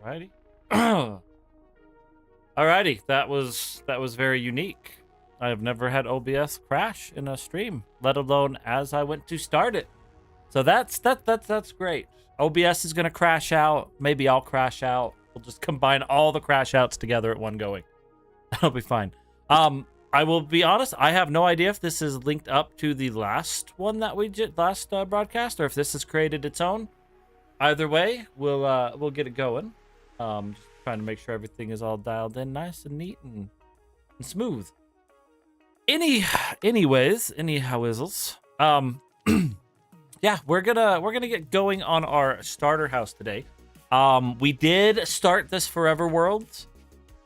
Alrighty. Alrighty, that was very unique. I have never had OBS crash in a stream, let alone as I went to start it. So that's great. OBS is gonna crash out. Maybe I'll crash out. We'll just combine all the crash outs together at one going. That'll be fine. I will be honest. I have no idea if this is linked up to the last one that we did last broadcast, or if this has created its own. Either way, we'll get it going. Just trying to make sure everything is all dialed in nice and neat and smooth. Anyways, yeah, we're gonna get going on our starter house today. We did start this Forever World.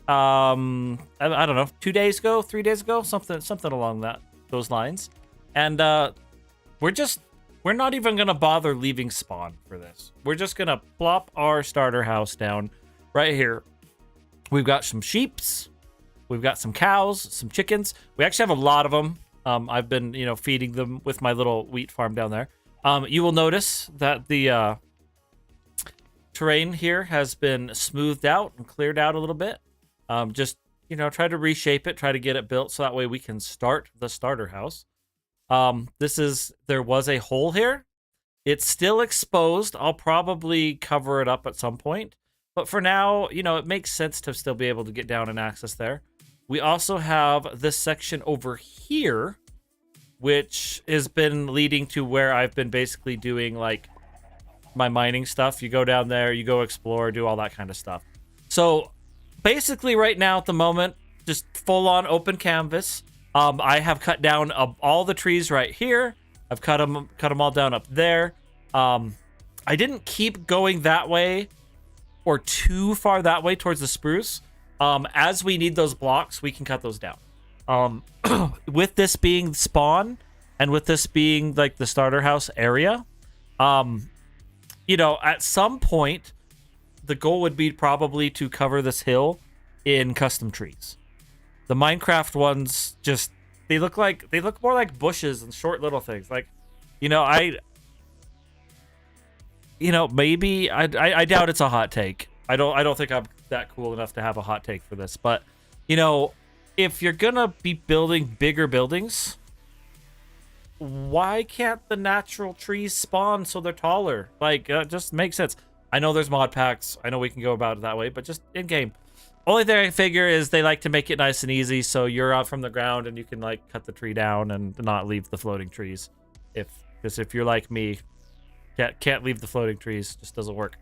I don't know, 2 days ago, 3 days ago, something along those lines. And we're not even gonna bother leaving spawn for this. We're just gonna plop our starter house down right here. We've got some sheeps, we've got some cows, some chickens. We actually have a lot of them. I've been, feeding them with my little wheat farm down there. You will notice that the terrain here has been smoothed out and cleared out a little bit. Just, try to reshape it, try to get it built so that way we can start the starter house. There was a hole here. It's still exposed. I'll probably cover it up at some point. But for now, it makes sense to still be able to get down and access there. We also have this section over here, which has been leading to where I've been basically doing, like, my mining stuff. You go down there, you go explore, do all that kind of stuff. So basically right now at the moment, just full on open canvas. I have cut down all the trees right here. I've cut them all down up there. I didn't keep going that way or too far that way towards the spruce. As we need those blocks, we can cut those down. With this being spawn and with this being like the starter house area, at some point, the goal would be probably to cover this hill in custom trees. The Minecraft ones they look more like bushes and short little things. Like, maybe I doubt it's a hot take. I don't think I'm that cool enough to have a hot take for this, but if you're gonna be building bigger buildings, why can't the natural trees spawn so they're taller? Like, just makes sense. I know there's mod packs. I know we can go about it that way, but just in game. Only thing I figure is they like to make it nice and easy, so you're out from the ground and you can like cut the tree down and not leave the floating trees. If you're like me, can't leave the floating trees, just doesn't work.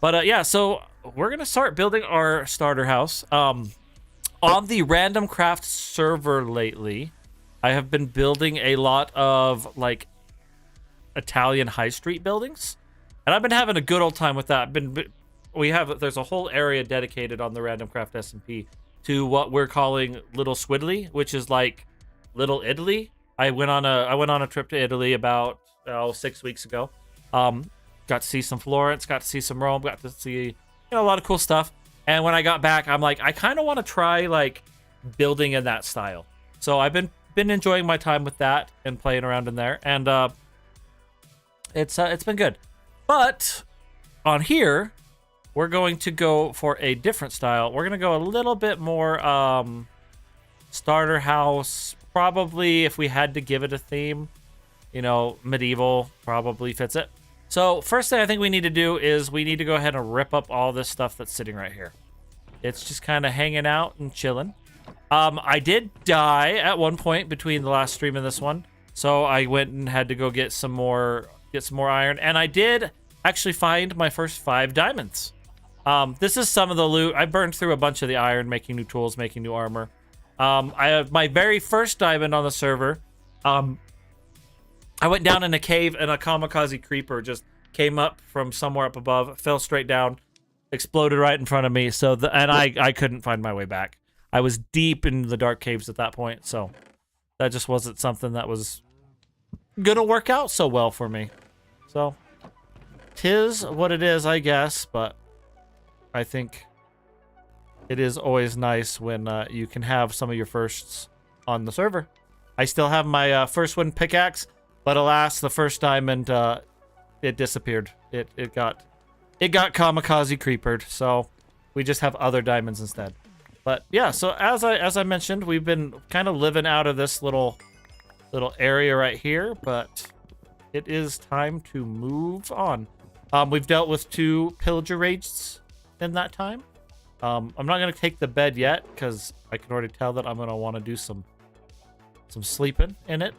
But yeah, so we're gonna start building our starter house. On the Random Craft server lately, I have been building a lot of like Italian high street buildings, and I've been having a good old time with that. There's a whole area dedicated on the Random Craft SMP to what we're calling Little Squiddly, which is like Little Italy. I went on a trip to Italy about 6 weeks ago. Got to see some Florence, got to see some Rome, got to see a lot of cool stuff. And when I got back, I'm like, I kind of want to try like building in that style. So I've been enjoying my time with that and playing around in there, and it's been good. But on here, we're going to go for a different style. We're gonna go a little bit more starter house. Probably, if we had to give it a theme, medieval probably fits it. So first thing I think we need to do is we need to go ahead and rip up all this stuff that's sitting right here. It's just kind of hanging out and chilling. I did die at one point between the last stream and this one, so I went and had to go get some more iron, and I did actually find my first 5 diamonds. This is some of the loot. I burned through a bunch of the iron, making new tools, making new armor. I have my very first diamond on the server. I went down in a cave and a kamikaze creeper just came up from somewhere up above, fell straight down, exploded right in front of me. I couldn't find my way back. I was deep in the dark caves at that point, so that just wasn't something that was gonna work out so well for me. So, 'tis what it is, I guess, but I think it is always nice when you can have some of your firsts on the server. I still have my first wooden pickaxe, but alas, the first diamond, it disappeared. It got it got kamikaze creepered, so we just have other diamonds instead. But yeah, so as I mentioned, we've been kind of living out of this little area right here, but it is time to move on. We've dealt with 2 pillager raids in that time. I'm not gonna take the bed yet because I can already tell that I'm gonna want to do some sleeping in it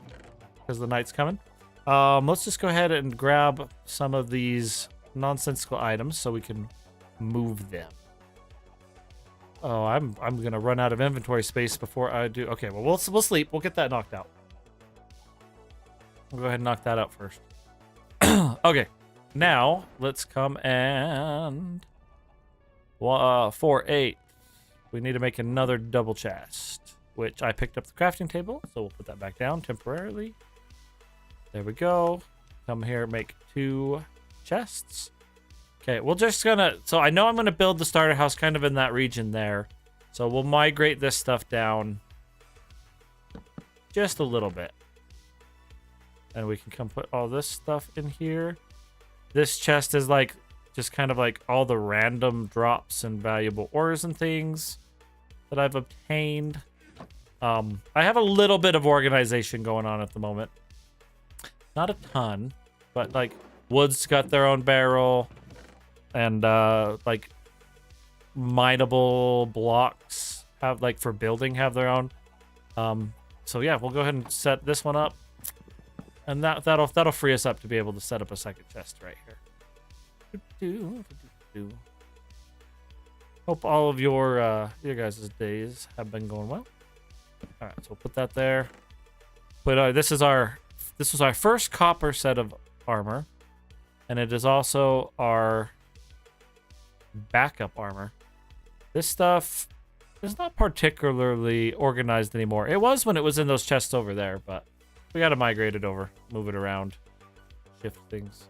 because the night's coming. Let's just go ahead and grab some of these nonsensical items so we can move them. Oh, I'm gonna run out of inventory space before I do. Okay, well we'll sleep. We'll get that knocked out. We'll go ahead and knock that out first. Okay, now let's come and 4-8. We need to make another double chest, which I picked up the crafting table, so we'll put that back down temporarily. There we go. Come here, make 2 chests. Okay, we're just gonna... So I know I'm gonna build the starter house kind of in that region there. So we'll migrate this stuff down just a little bit. And we can come put all this stuff in here. This chest is like... just kind of like all the random drops and valuable ores and things that I've obtained. I have a little bit of organization going on at the moment. Not a ton, but like wood's got their own barrel, and like mineable blocks have like for building have their own. So yeah, we'll go ahead and set this one up, and that'll free us up to be able to set up a second chest right here. Hope all of your guys' days have been going well. All right, so we'll put that there. But this was our first copper set of armor, and it is also our backup armor. This stuff is not particularly organized anymore. It was when it was in those chests over there, but we got to migrate it over, move it around, shift things,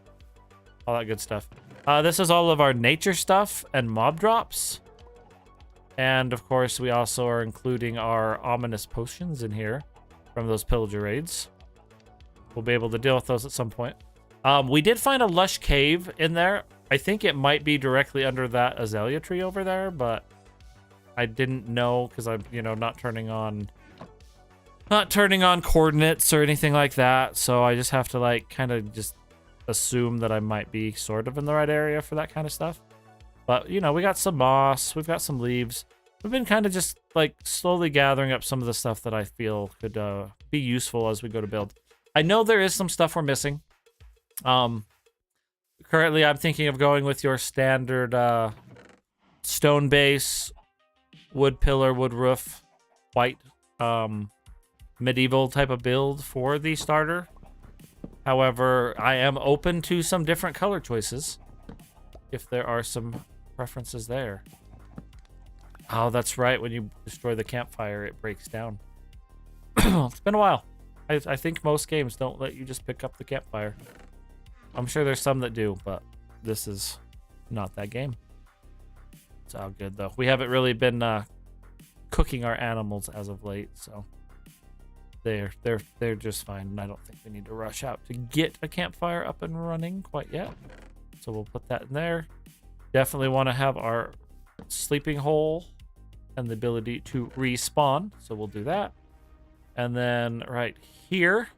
all that good stuff. This is all of our nature stuff and mob drops. And of course, we also are including our ominous potions in here from those pillager raids. We'll be able to deal with those at some point. We did find a lush cave in there. I think it might be directly under that azalea tree over there, but I didn't know because I'm, not turning on coordinates or anything like that. So I just have to like kind of just assume that I might be sort of in the right area for that kind of stuff. But, we got some moss, we've got some leaves. We've been kind of just like slowly gathering up some of the stuff that I feel could be useful as we go to build. I know there is some stuff we're missing. Currently, I'm thinking of going with your standard stone base, wood pillar, wood roof, white, medieval type of build for the starter. However, I am open to some different color choices if there are some preferences there. Oh, that's right. When you destroy the campfire, it breaks down. It's been a while. I think most games don't let you just pick up the campfire. I'm sure there's some that do, but this is not that game. It's all good, though. We haven't really been cooking our animals as of late, so they're just fine. And I don't think we need to rush out to get a campfire up and running quite yet. So we'll put that in there. Definitely want to have our sleeping hole and the ability to respawn, so we'll do that. And then right here,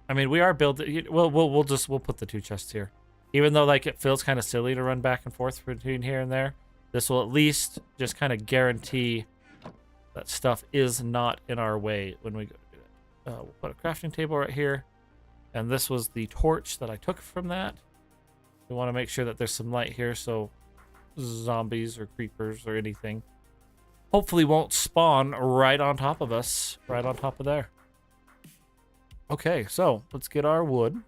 I mean, we are building. We'll put the 2 chests here, even though like it feels kind of silly to run back and forth between here and there. This will at least just kind of guarantee that stuff is not in our way when we go to do it. We'll put a crafting table right here, and this was the torch that I took from that. We want to make sure that there's some light here, so zombies or creepers or anything hopefully won't spawn right on top of us, right on top of there. Okay, so let's get our wood.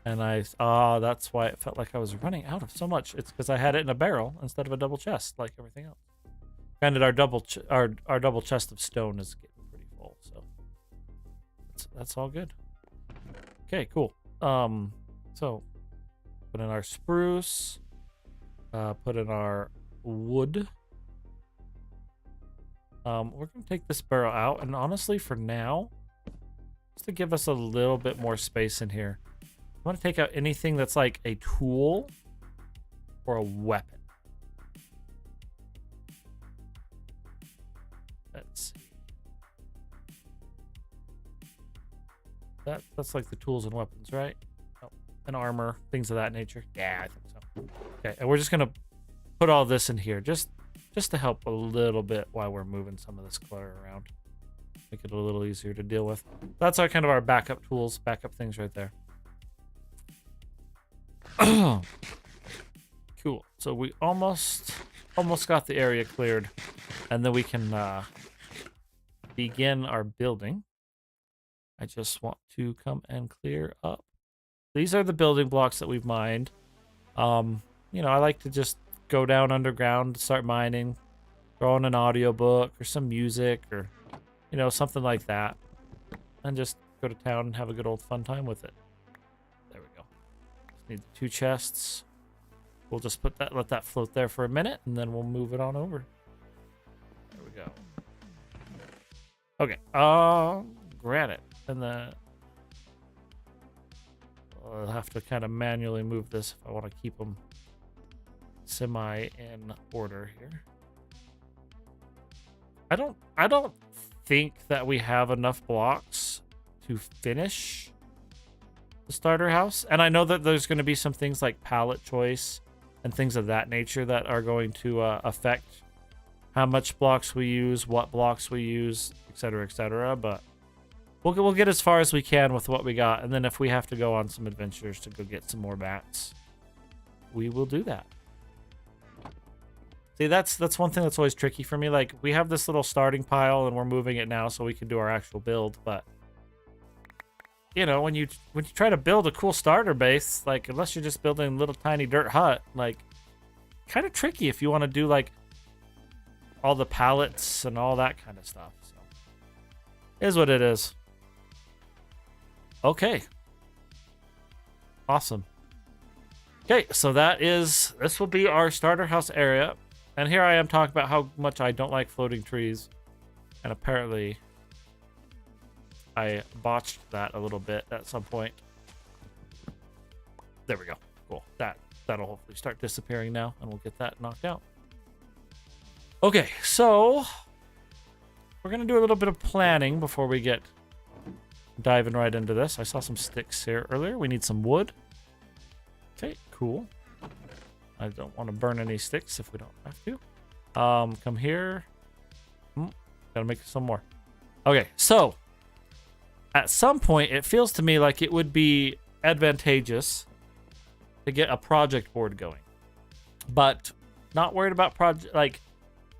And that's why it felt like I was running out of so much. It's because I had it in a barrel instead of a double chest, like everything else. Granted, our double chest of stone is getting pretty full, so that's all good. Okay, cool. So put in our spruce, put in our wood. We're gonna take this barrel out, and honestly, for now, just to give us a little bit more space in here, want to take out anything that's like a tool or a weapon. Let's see. That's like the tools and weapons, right? Oh, and armor, things of that nature. Yeah, I think so. Okay, and we're just gonna put all this in here, just to help a little bit while we're moving some of this clutter around. Make it a little easier to deal with. That's our kind of our backup tools, backup things right there. Cool. So we almost got the area cleared, and then we can begin our building. I just want to come and clear up. These are the building blocks that we've mined. You know, I like to just go down underground, start mining, throw on an audiobook or some music or, you know, something like that, and just go to town and have a good old fun time with it. There we go. Just need the 2 chests. We'll just let that float there for a minute, and then we'll move it on over. There we go. Okay. Granite. And then I'll have to kind of manually move this if I want to keep them semi in order here. I don't think that we have enough blocks to finish the starter house. And I know that there's going to be some things like palette choice and things of that nature that are going to affect how much blocks we use, what blocks we use, etc., etc. But we'll get as far as we can with what we got, and then if we have to go on some adventures to go get some more mats, we will do that. See, that's one thing that's always tricky for me. Like, we have this little starting pile, and we're moving it now so we can do our actual build, but you know, when you try to build a cool starter base, like, unless you're just building a little tiny dirt hut, like, kind of tricky if you want to do like all the pallets and all that kind of stuff. So, it is what it is. Okay. Awesome. Okay, so this will be our starter house area. And here I am talking about how much I don't like floating trees. And apparently I botched that a little bit at some point. There we go. Cool. That'll hopefully start disappearing now, and we'll get that knocked out. Okay, so we're going to do a little bit of planning before we get diving right into this. I saw some sticks here earlier. We need some wood. Okay, cool. I don't want to burn any sticks if we don't have to. Come here. Gotta make some more. Okay, so at some point, it feels to me like it would be advantageous to get a project board going. But not worried about project, like,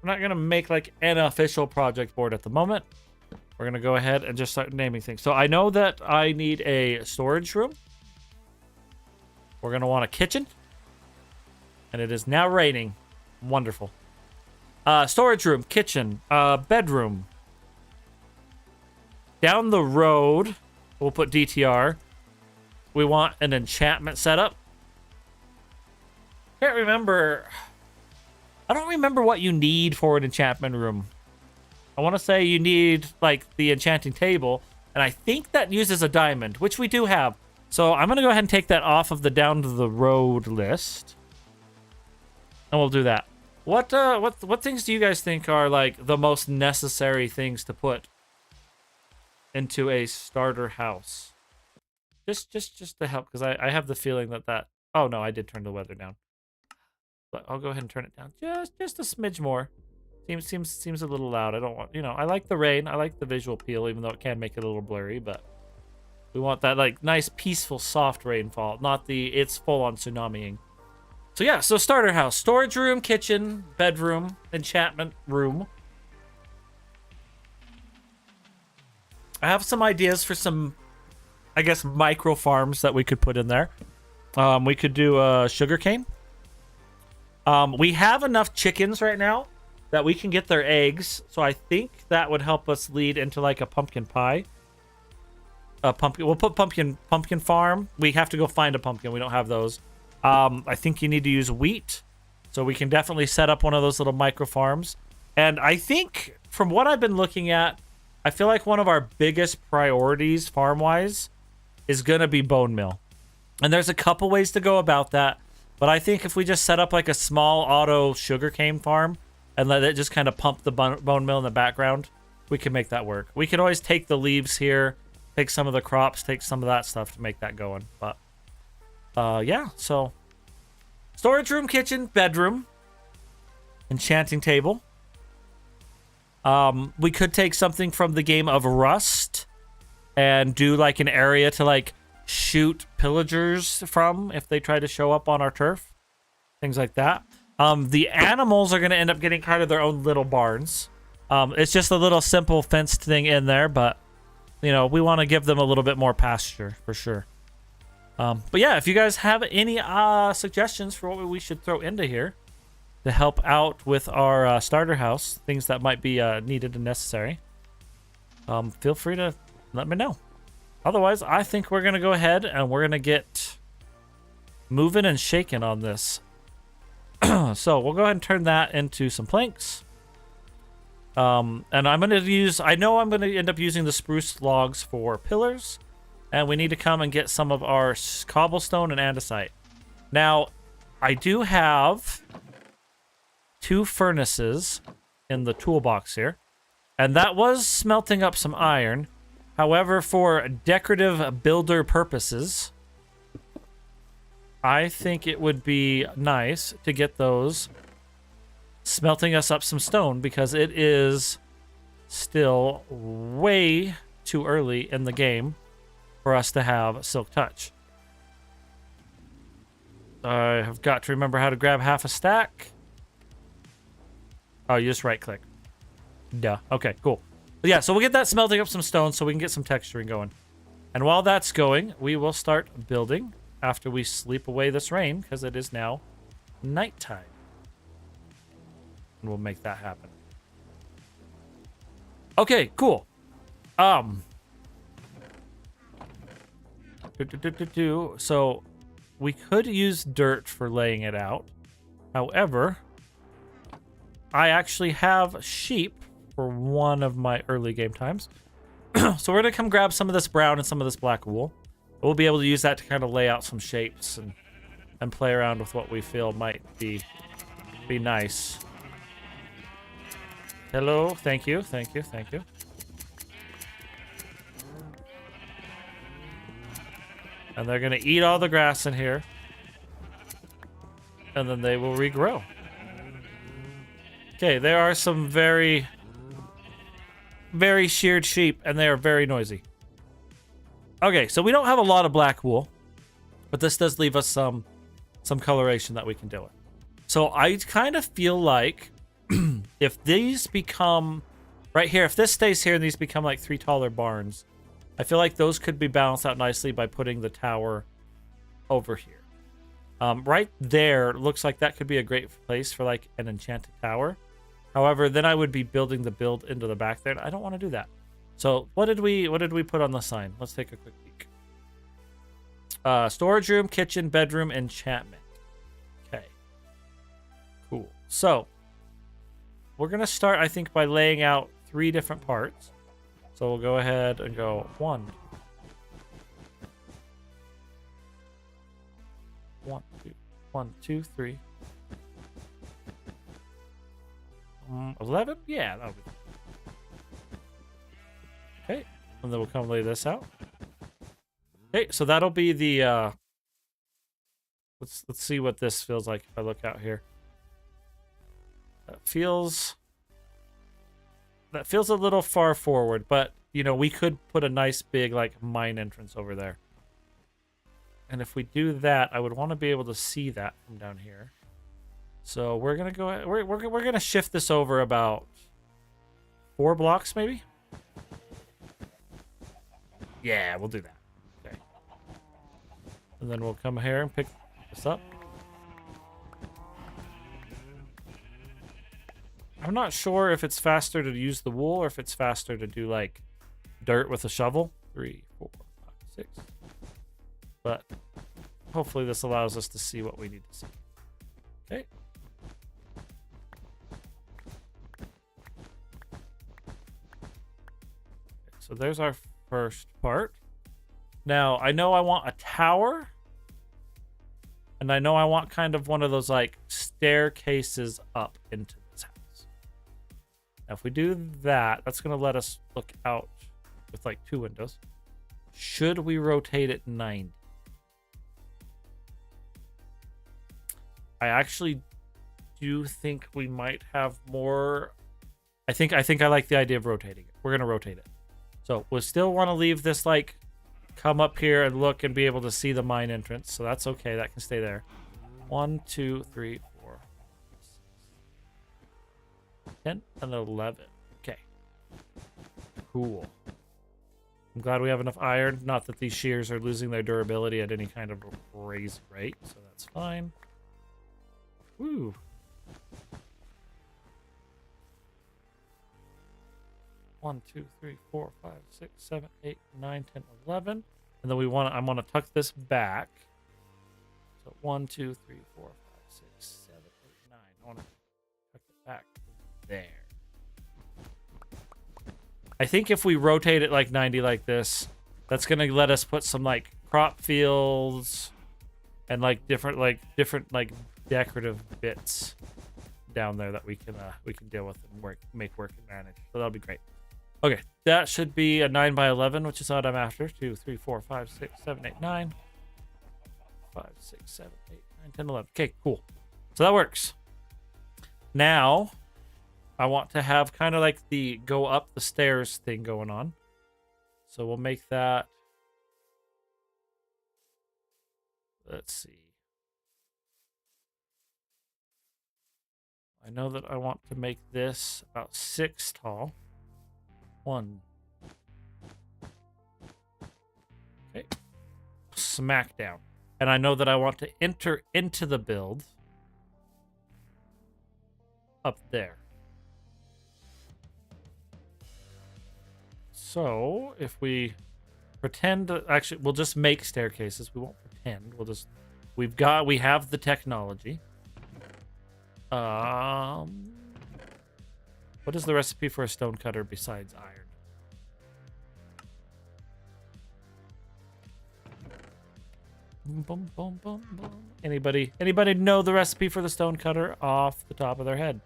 we're not gonna make like an official project board at the moment. We're going to go ahead and just start naming things. So I know that I need a storage room. We're going to want a kitchen. And it is now raining. Wonderful. Storage room, kitchen, bedroom. Down the road, we'll put DTR. We want an enchantment setup. Can't remember. I don't remember what you need for an enchantment room. I want to say you need, like, the enchanting table, and I think that uses a diamond, which we do have. So I'm going to go ahead and take that off of the down to the road list, and we'll do that. What things do you guys think are, like, the most necessary things to put into a starter house? Just to help, because I have the feeling that... Oh, no, I did turn the weather down. But I'll go ahead and turn it down just a smidge more. Seems a little loud. I don't want, you know, I like the rain. I like the visual appeal, even though it can make it a little blurry, but we want that, like, nice, peaceful, soft rainfall, not the it's full on tsunamiing. So yeah, so starter house, storage room, kitchen, bedroom, enchantment room. I have some ideas for some, I guess, micro farms that we could put in there. We could do sugarcane. We have enough chickens right now that we can get their eggs, so I think that would help us lead into like a pumpkin pie. We'll put pumpkin farm. We have to go find a pumpkin. We don't have those. I think you need to use wheat, so we can definitely set up one of those little micro farms. And I think from what I've been looking at, I feel like one of our biggest priorities farm-wise is gonna be bone meal. And there's a couple ways to go about that. But I think if we just set up like a small auto sugarcane farm and let it just kind of pump the bone mill in the background, we can make that work. We can always take the leaves here, take some of the crops, take some of that stuff to make that going. But yeah, so storage room, kitchen, bedroom, enchanting table. We could take something from the game of Rust and do like an area to like shoot pillagers from if they try to show up on our turf. Things like that. The animals are going to end up getting kind of their own little barns. It's just a little simple fenced thing in there, but you know, we want to give them a little bit more pasture for sure. But yeah, if you guys have any suggestions for what we should throw into here to help out with our starter house, things that might be needed and necessary, feel free to let me know. Otherwise, I think we're going to go ahead and we're going to get moving and shaking on this. So we'll go ahead and turn that into some planks. And I'm going to use, I know I'm going to end up using the spruce logs for pillars. And we need to come and get some of our cobblestone and andesite. Now, I do have 2 furnaces in the toolbox here. And that was smelting up some iron. However, for decorative builder purposes, I think it would be nice to get those smelting us up some stone because it is still way too early in the game for us to have Silk Touch. I have got to remember how to grab half a stack. Oh, you just right click. Duh. Okay, cool. But yeah, so we'll get that smelting up some stone so we can get some texturing going. And while that's going, we will start building after we sleep away this rain because it is now nighttime. And we'll make that happen. Okay, cool. So we could use dirt for laying it out. However, I actually have sheep for one of my early game times. So we're going to come grab some of this brown and some of this black wool. We'll be able to use that to kind of lay out some shapes and play around with what we feel might be nice. Hello, thank you, thank you, thank you. And they're going to eat all the grass in here. And then they will regrow. Okay, there are some very, very sheared sheep, and they are very noisy. Okay, so we don't have a lot of black wool, but this does leave us some coloration that we can deal with. So I kind of feel like if these become, right here, if this stays here and these become like 3 taller barns, I feel like those could be balanced out nicely by putting the tower over here. Right there, looks like that could be a great place for like an enchanted tower. However, then I would be building the build into the back there, and I don't want to do that. So what did we put on the sign? Let's take a quick peek. Storage room, kitchen, bedroom, enchantment. Okay. Cool. So we're gonna start, I think, by laying out 3 different parts. So we'll go ahead and go 1, 2, 3. 11? Yeah, that'll be. Okay, and then we'll come lay this out. Okay, so that'll be the let's see what this feels like if I look out here. That feels a little far forward, but you know, we could put a nice big like mine entrance over there. And if we do that, I would want to be able to see that from down here. So we're gonna go. We're gonna shift this over about 4 blocks, maybe. Yeah, we'll do that. Okay. And then we'll come here and pick this up. I'm not sure if it's faster to use the wool or if it's faster to do like dirt with a shovel. 3, 4, 5, 6. But hopefully this allows us to see what we need to see. Okay. So there's our first part. Now, I know I want a tower And I know I want kind of one of those like staircases up into this house. Now, if we do that, that's going to let us look out with like 2 windows. Should we rotate it 90? I actually do think we might have more. I think I like the idea of rotating it. We're going to rotate it. So we'll still want to leave this like come up here and look and be able to see the mine entrance. So that's okay. That can stay there. 1, 2, 3, 4, 6, 10, and 11. Okay. Cool. I'm glad we have enough iron. Not that these shears are losing their durability at any kind of crazy rate. So that's fine. Woo. One, 2, 3, 4, 5, 6, 7, 8, 9, 10, 11. And then I want to tuck this back. So 1, 2, 3, 4, 5, 6, 7, 8, 9. I want to tuck it back there. I think if we rotate it like 90 like this, that's going to let us put some like crop fields and like different like decorative bits down there that we can deal with and make work and manage. So that'll be great. Okay, that should be a 9 by 11, which is what I'm after. 2, 3, 4, 5, 6, 7, 8, 9. 5, 6, 7, 8, 9, 10, 11. Okay, cool. So that works. Now, I want to have kind of like the go up the stairs thing going on. So we'll make that. Let's see. I know that I want to make this about 6 tall. 1. Okay. Smack down. And I know that I want to enter into the build up there. So if we pretend, actually, we'll just make staircases. We won't pretend. We have the technology. What is the recipe for a stone cutter besides iron? Boom, boom, boom, boom. Anybody know the recipe for the stone cutter off the top of their head?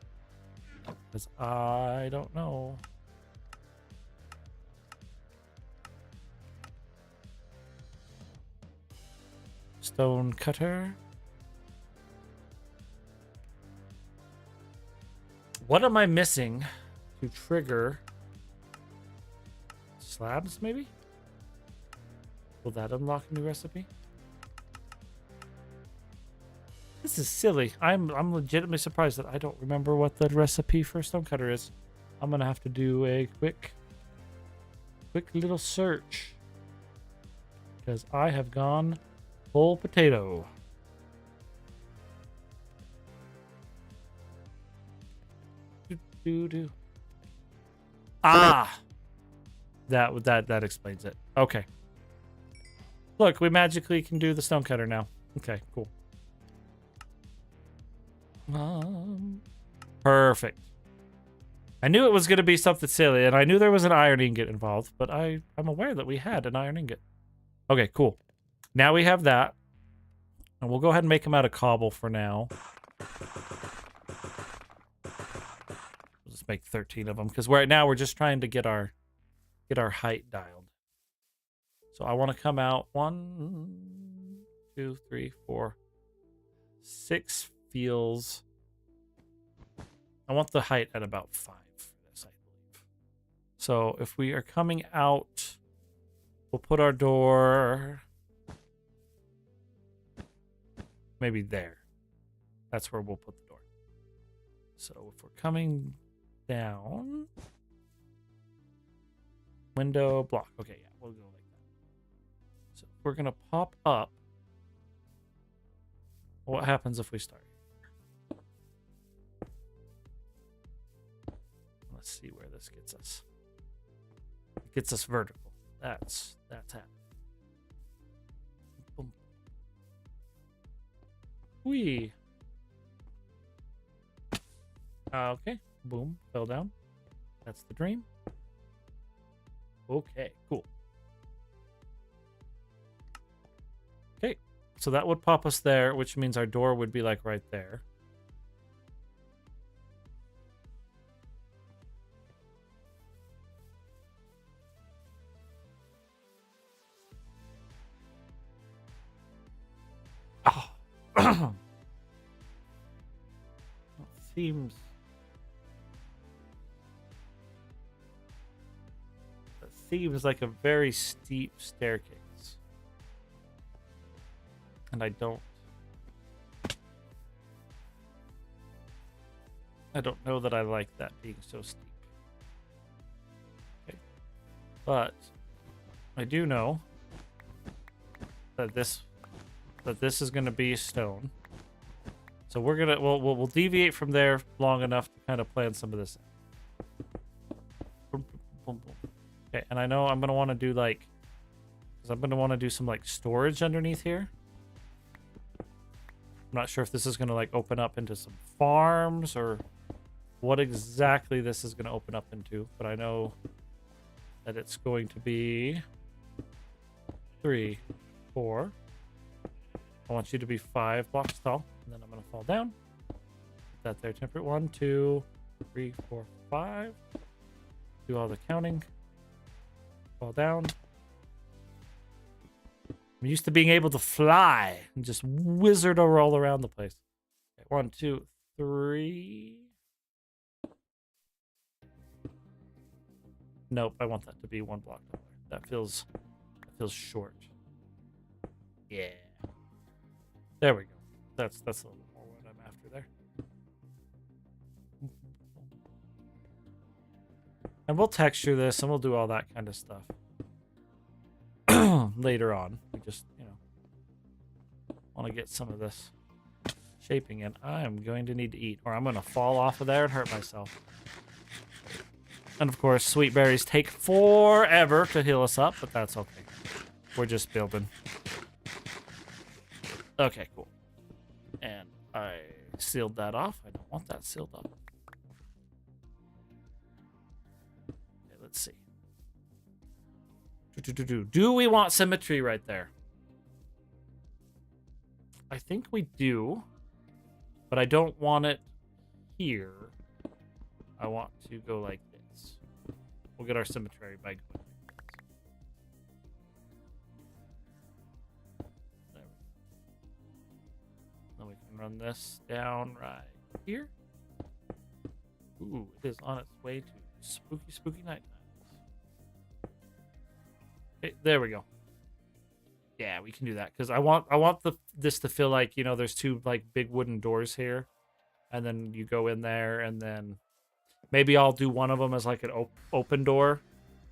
Because I don't know. Stone cutter. What am I missing to trigger slabs, maybe? Will that unlock a new recipe? This is silly. I'm legitimately surprised that I don't remember what the recipe for a stonecutter is. I'm gonna have to do a quick little search because I have gone full potato. Ah, that explains it. Okay. Look, we magically can do the stonecutter now. Okay, cool. Perfect. I knew it was going to be something silly, and I knew there was an iron ingot involved, but I'm aware that we had an iron ingot. Okay, cool. Now we have that. And we'll go ahead and make them out of cobble for now. We'll just make 13 of them, because right now we're just trying to get our height dialed. So I want to come out 1, 2, 3, 4, 6 feels. I want the height at about 5 for this, I believe. So if we are coming out, we'll put our door maybe there. That's where we'll put the door. So if we're coming down, window, block. Okay, yeah, we'll go like that. So we're going to pop up. What happens if we start? Let's see where this gets us. It gets us vertical. That's happening. Boom. Whee. Okay. Boom. Fell down. That's the dream. Okay. Cool. Okay. So that would pop us there, which means our door would be like right there. Oh. That seems... That seems like a very steep staircase. And I don't know that I like that being so steep. Okay. But I do know that this is going to be stone. So we're gonna we'll deviate from there long enough to kind of plan some of this. Okay, and I know I'm gonna want to do like, because I'm gonna want to do some like storage underneath here. I'm not sure if this is gonna like open up into some farms or what exactly this is gonna open up into, but I know that it's going to be 3, 4. I want you to be 5 blocks tall, and then I'm gonna fall down. Put that there, temperate. 1, 2, 3, 4, 5. Do all the counting. Fall down. I'm used to being able to fly and just wizard all around the place. Okay, 1, 2, 3. Nope, I want that to be 1 block taller. That feels short. Yeah. There we go. That's a little bit more what I'm after there. And we'll texture this and we'll do all that kind of stuff later on. We just, want to get some of this shaping in. I'm going to need to eat, or I'm going to fall off of there and hurt myself. And of course, sweet berries take forever to heal us up, but that's okay. We're just building. Okay, cool. And I sealed that off. I don't want that sealed up. Okay, let's see. Do we want symmetry right there? I think we do, but I don't want it here. I want to go like this. We'll get our symmetry by going like this. There we go. Then we can run this down right here. Ooh, it is on its way to spooky night times. Okay, there we go. Yeah, we can do that because I want this to feel like, there's 2 like big wooden doors here, and then you go in there, and then maybe I'll do one of them as like an open door,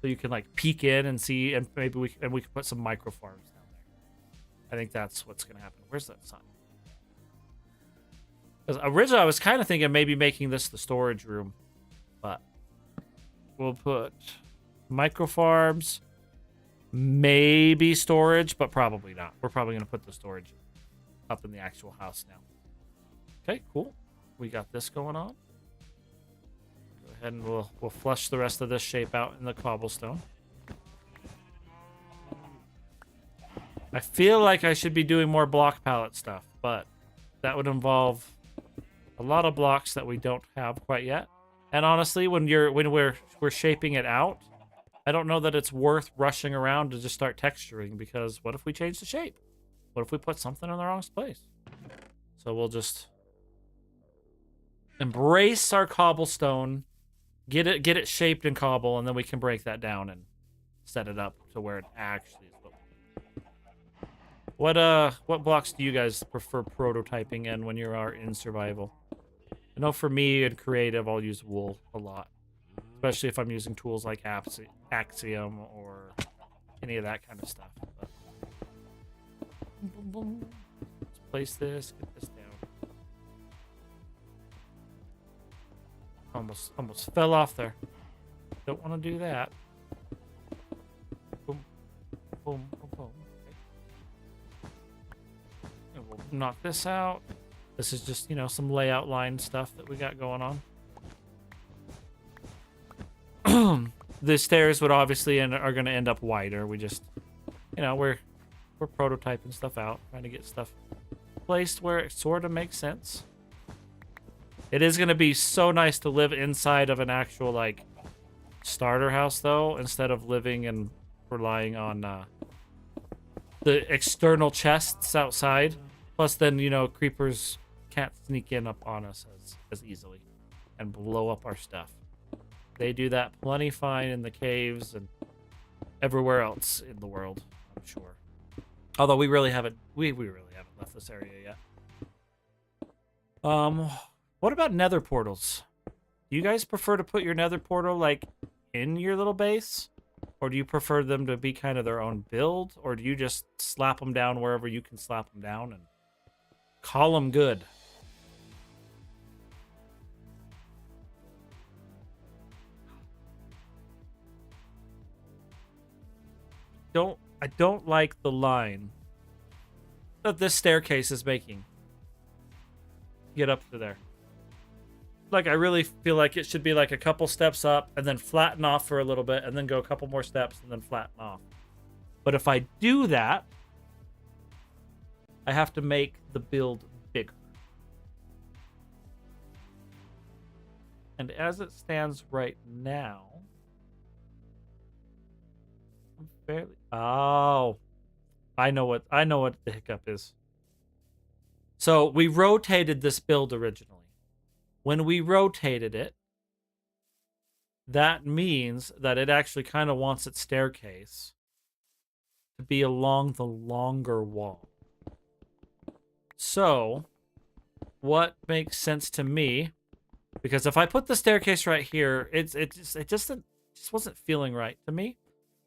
so you can like peek in and see, and maybe we can put some micro farms down there. I think that's what's gonna happen. Where's that sign? Because originally I was kind of thinking maybe making this the storage room, but we'll put micro farms. Maybe storage, but probably not. We're probably going to put the storage up in the actual house now. Okay, cool. We got this going on. Go ahead and we'll flush the rest of this shape out in the cobblestone. I feel like I should be doing more block palette stuff, but that would involve a lot of blocks that we don't have quite yet. And honestly, when we're shaping it out, I don't know that it's worth rushing around to just start texturing, because what if we change the shape? What if we put something in the wrong place? So we'll just embrace our cobblestone, get it shaped in cobble, and then we can break that down and set it up to where it actually is. What blocks do you guys prefer prototyping in when you are in survival? I know for me in creative, I'll use wool a lot. Especially if I'm using tools like Axiom or any of that kind of stuff. But... Let's place this, get this down. Almost fell off there. Don't want to do that. Boom, boom, boom, boom. Okay. And we'll knock this out. This is just, some layout line stuff that we got going on. The stairs would obviously are going to end up wider. We just, we're we're prototyping stuff out, trying to get stuff placed where it sort of makes sense. It is going to be so nice to live inside of an actual, like, starter house, though, instead of living and relying on the external chests outside. Plus, then, you know, creepers can't sneak in up on us as easily and blow up our stuff. They do that plenty fine in the caves and everywhere else in the world, I'm sure. Although we really haven't left this area yet. What about nether portals? Do you guys prefer to put your nether portal like in your little base? Or do you prefer them to be kind of their own build? Or do you just slap them down wherever you can slap them down and call them good? I don't like the line that this staircase is making. Get up to there. Like, I really feel like it should be like a couple steps up and then flatten off for a little bit and then go a couple more steps and then flatten off. But if I do that, I have to make the build bigger. And as it stands right now, I'm fairly... Oh, I know what the hiccup is. So we rotated this build originally. When we rotated it, that means that it actually kind of wants its staircase to be along the longer wall. So, what makes sense to me, because if I put the staircase right here, it just wasn't feeling right to me.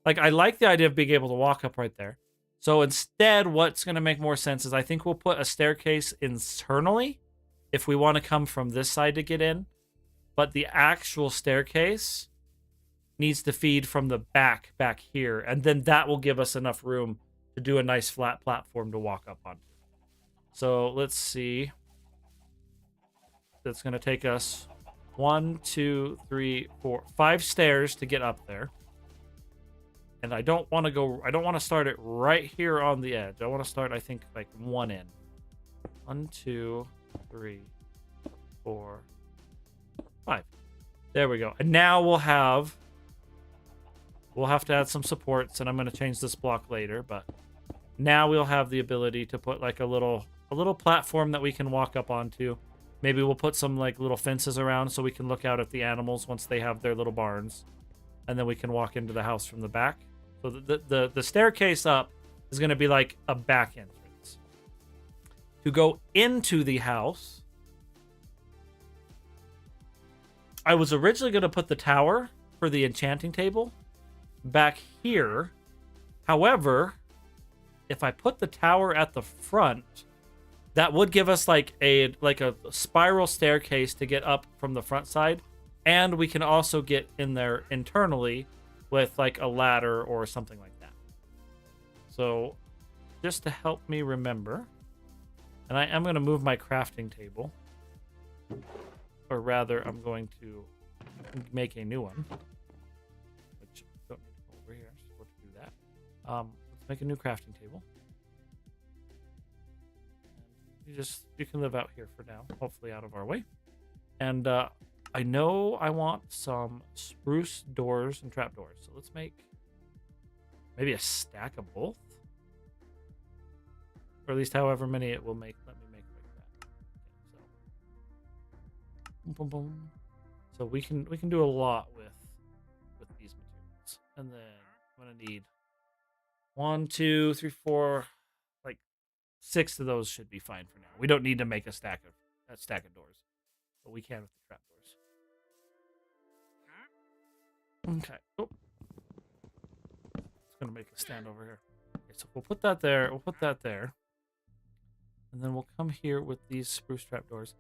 Like, I like the idea of being able to walk up right there. So instead, what's going to make more sense is I think we'll put a staircase internally if we want to come from this side to get in. But the actual staircase needs to feed from the back here. And then that will give us enough room to do a nice flat platform to walk up onto. So let's see. That's going to take us 1, 2, 3, 4, 5 stairs to get up there. And I don't want to start it right here on the edge. I want to start, I think, like one in. 1, 2, 3, 4, 5. There we go. And now we'll have to add some supports, and I'm going to change this block later, but now we'll have the ability to put like a little platform that we can walk up onto. Maybe we'll put some like little fences around so we can look out at the animals once they have their little barns. And then we can walk into the house from the back. So the staircase up is going to be like a back entrance. To go into the house, I was originally going to put the tower for the enchanting table back here. However, if I put the tower at the front, that would give us like a spiral staircase to get up from the front side. And we can also get in there internally with like a ladder or something like that. So just to help me remember, and I am going to move my crafting table, or rather I'm going to make a new one, which I don't need to go over here. I'm just supposed to do that. Let's make a new crafting table. You can live out here for now, hopefully out of our way. And I know I want some spruce doors and trapdoors. So let's make maybe a stack of both. Or at least however many it will make. Let me make like that. Okay, so boom, boom, boom. So we can do a lot with these materials. And then I'm gonna need 1, 2, 3, 4, like 6 of those should be fine for now. We don't need to make a stack of doors. But we can with the trapdoors. Okay. Oh. It's gonna make a stand over here. Okay, so we'll put that there. We'll put that there. And then we'll come here with these spruce trapdoors.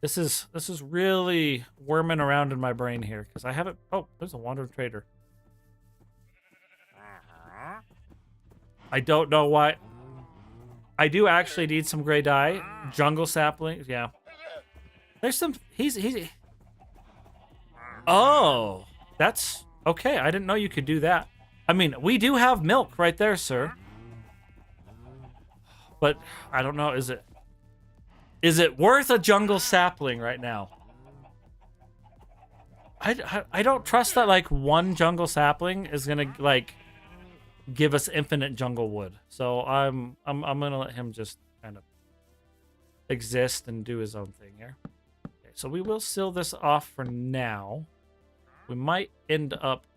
This is really worming around in my brain here because I haven't. Oh, there's a wandering trader. I don't know why. I do actually need some gray dye. Jungle saplings. Yeah. There's some. He's. Oh. That's okay. I didn't know you could do that. I mean, we do have milk right there, sir. But I don't know. Is it worth a jungle sapling right now? I don't trust that like one jungle sapling is gonna like give us infinite jungle wood. So I'm gonna let him just kind of exist and do his own thing here. Okay, so we will seal this off for now. We might end up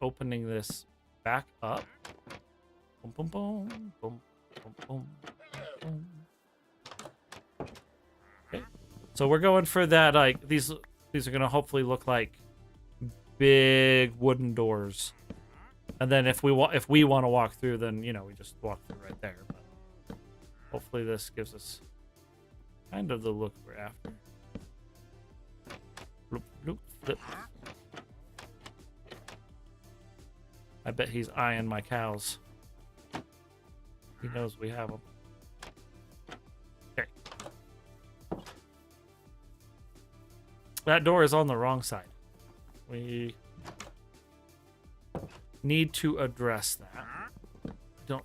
opening this back up. Boom, boom, boom, boom, boom, boom, boom. Okay, so we're going for that. Like these are gonna hopefully look like big wooden doors. And then if we want to walk through, then you know we just walk through right there. But hopefully this gives us kind of the look we're after. Bloop, bloop, flip. I bet he's eyeing my cows. He knows we have them. Okay. That door is on the wrong side. We need to address that. Don't.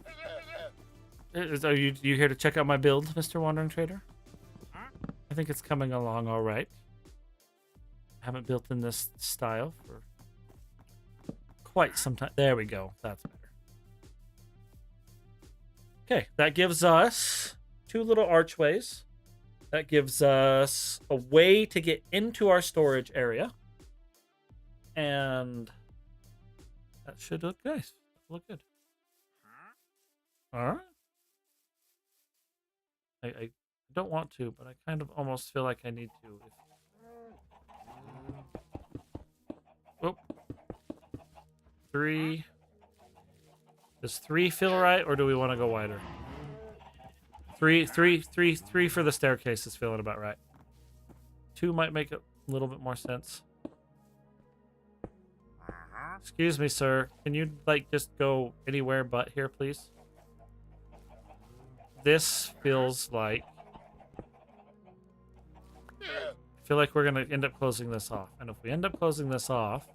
Are you here to check out my build, Mr. Wandering Trader? I think it's coming along all right. Haven't built in this style for quite some time. There we go. That's better. Okay, that gives us 2 little archways. That gives us a way to get into our storage area. And that should look nice. Look good. All right. I don't want to, but I kind of almost feel like I need to. Oh. 3. Does 3 feel right, or do we want to go wider? 3 for the staircase is feeling about right. 2 might make a little bit more sense. Excuse me, sir. Can you, like, just go anywhere but here, please? This feels like... I feel like we're going to end up closing this off. And if we end up closing this off,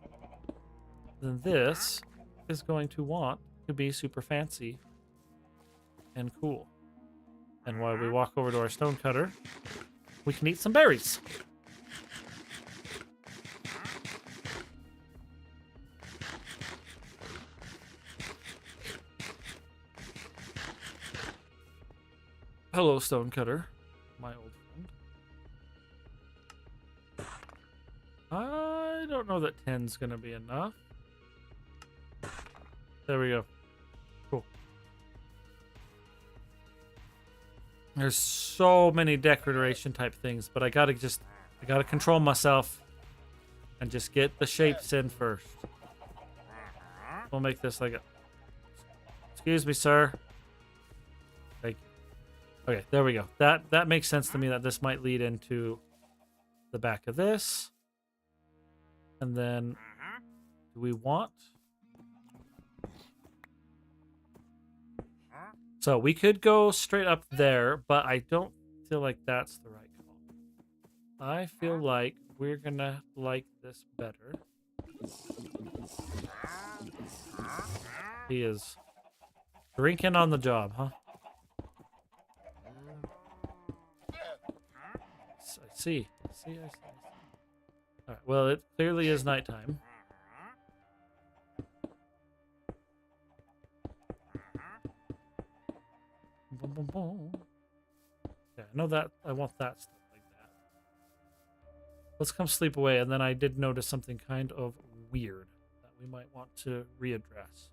then this is going to want to be super fancy and cool. And while we walk over to our stone cutter, we can eat some berries. Hello, stone cutter, my old friend. I don't know that 10's gonna be enough. There we go. Cool. There's so many decoration type things, but I gotta control myself and just get the shapes in first. We'll make this like a... Excuse me, sir. Thank you. Okay, there we go. That makes sense to me that this might lead into the back of this. And then, do we want... So we could go straight up there, but I don't feel like that's the right call. I feel like we're gonna like this better. He is drinking on the job, huh? I see. Alright, well, it clearly is nighttime. Boom, boom, boom. Yeah, I know that. I want that stuff like that. Let's come sleep away, and then I did notice something kind of weird that we might want to readdress.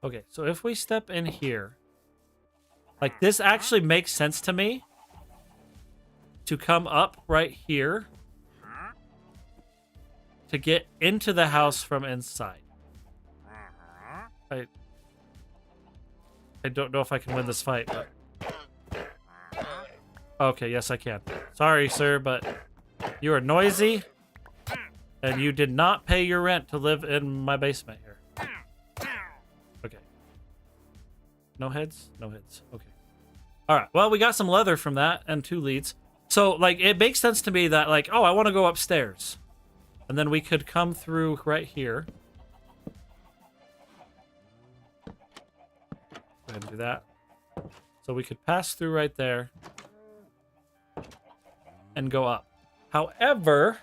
Okay, so if we step in here, like this actually makes sense to me to come up right here to get into the house from inside. I don't know if I can win this fight, but... Okay, yes I can. Sorry, sir, but you are noisy, and you did not pay your rent to live in my basement here. Okay. No heads? No heads. Okay. Alright, well, we got some leather from that, and 2 leads. So, like, it makes sense to me that, like, oh, I want to go upstairs. And then we could come through right here. Go ahead and do that. So we could pass through right there and go up. However,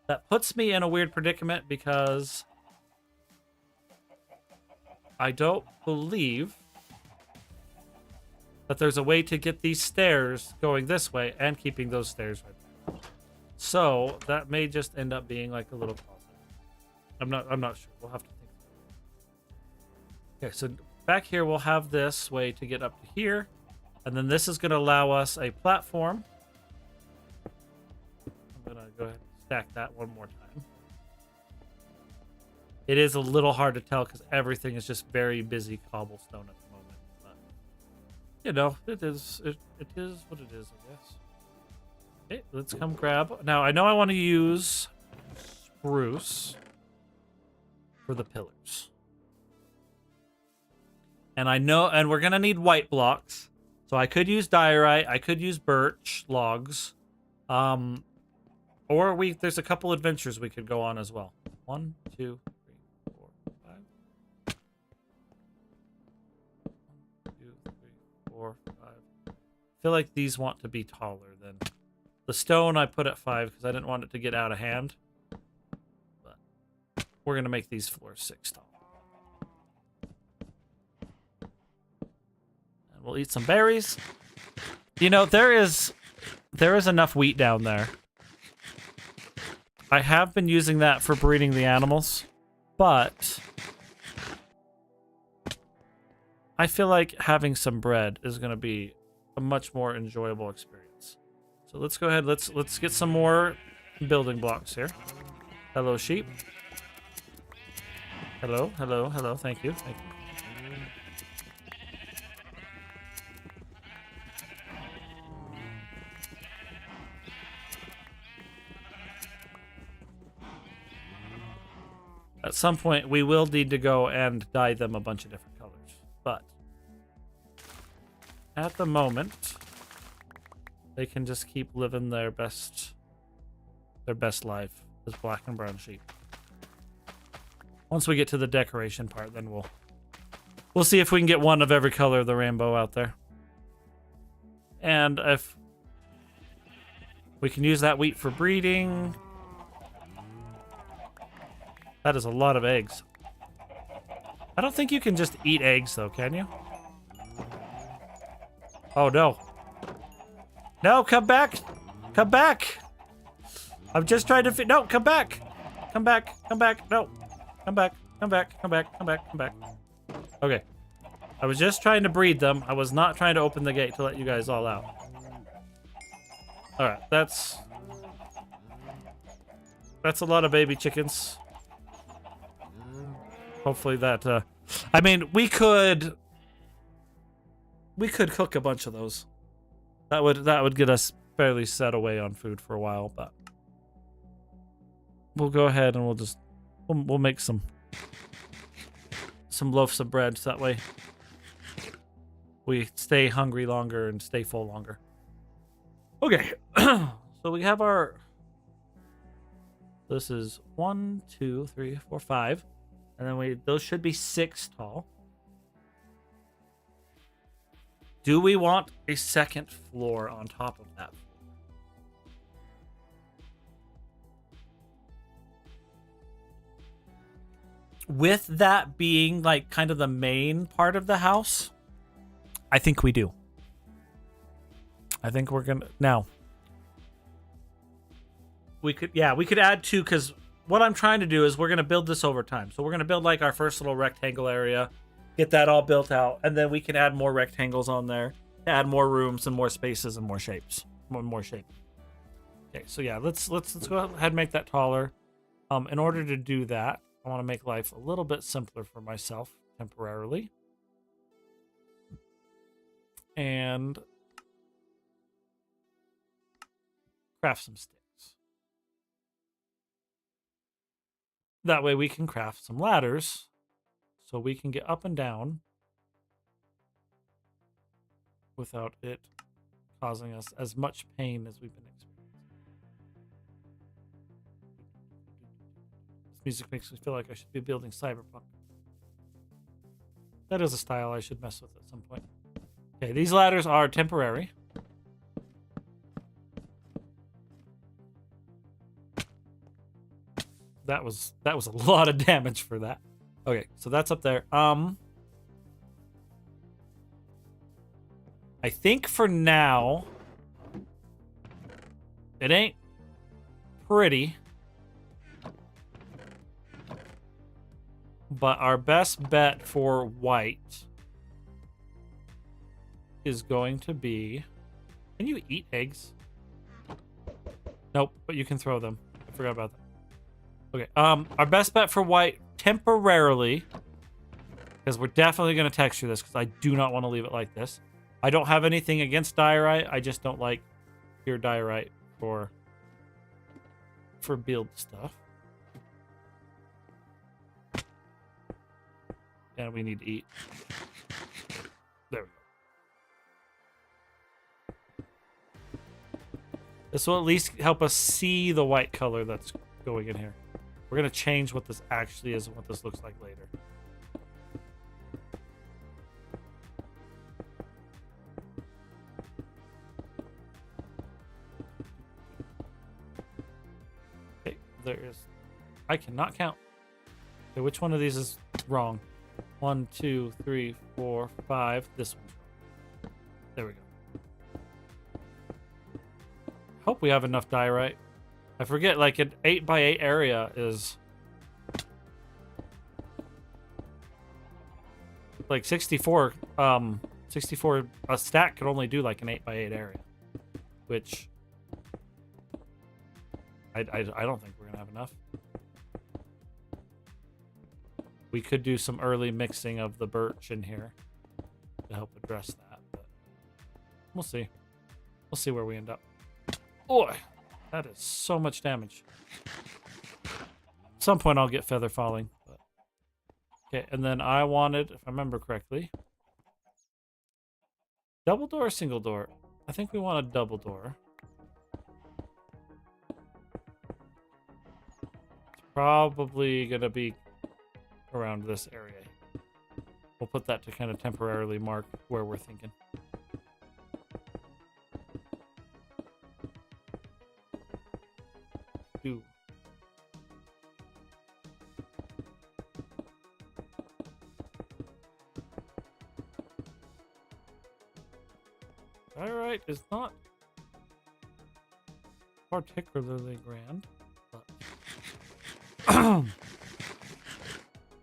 that puts me in a weird predicament because I don't believe that there's a way to get these stairs going this way and keeping those stairs right there. So that may just end up being like a little puzzle. I'm not sure. We'll have to think. Okay, so back here we'll have this way to get up to here, and then this is going to allow us a platform. I'm going to go ahead and stack that one more time. It is a little hard to tell because everything is just very busy cobblestone at the moment. But, you know, it is what it is, I guess. Okay, let's come grab. Now, I know I want to use spruce for the pillars. And I know, and we're going to need white blocks. So I could use diorite. I could use birch logs. Or there's a couple adventures we could go on as well. 1, 2, 3, 4, 5. 1, 2, 3, 4, 5. I feel like these want to be taller than the stone. I put at 5 because I didn't want it to get out of hand. But we're going to make these floors 6 tall. And we'll eat some berries. You know, there is enough wheat down there. I have been using that for breeding the animals, but I feel like having some bread is going to be a much more enjoyable experience. So let's go ahead. Let's get some more building blocks here. Hello, sheep. Hello, hello, hello. Thank you. Thank you. At some point, we will need to go and dye them a bunch of different colors. But at the moment, they can just keep living their best life as black and brown sheep. Once we get to the decoration part, then we'll see if we can get one of every color of the rainbow out there. And if we can use that wheat for breeding. That is a lot of eggs. I don't think you can just eat eggs, though, can you? Oh, no. No, come back! Come back! I'm just trying to no, come back! Come back, come back, no. Come back, come back, come back, come back, come back. Okay. I was just trying to breed them. I was not trying to open the gate to let you guys all out. Alright, that's a lot of baby chickens. Hopefully that, I mean, we could cook a bunch of those. That would get us fairly set away on food for a while, but we'll go ahead and we'll make some loaves of bread so that way we stay hungry longer and stay full longer. Okay, so we have this is 1, 2, 3, 4, 5. And then those should be 6 tall. Do we want a second floor on top of that? With that being like kind of the main part of the house, I think we do. I think we're gonna now. We could add 2 because what I'm trying to do is we're going to build this over time. So we're going to build like our first little rectangle area, get that all built out, and then we can add more rectangles on there, add more rooms and more spaces and more shapes, more shape. Okay, so yeah, let's go ahead and make that taller. In order to do that, I want to make life a little bit simpler for myself temporarily. And craft some sticks. That way we can craft some ladders so we can get up and down without it causing us as much pain as we've been experiencing. music makes me feel like I should be building cyberpunk. That is a style I should mess with at some point. Okay, these ladders are temporary. That was a lot of damage for that. Okay, so that's up there. I think for now, it ain't pretty, but our best bet for white is going to be... Can you eat eggs? Nope, but you can throw them. I forgot about that. Okay, our best bet for white temporarily, because we're definitely going to texture this because I do not want to leave it like this. I don't have anything against diorite. I just don't like pure diorite for build stuff. And we need to eat. There we go. This will at least help us see the white color that's going in here. We're going to change what this actually is and what this looks like later. Okay, there is... I cannot count. Okay, which one of these is wrong? 1, 2, 3, 4, 5. This one's wrong. There we go. Hope we have enough diorite. I forget, like, an 8x8 area is... like 64, 64, a stack could only do like an 8x8 area. Which... I don't think we're gonna have enough. We could do some early mixing of the birch in here to help address that, but we'll see. We'll see where we end up. Boy, that is so much damage. At some point I'll get feather falling. But... Okay, and then I wanted, if I remember correctly, double door or single door? I think we want a double door. It's probably gonna be around this area. We'll put that to kind of temporarily mark where we're thinking. Ooh. Alright, it's not particularly grand, but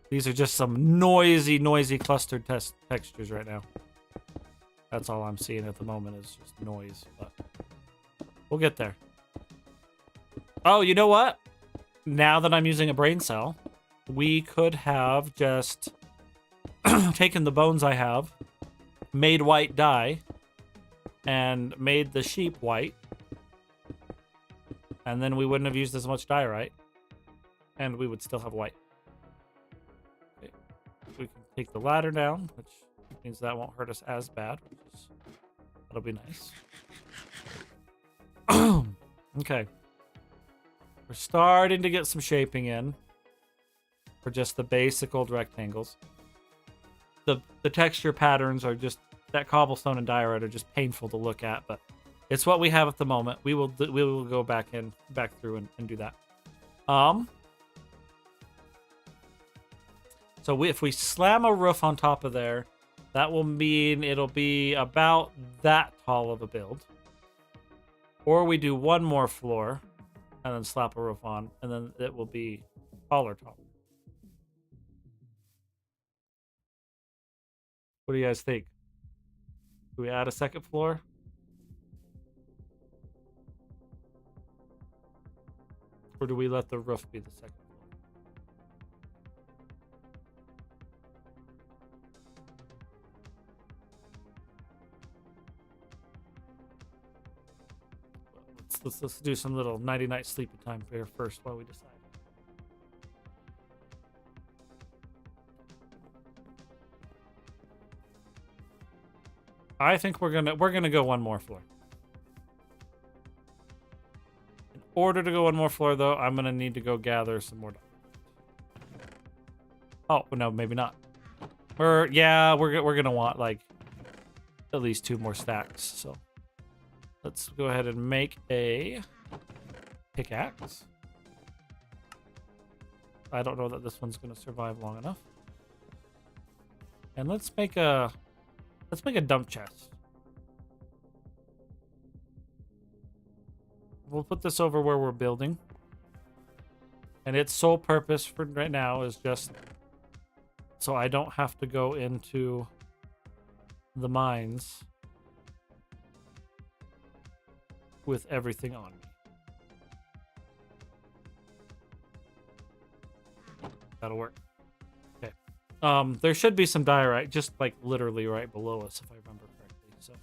these are just some noisy clustered textures right now. That's all I'm seeing at the moment is just noise, but we'll get there. Oh, you know what? Now that I'm using a brain cell, we could have just taken the bones I have, made white dye, and made the sheep white. And then we wouldn't have used as much diorite. And we would still have white. Okay. We can take the ladder down, which means that won't hurt us as bad. That'll be nice. Okay. We're starting to get some shaping in for just the basic old rectangles. The texture patterns are just, that cobblestone and diorite are just painful to look at, but it's what we have at the moment. We will go back through and do that. So if we slam a roof on top of there, that will mean it'll be about that tall of a build. Or we do one more floor and then slap a roof on, and then it will be taller. What do you guys think? Do we add a second floor? Or do we let the roof be the second floor? Let's do some little nighty-night sleeping time here first while we decide. I think we're gonna go one more floor. In order to go one more floor, though, I'm gonna need to go gather some more diamonds. Oh, no, maybe not. Yeah, we're gonna want like at least 2 more stacks. So let's go ahead and make a pickaxe. I don't know that this one's gonna survive long enough. And let's make a dump chest. We'll put this over where we're building. And its sole purpose for right now is just so I don't have to go into the mines with everything on me. That'll work. Okay. There should be some diorite just like literally right below us if I remember correctly. So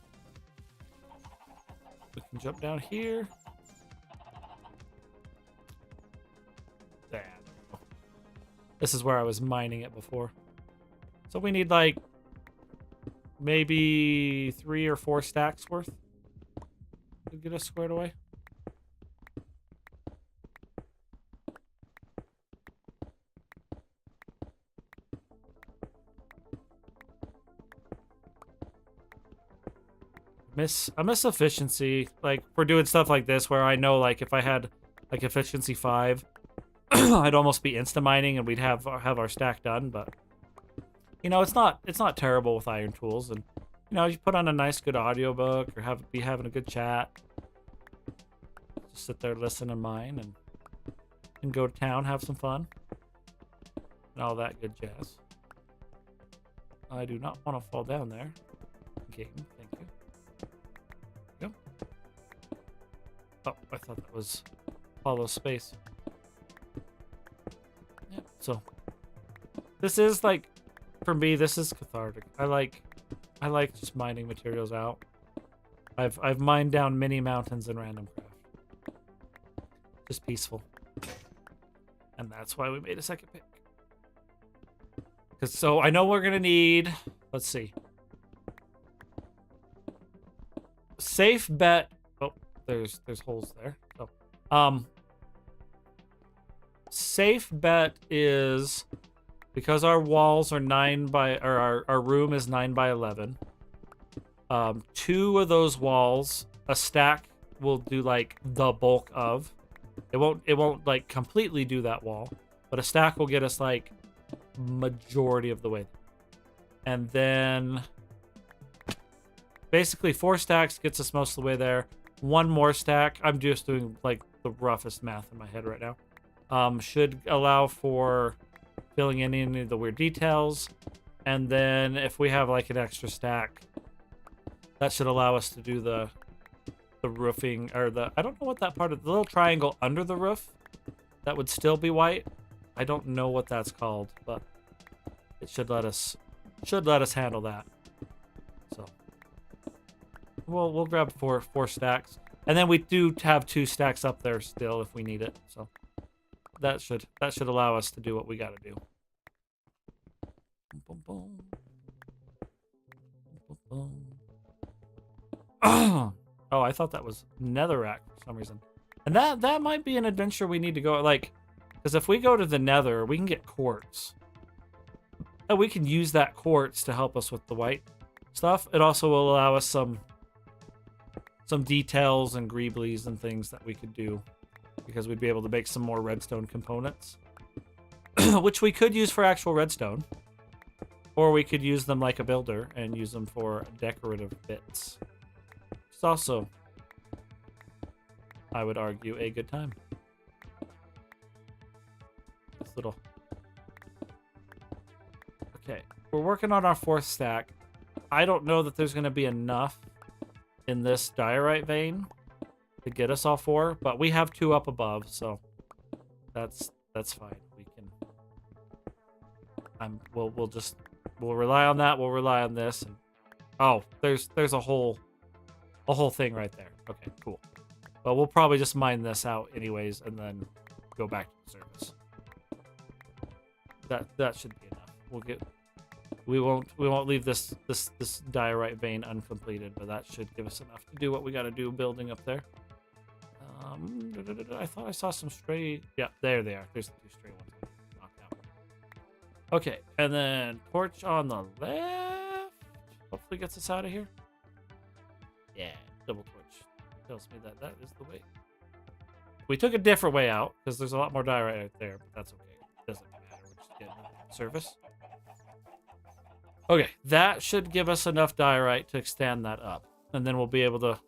we can jump down here. There. This is where I was mining it before. So we need like maybe 3 or 4 stacks worth to get us squared away. I miss efficiency. Like we're doing stuff like this where I know like if I had like efficiency 5, I'd almost be insta mining and we'd have our stack done, but you know, it's not terrible with iron tools. And you know, you put on a nice good audiobook or be having a good chat. Just sit there, listen and mine and go to town, have some fun. And all that good jazz. I do not want to fall down there. Game, thank you. There we go. Oh, I thought that was follow space. Yeah, so this is like, for me, this is cathartic. I like just mining materials out. I've mined down many mountains in Random Craft. Just peaceful. And that's why we made a second pick. So I know we're gonna need, let's see. Safe bet. Oh, there's holes there. So, safe bet is because our walls are 9 by, or our room is 9 by 11. 2 of those walls, a stack will do like the bulk of. It won't like completely do that wall, but a stack will get us like majority of the way. And then basically 4 stacks gets us most of the way there. 1 more stack, I'm just doing like the roughest math in my head right now, should allow for filling in any of the weird details. And then if we have like an extra stack, that should allow us to do the roofing, or I don't know what that part of the little triangle under the roof that would still be white. I don't know what that's called, but it should let us handle that. So we'll grab four stacks, and then we do have 2 stacks up there still if we need it. So that should allow us to do what we got to do. Boom, boom, boom. Boom, boom. Oh, I thought that was netherrack for some reason. And that might be an adventure we need to go, like, because if we go to the nether, we can get quartz. And we can use that quartz to help us with the white stuff. It also will allow us some details and greeblies and things that we could do, because we'd be able to make some more redstone components, which we could use for actual redstone, or we could use them like a builder and use them for decorative bits. It's also, I would argue, a good time. This little... Okay, we're working on our 4th stack. I don't know that there's going to be enough in this diorite vein to get us all 4, but we have 2 up above, so that's fine. We can... we'll rely on that. We'll rely on this. And, oh, there's a whole thing right there. Okay, cool. But we'll probably just mine this out anyways and then go back to the surface. That should be enough. We won't leave this diorite vein uncompleted, but that should give us enough to do what we got to do building up there. I thought I saw some stray. Yeah, there they are. There's the 2 stray ones knocked out. Okay, and then torch on the left. Hopefully gets us out of here. Yeah, double torch tells me that is the way. We took a different way out because there's a lot more diorite right there, but that's okay. It doesn't matter. We're just getting a surface. Okay, that should give us enough diorite to extend that up, and then we'll be able to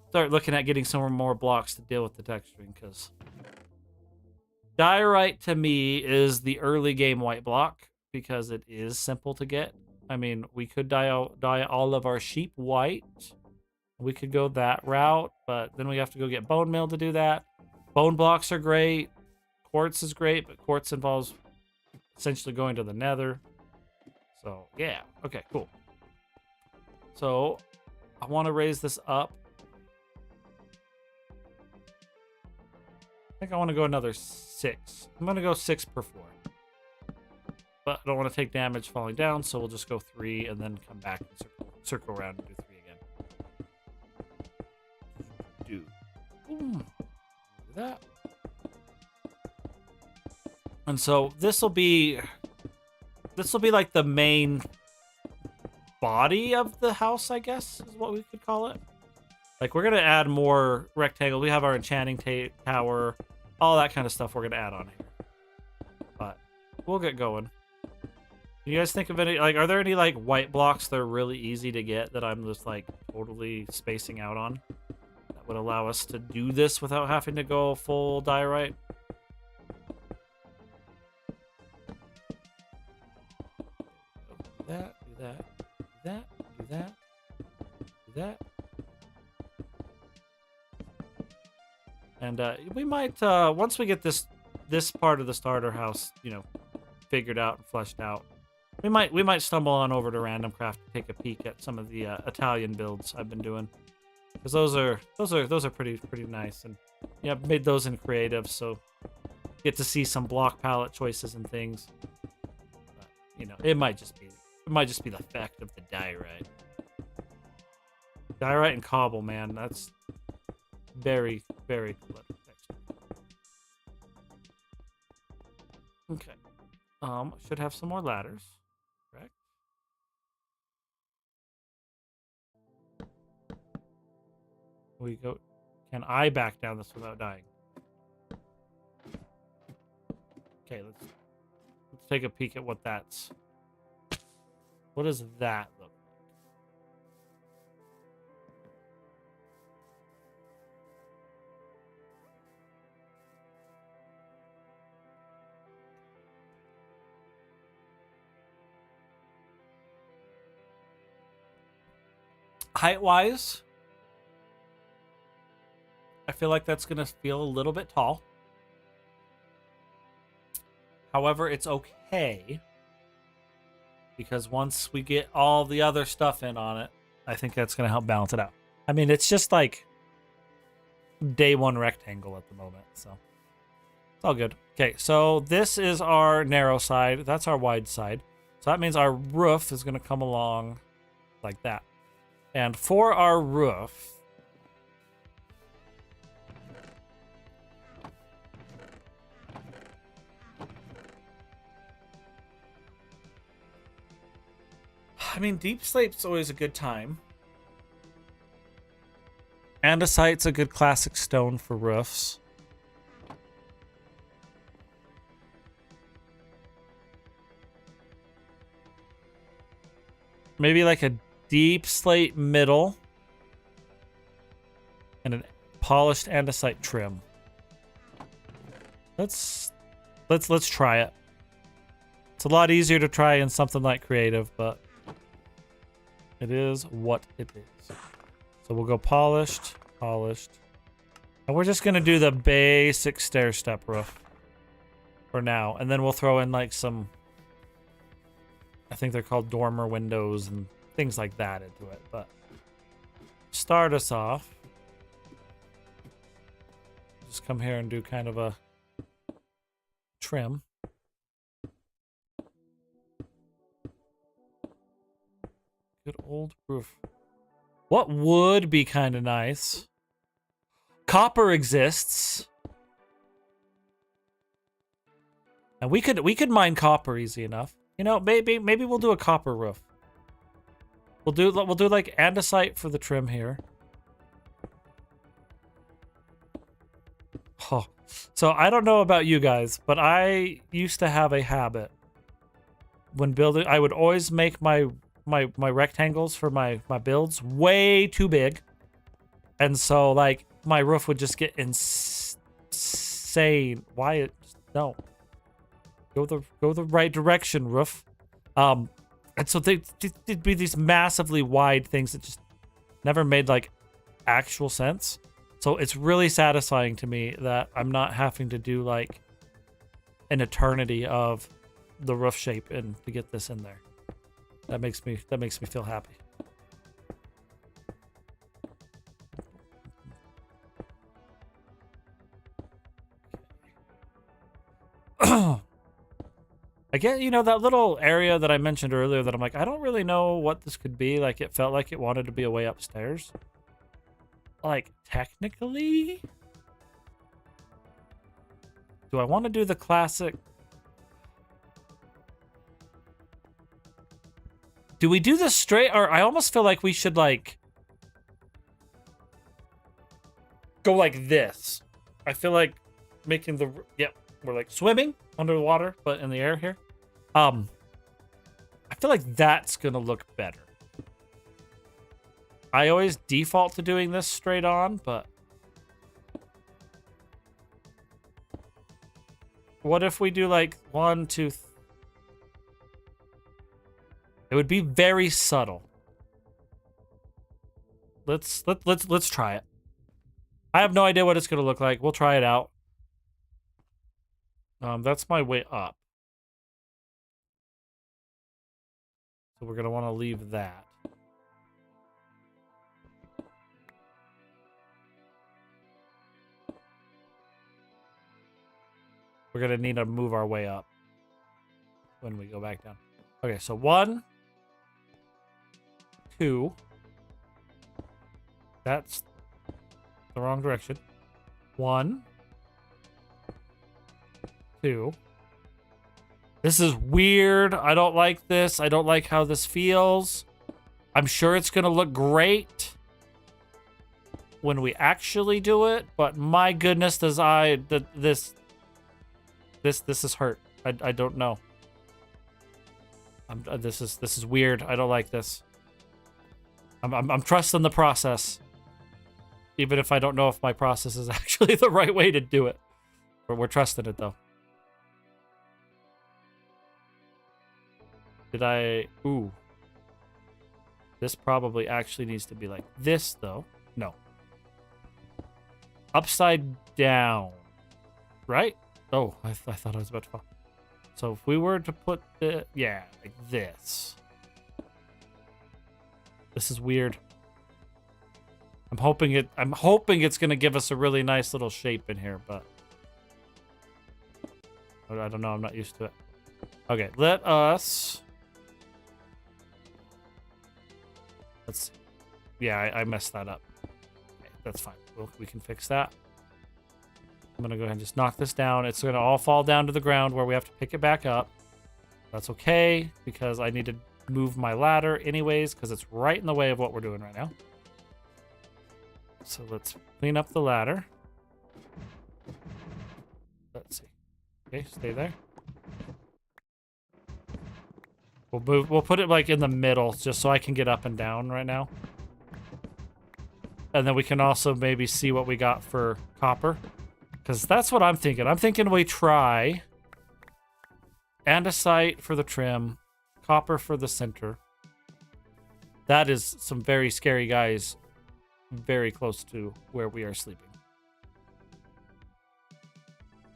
start looking at getting some more blocks to deal with the texturing, because diorite to me is the early game white block because it is simple to get. I mean, we could dye all of our sheep white. We could go that route, but then we have to go get bone meal to do that. Bone blocks are great. Quartz is great, but quartz involves essentially going to the nether. So, yeah. Okay, cool. So, I want to raise this up. I think I want to go another 6. I'm going to go 6 per floor. But I don't want to take damage falling down, so we'll just go 3 and then come back and circle around and do 3 again. Do that. And so this will be like the main body of the house, I guess, is what we could call it. Like, we're going to add more rectangles. We have our enchanting tower, all that kind of stuff we're going to add on here. But we'll get going. You guys think of any, like, are there any, like, white blocks that are really easy to get that I'm just, like, totally spacing out on? That would allow us to do this without having to go full diorite? Do that, do that, do that, do that, do that. And we might, once we get this part of the starter house, you know, figured out and fleshed out, we might stumble on over to Random Craft to take a peek at some of the Italian builds I've been doing, because those are pretty nice, and yeah, I've made those in creative, so get to see some block palette choices and things. But, you know, it might just be the fact of the diorite and cobble, man. That's very clever texture. Okay, should have some more ladders. Correct. We go. Can I back down this without dying? Okay, let's take a peek at what that's. What does that look like? Height-wise, I feel like that's going to feel a little bit tall. However, it's okay, because once we get all the other stuff in on it, I think that's going to help balance it out. I mean, it's just like day one rectangle at the moment, so it's all good. Okay, so this is our narrow side. That's our wide side. So that means our roof is going to come along like that. And for our roof, I mean, deep slate's always a good time. Andesite's a good classic stone for roofs. Maybe like a deep slate middle and a polished andesite trim. Let's try it. It's a lot easier to try in something like creative, but it is what it is. So we'll go polished. And we're just gonna do the basic stair step roof for now, and then we'll throw in like some, I think they're called dormer windows and things like that into it. But start us off, just come here and do kind of a trim. Good old roof. What would be kind of nice? Copper exists. And we could mine copper easy enough. You know, maybe we'll do a copper roof. We'll do like andesite for the trim here. Oh, so I don't know about you guys, but I used to have a habit when building. I would always make my rectangles for my builds way too big, and so like my roof would just get insane. Why? No. Go the right direction, roof. And so they'd be these massively wide things that just never made like actual sense. So it's really satisfying to me that I'm not having to do like an eternity of the roof shape and to get this in there. That makes me feel happy. I get, you know, that little area that I mentioned earlier that I'm like, I don't really know what this could be. Like, it felt like it wanted to be a way upstairs. Like, technically? Do I want to do the classic? Do we do this straight? Or I almost feel like we should, like, go like this. I feel like making the... Yep, we're like swimming under the water, but in the air here. I feel like that's gonna look better. I always default to doing this straight on, but what if we do like 1, 2, it would be very subtle. Let's try it. I have no idea what it's gonna look like. We'll try it out. That's my way up. So we're going to want to leave that. We're going to need to move our way up when we go back down. Okay, so 1, 2. That's the wrong direction. 1, 2. This is weird. I don't like this. I don't like how this feels. I'm sure it's going to look great when we actually do it, but my goodness, this is hurt. I don't know. This is weird. I don't like this. I'm trusting the process, even if I don't know if my process is actually the right way to do it. But we're trusting it though. Did I... Ooh. This probably actually needs to be like this, though. No. Upside down. Right? Oh, I thought I was about to fall. So if we were to put the... Yeah, like this. This is weird. I'm hoping it's going to give us a really nice little shape in here, but... I don't know. I'm not used to it. Okay, let us... Let's see. Yeah, I messed that up. Okay, that's fine. We can fix that. I'm going to go ahead and just knock this down. It's going to all fall down to the ground where we have to pick it back up. That's okay, because I need to move my ladder anyways, because it's right in the way of what we're doing right now. So let's clean up the ladder. Let's see. Okay, stay there. We'll put it like in the middle just so I can get up and down right now. And then we can also maybe see what we got for copper. Because that's what I'm thinking. I'm thinking we try andesite for the trim, copper for the center. That is some very scary guys very close to where we are sleeping.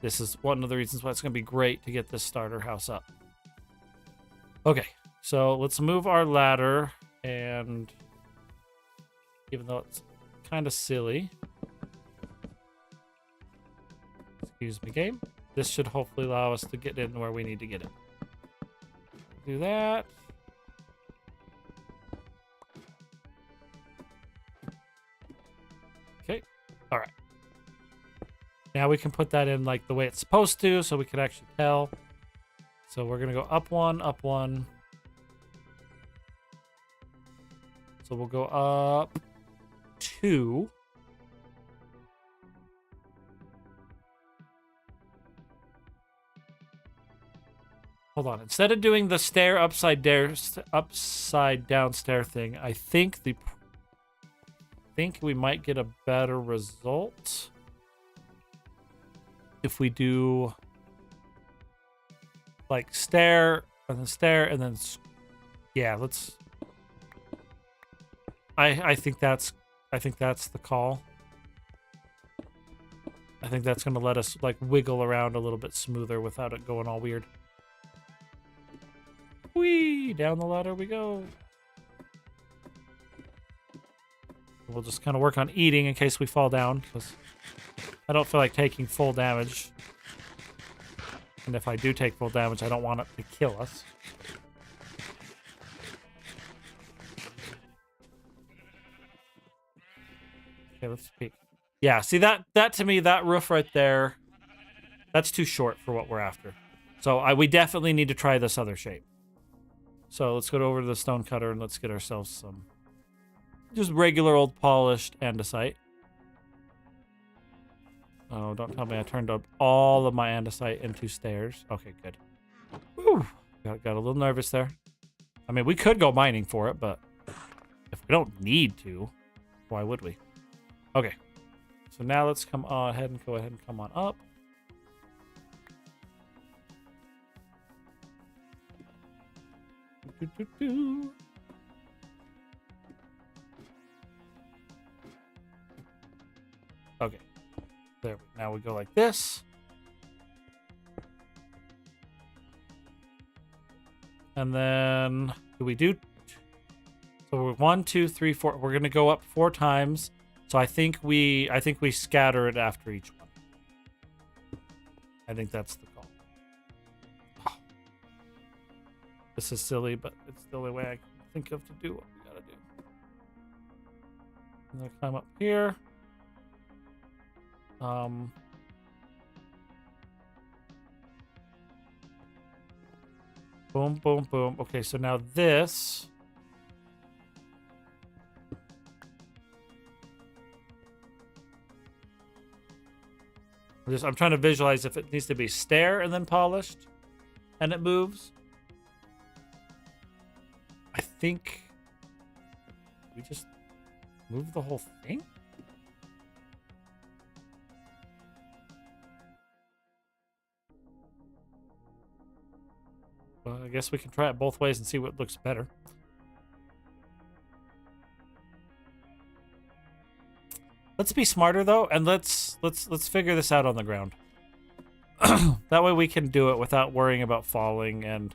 This is one of the reasons why it's going to be great to get this starter house up. Okay, so let's move our ladder, and even though it's kind of silly, excuse me, game, this should hopefully allow us to get in where we need to get in. Do that. Okay, all right. Now we can put that in like the way it's supposed to, so we can actually tell. So we're going to go up one, up one. So we'll go up 2. Hold on. Instead of doing the stair upside down stair thing, I think we might get a better result if we do like stair and then yeah, let's I think that's the call. I think that's going to let us like wiggle around a little bit smoother without it going all weird. Whee! Down the ladder we go. We'll just kind of work on eating in case we fall down, because I don't feel like taking full damage. And if I do take full damage, I don't want it to kill us. Okay, let's peek. Yeah, see that to me, that roof right there, that's too short for what we're after. So we definitely need to try this other shape. So let's go over to the stone cutter and let's get ourselves some just regular old polished andesite. Oh, don't tell me I turned up all of my andesite into stairs. Okay, good. Woo! Got a little nervous there. I mean, we could go mining for it, but if we don't need to, why would we? Okay. So now let's come on ahead and go ahead and come on up. Okay. There. Now we go like this. And then do we do? So we're 1, 2, 3, 4. We're gonna go up 4 times. So I think we scatter it after each one. I think that's the call. Oh. This is silly, but it's the only way I can think of to do what we gotta do. I'm gonna climb up here. Boom, boom, boom. Okay, so now this. I'm trying to visualize if it needs to be stair and then polished and it moves. I think we just move the whole thing. Well, I guess we can try it both ways and see what looks better. Let's be smarter though, and let's figure this out on the ground. That way we can do it without worrying about falling, and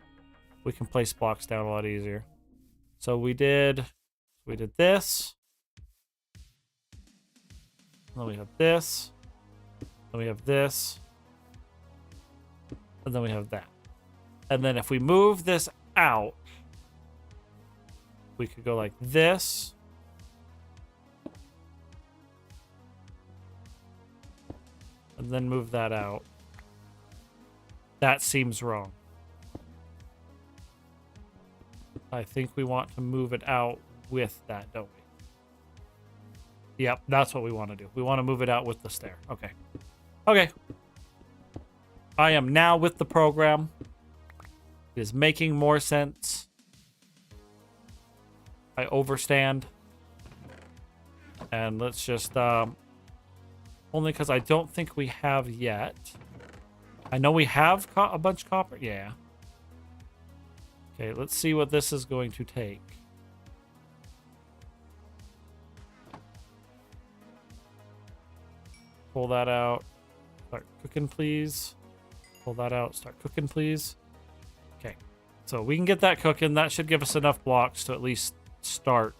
we can place blocks down a lot easier. So we did this. Then we have this. Then we have this. And then we have that. And then if we move this out, we could go like this. And then move that out. That seems wrong. I think we want to move it out with that, don't we? Yep, that's what we want to do. We want to move it out with the stair. Okay. Okay. I am now with the program. It is making more sense. I overstand. And let's just... only because I don't think we have yet. I know we have a bunch of copper. Yeah. Okay, let's see what this is going to take. Pull that out. Start cooking, please. Pull that out. Start cooking, please. Okay. So we can get that cooking. That should give us enough blocks to at least start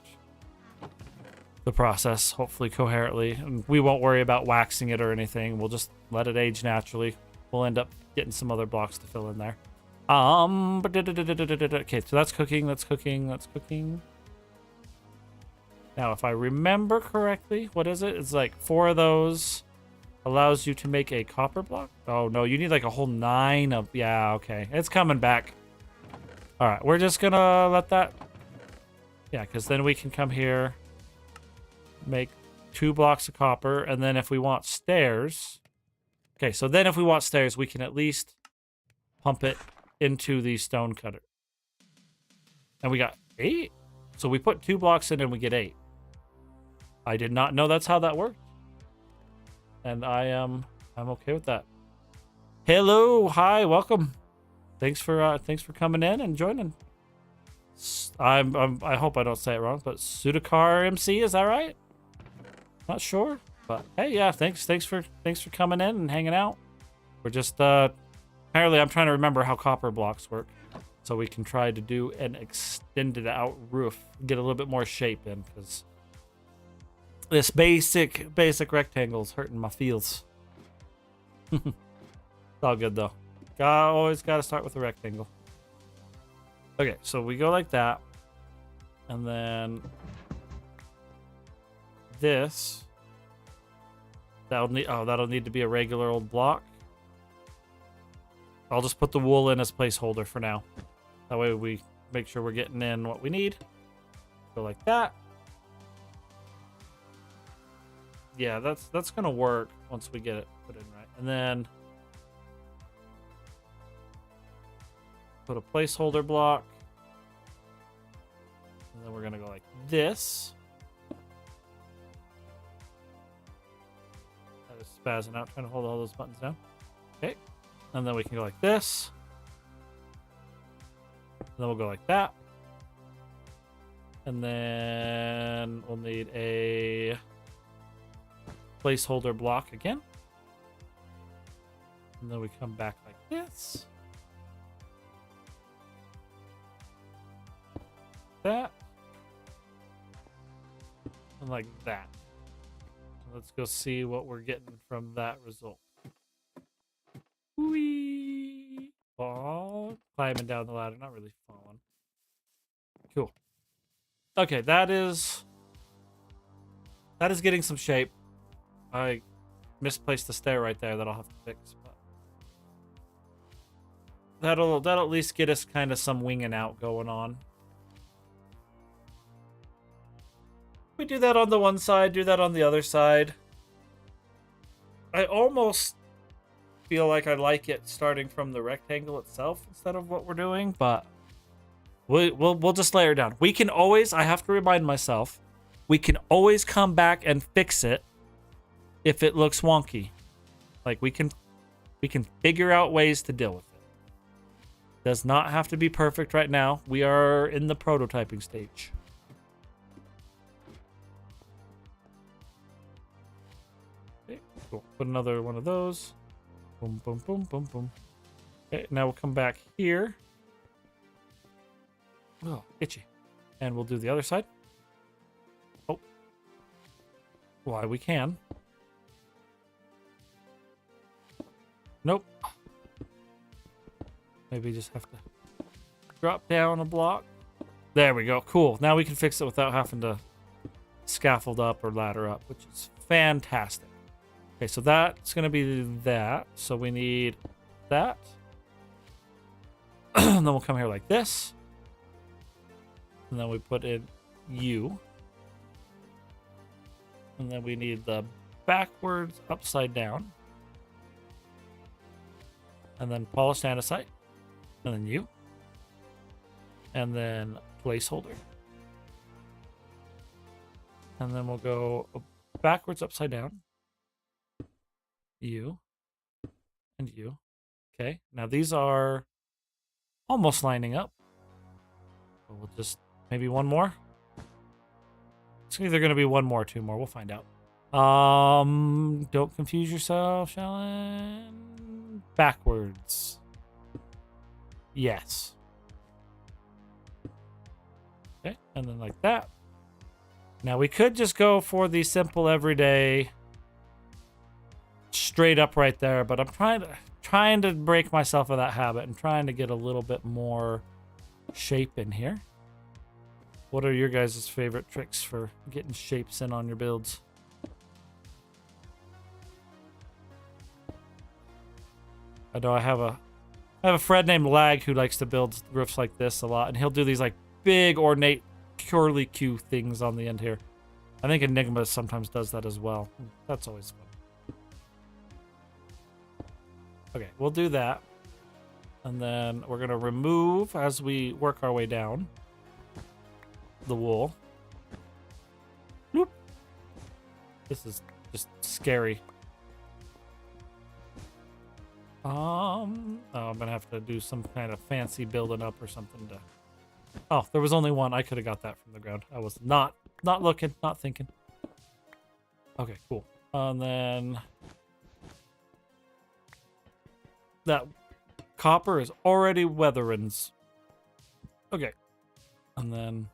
the process, hopefully coherently. And we won't worry about waxing it or anything. We'll just let it age naturally. We'll end up getting some other blocks to fill in there. Okay, so that's cooking, that's cooking, that's cooking. Now, if I remember correctly, what is it? It's like 4 of those, Allows you to make a copper block. Oh, no, you need like a whole 9 of... Yeah, okay. It's coming back. All right, we're just gonna let that... Yeah, because then we can come here, make 2 blocks of copper, and then if we want stairs... Okay, so then if we want stairs, we can at least pump it into the stone cutter. And we got 8? So we put 2 blocks in and we get 8. I did not know that's how that worked. And I'm okay with that. Hello, hi, welcome. Thanks for coming in and joining. I hope I don't say it wrong, but Sudakar MC, is that right? Not sure, but hey, yeah, thanks for coming in and hanging out. We're just apparently I'm trying to remember how copper blocks work, so we can try to do an extended out roof, get a little bit more shape in, because this basic rectangle is hurting my feels. It's all good though. Always got to start with a rectangle. Okay, so we go like that, and then this. That'll need to be a regular old block. I'll just put the wool in as placeholder for now. That way we make sure we're getting in what we need. Go like that. Yeah, that's gonna work once we get it put in right. And then put a placeholder block. And then we're gonna go like this. That is spazzing out, trying to hold all those buttons down. Okay. And then we can go like this. And then we'll go like that. And then we'll need a placeholder block again. And then we come back like this. That. And like that. Let's go see what we're getting from that result. Whee! Fall. Climbing down the ladder, not really falling. Cool. Okay, that is getting some shape. I misplaced the stair right there that I'll have to fix, but that'll at least get us kind of some winging out going on. We do that on the one side, do that on the other side. I almost feel like I like it starting from the rectangle itself instead of what we're doing, but we'll just layer down. We can always, I have to remind myself, we can always come back and fix it if it looks wonky. Like we can figure out ways to deal with it. Does not have to be perfect right now. We are in the prototyping stage. Okay, cool. Put another one of those. Boom, boom, boom, boom, boom. Okay, now we'll come back here. Oh, itchy. And we'll do the other side. Oh. Why we can. Nope. Maybe just have to drop down a block. There we go. Cool. Now we can fix it without having to scaffold up or ladder up, which is fantastic. Okay, so that's going to be that. So we need that. And then we'll come here like this. And then we put in U. And then we need the backwards upside down. And then polished andesite. And then U. And then placeholder. And then we'll go backwards upside down. U. And U. Okay. Now these are almost lining up. So we'll just maybe one more. It's either going to be one more or two more. We'll find out. Don't confuse yourself, Shallon. Backwards. Yes. Okay, and then like that. Now we could just go for the simple everyday straight up right there, but I'm trying to break myself of that habit and trying to get a little bit more shape in here. What are your guys' favorite tricks for getting shapes in on your builds? I know I have a friend named Lag who likes to build roofs like this a lot, and he'll do these like big ornate curly Q things on the end here. I think Enigma sometimes does that as well. That's always fun. Okay, we'll do that. And then we're gonna remove, as we work our way down, the wool. Bloop. This is just scary. Oh, I'm gonna have to do some kind of fancy building up or something to... Oh, there was only one. I could have got that from the ground. I was not looking, not thinking. Okay, cool. And then that copper is already weatherins. Okay. And then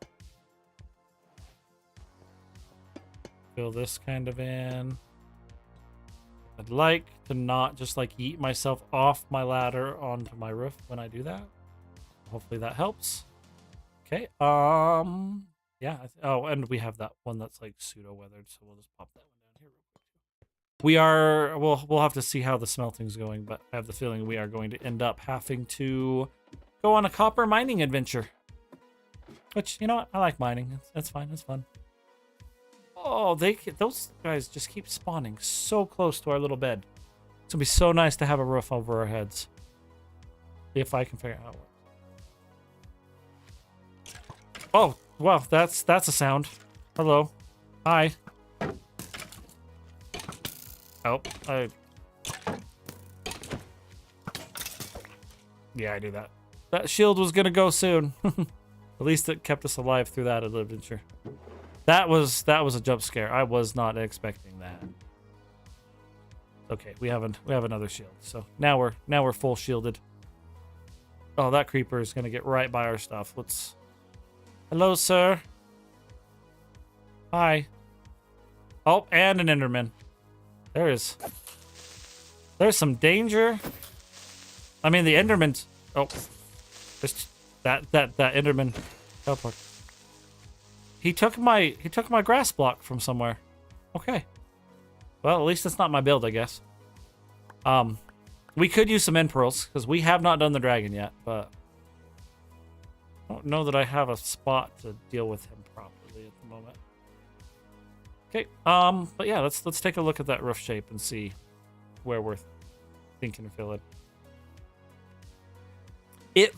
fill this kind of in. I'd like to not just like yeet myself off my ladder onto my roof when I do that. Hopefully that helps. Okay. Yeah. Oh, and we have that one that's like pseudo weathered, so we'll just pop that one down here real quick. We'll have to see how the smelting's going, but I have the feeling we are going to end up having to go on a copper mining adventure. Which, you know what? I like mining. That's fine. It's fun. Oh, those guys just keep spawning so close to our little bed. It's gonna be so nice to have a roof over our heads. If I can figure out how it works. Oh, well, that's a sound. Hello. Hi. Oh, yeah, I knew that. That shield was gonna go soon. At least it kept us alive through that adventure. That was a jump scare. I was not expecting that. Okay, we have another shield. So now we're full shielded. Oh, that creeper is gonna get right by our stuff. Let's. Hello, sir. Hi. Oh, and an Enderman. There's some danger. I mean, the Enderman. Oh, there's that Enderman teleport. He took my grass block from somewhere. Okay. Well, at least it's not my build, I guess. We could use some end pearls because we have not done the dragon yet, but I don't know that I have a spot to deal with him properly at the moment. Okay. But yeah, let's take a look at that roof shape and see where we're thinking of filling. It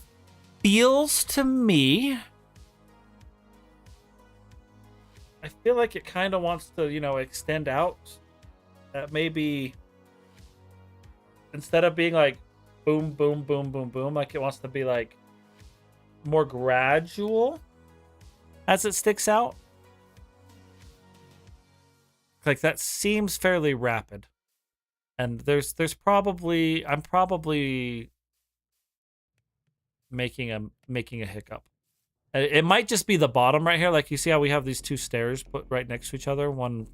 feels to me. I feel like it kind of wants to, extend out. That maybe instead of being like boom, boom, boom, boom, boom, like it wants to be like more gradual as it sticks out. Like that seems fairly rapid. And there's probably I'm probably making a hiccup. It might just be the bottom right here. Like you see how we have these two stairs put right next to each other, one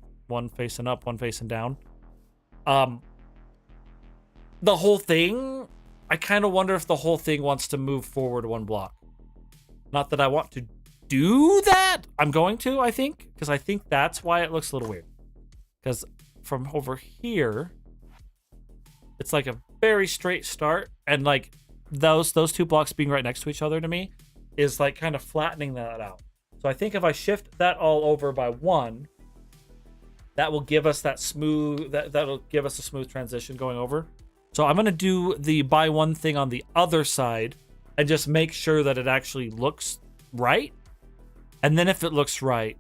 facing up, one facing down. The whole thing, I kind of wonder if the whole thing wants to move forward one block. Not that I want to do that. I'm going to, I think, because I think that's why it looks a little weird. Because from over here, it's like a very straight start, and like those two blocks being right next to each other to me is like kind of flattening that out. So I think if I shift that all over by one, that will give us that smooth, that'll give us a smooth transition going over. So I'm going to do the by one thing on the other side and just make sure that it actually looks right. And then if it looks right,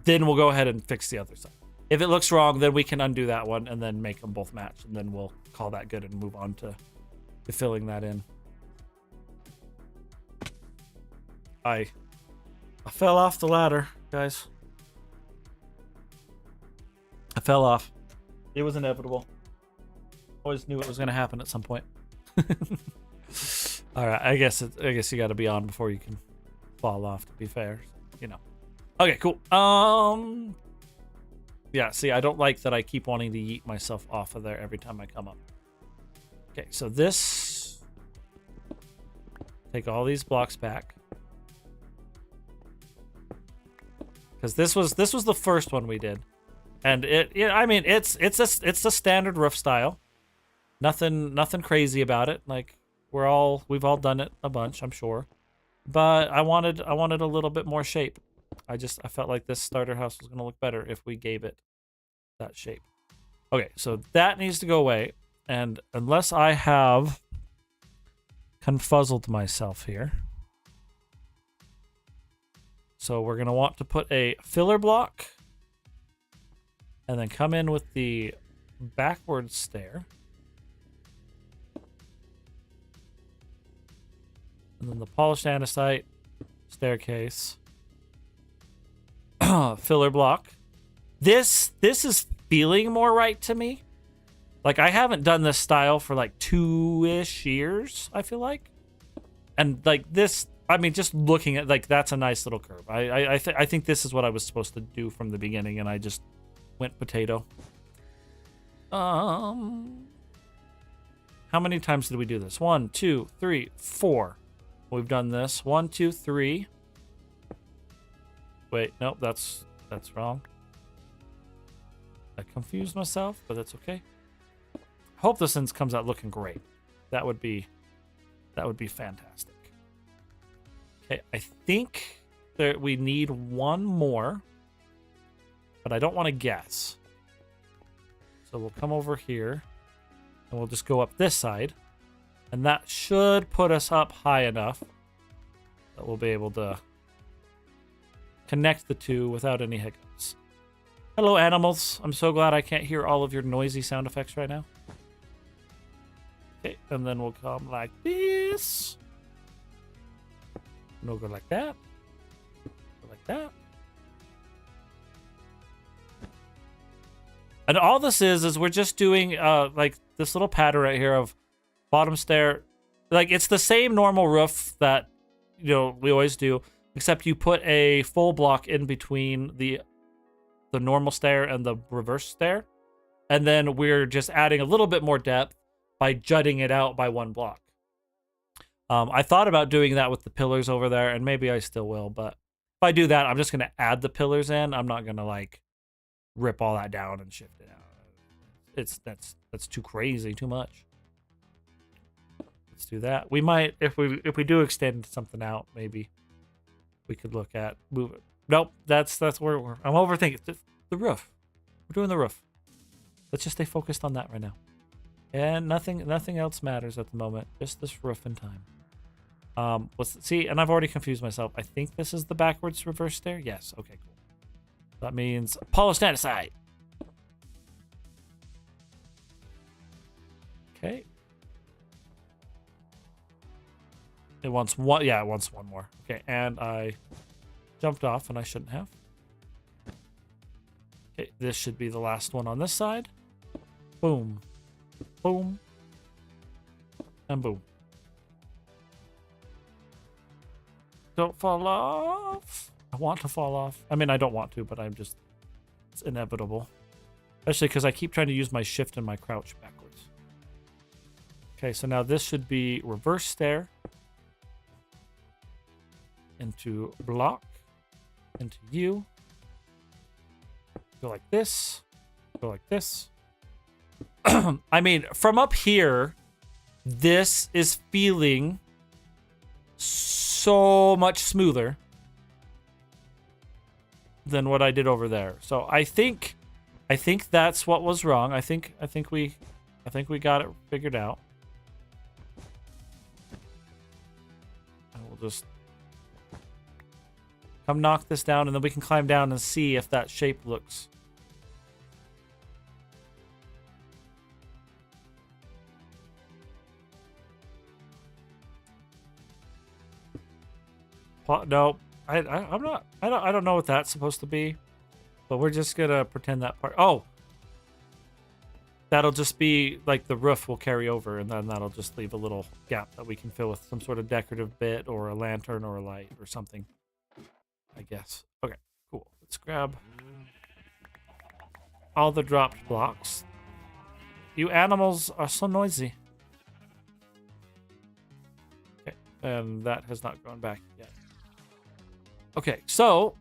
then we'll go ahead and fix the other side. If it looks wrong, then we can undo that one and then make them both match. And then we'll call that good and move on to filling that in. I fell off the ladder, guys. I fell off. It was inevitable. Always knew it was going to happen at some point. All right, I guess you got to be on before you can fall off, to be fair, Okay, cool. Yeah, see, I don't like that I keep wanting to yeet myself off of there every time I come up. Okay, so this, take all these blocks back. Because this was the first one we did, and it's a standard roof style. Nothing crazy about it. Like we've all done it a bunch, I'm sure. But I wanted a little bit more shape. I felt like this starter house was gonna look better if we gave it that shape. Okay, so that needs to go away. And unless I have confuzzled myself here. So we're gonna want to put a filler block and then come in with the backward stair. And then the polished andesite staircase. Filler block. This is feeling more right to me. Like, I haven't done this style for like 2-ish years, I feel like. And like this, I mean, just looking at, like, that's a nice little curve. I think this is what I was supposed to do from the beginning, and I just went potato. How many times did we do this? 1, 2, 3, 4. We've done this. 1, 2, 3. Wait, nope, that's wrong. I confused myself, but that's okay. Hope this one comes out looking great. That would be fantastic. Okay, I think that we need one more, but I don't want to guess. So we'll come over here, and we'll just go up this side, and that should put us up high enough that we'll be able to connect the two without any hiccups. Hello, animals. I'm so glad I can't hear all of your noisy sound effects right now. Okay, and then we'll come like this. And we'll go like that. Go like that. And all this is we're just doing like this little pattern right here of bottom stair. Like, it's the same normal roof that, you know, we always do, except you put a full block in between the normal stair and the reverse stair. And then we're just adding a little bit more depth by jutting it out by one block. I thought about doing that with the pillars over there, and maybe I still will, but if I do that, I'm just going to add the pillars in. I'm not going to, like, rip all that down and shift it out. That's too crazy, too much. Let's do that. We might, if we do extend something out, maybe we could look at move it. Nope, that's where I'm overthinking. The roof. We're doing the roof. Let's just stay focused on that right now. And nothing else matters at the moment. Just this roof in time. See, and I've already confused myself. I think this is the backwards reverse stair. Yes. Okay, cool. That means polished andesite. Okay. It wants one. Yeah, it wants one more. Okay, and I jumped off, and I shouldn't have. Okay, this should be the last one on this side. Boom. Boom. And boom. Don't fall off. I want to fall off. I mean, I don't want to, but it's inevitable. Especially because I keep trying to use my shift and my crouch backwards. Okay, so now this should be reverse stair. Into block. Into U. Go like this. Go like this. I mean, from up here, this is feeling so much smoother than what I did over there. So I think that's what was wrong. I think we got it figured out. And we'll just come knock this down, and then we can climb down and see if that shape looks. No, I'm not. I don't know what that's supposed to be, but we're just gonna pretend that part. Oh, that'll just be like the roof will carry over, and then that'll just leave a little gap that we can fill with some sort of decorative bit or a lantern or a light or something, I guess. Okay, cool. Let's grab all the dropped blocks. You animals are so noisy. Okay, and that has not gone back yet. Okay, so,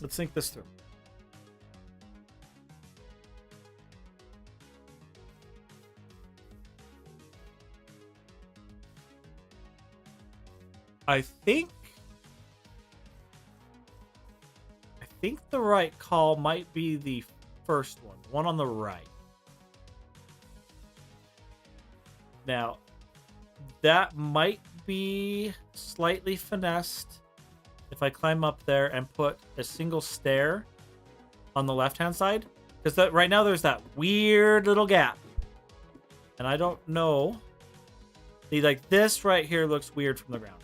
Let's think this through. I think the right call might be the first one, the one on the right. Now, that might be slightly finessed if I climb up there and put a single stair on the left-hand side. Because right now there's that weird little gap. And I don't know. See, like this right here looks weird from the ground.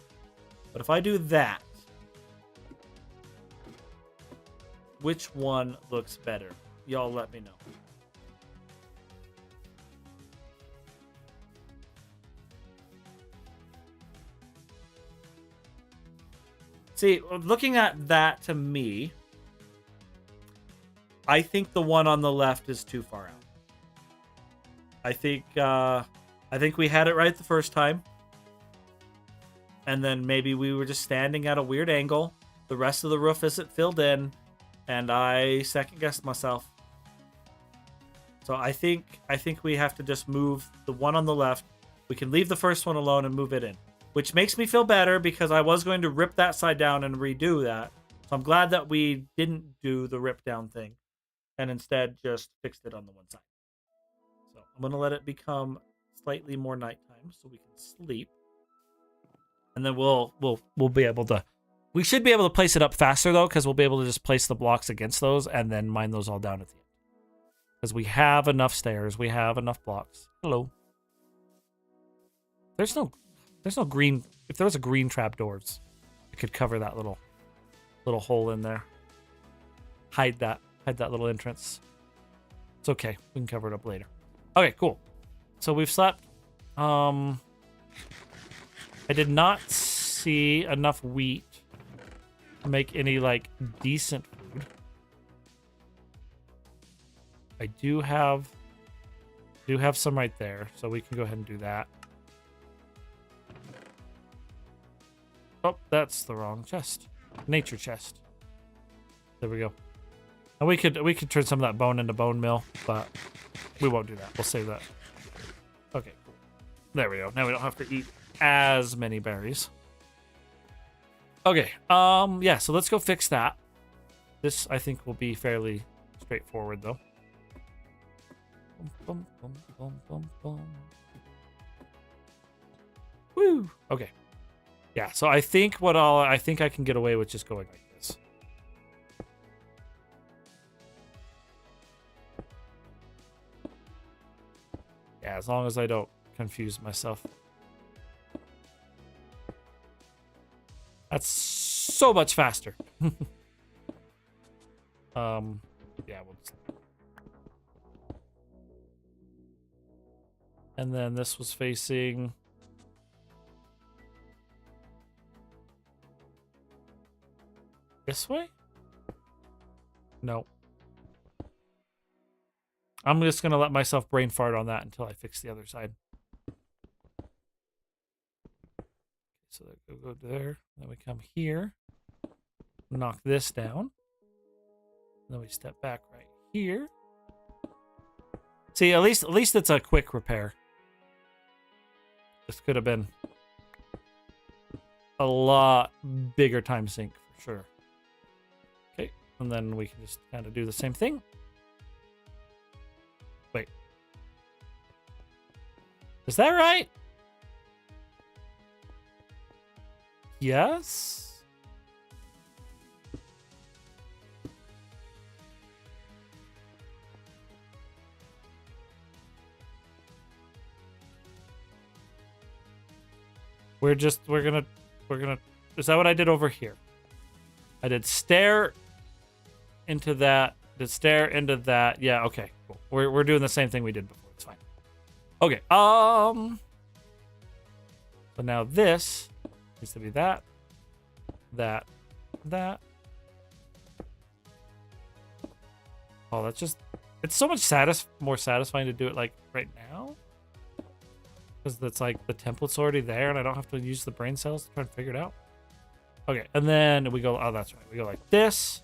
But if I do that, which one looks better? Y'all let me know. See, looking at that, to me, I think the one on the left is too far out. I think we had it right the first time. And then maybe we were just standing at a weird angle. The rest of the roof isn't filled in. And I second-guessed myself. So I think we have to just move the one on the left. We can leave the first one alone and move it in. Which makes me feel better because I was going to rip that side down and redo that. So I'm glad that we didn't do the rip down thing. And instead just fixed it on the one side. So I'm going to let it become slightly more nighttime so we can sleep. And then we'll be able to... We should be able to place it up faster, though, because we'll be able to just place the blocks against those and then mine those all down at the end. Because we have enough stairs. We have enough blocks. Hello. There's no green... If there was a green trapdoors, it could cover that little hole in there. Hide that little entrance. It's okay. We can cover it up later. Okay, cool. So we've slept. I did not see enough wheat to make any, like, decent food. I do have some right there, so we can go ahead and do that. Oh, that's the wrong chest. Nature chest. There we go. And we could turn some of that bone into bone meal, but we won't do that. We'll save that. Okay, cool. There we go. Now we don't have to eat as many berries. Okay, yeah, so let's go fix that. This, I think, will be fairly straightforward, though. Bum, bum, bum, bum, bum. Woo! Okay. Yeah, so I think I think I can get away with just going like this. Yeah, as long as I don't confuse myself. That's so much faster. Yeah, we'll just... And then this was facing... this way? No. I'm just going to let myself brain fart on that until I fix the other side. So go there. Then we come here. Knock this down. Then we step back right here. See, at least it's a quick repair. This could have been a lot bigger time sink for sure. Okay, and then we can just kind of do the same thing. Wait. Is that right? Yes? We're gonna, is that what I did over here? I did stair into that, did stair into that. Yeah, okay, cool. We're doing the same thing we did before. It's fine. Okay, so now this needs to be that. Oh, that's just, it's so much more satisfying to do it like right now. Because it's like the template's already there and I don't have to use the brain cells to try and figure it out. Okay, and then we go, oh, that's right. We go like this.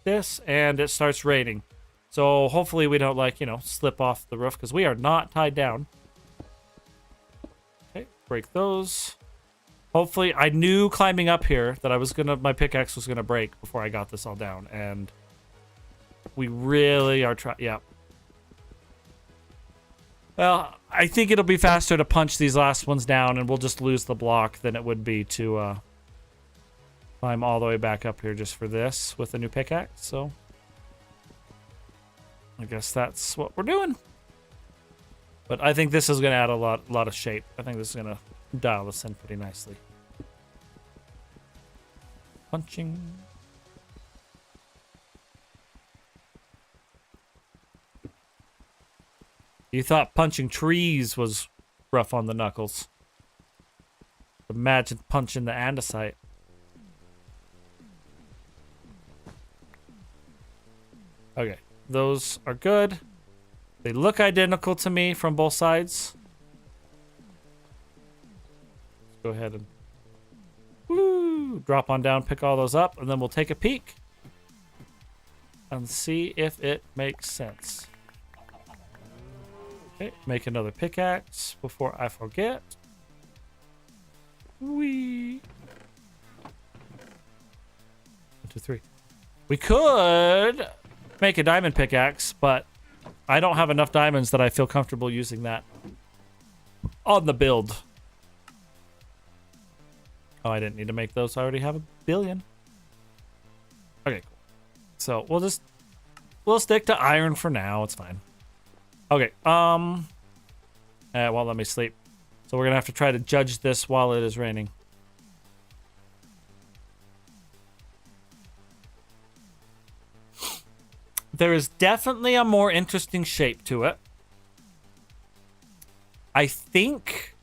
this, and it starts raining. So hopefully we don't, like, you know, slip off the roof, because we are not tied down. Okay, break those. Hopefully, I knew climbing up here that my pickaxe was gonna break before I got this all down, and we really are trying. Yeah. Well, I think it'll be faster to punch these last ones down, and we'll just lose the block than it would be to climb all the way back up here just for this with a new pickaxe. So I guess that's what we're doing. But I think this is gonna add a lot of shape. I think this is gonna dial this in pretty nicely. Punching. You thought punching trees was rough on the knuckles. Imagine punching the andesite. Okay, those are good. They look identical to me from both sides. Let's go ahead and drop on down, pick all those up, and then we'll take a peek and see if it makes sense. Okay, make another pickaxe before I forget. Whee! 1, 2, 3. We could make a diamond pickaxe, but I don't have enough diamonds that I feel comfortable using that on the build. Oh, I didn't need to make those. I already have 1 billion. Okay, cool. So we'll stick to iron for now. It's fine. Okay. Well, let me sleep. So we're gonna have to try to judge this while it is raining. There is definitely a more interesting shape to it. I think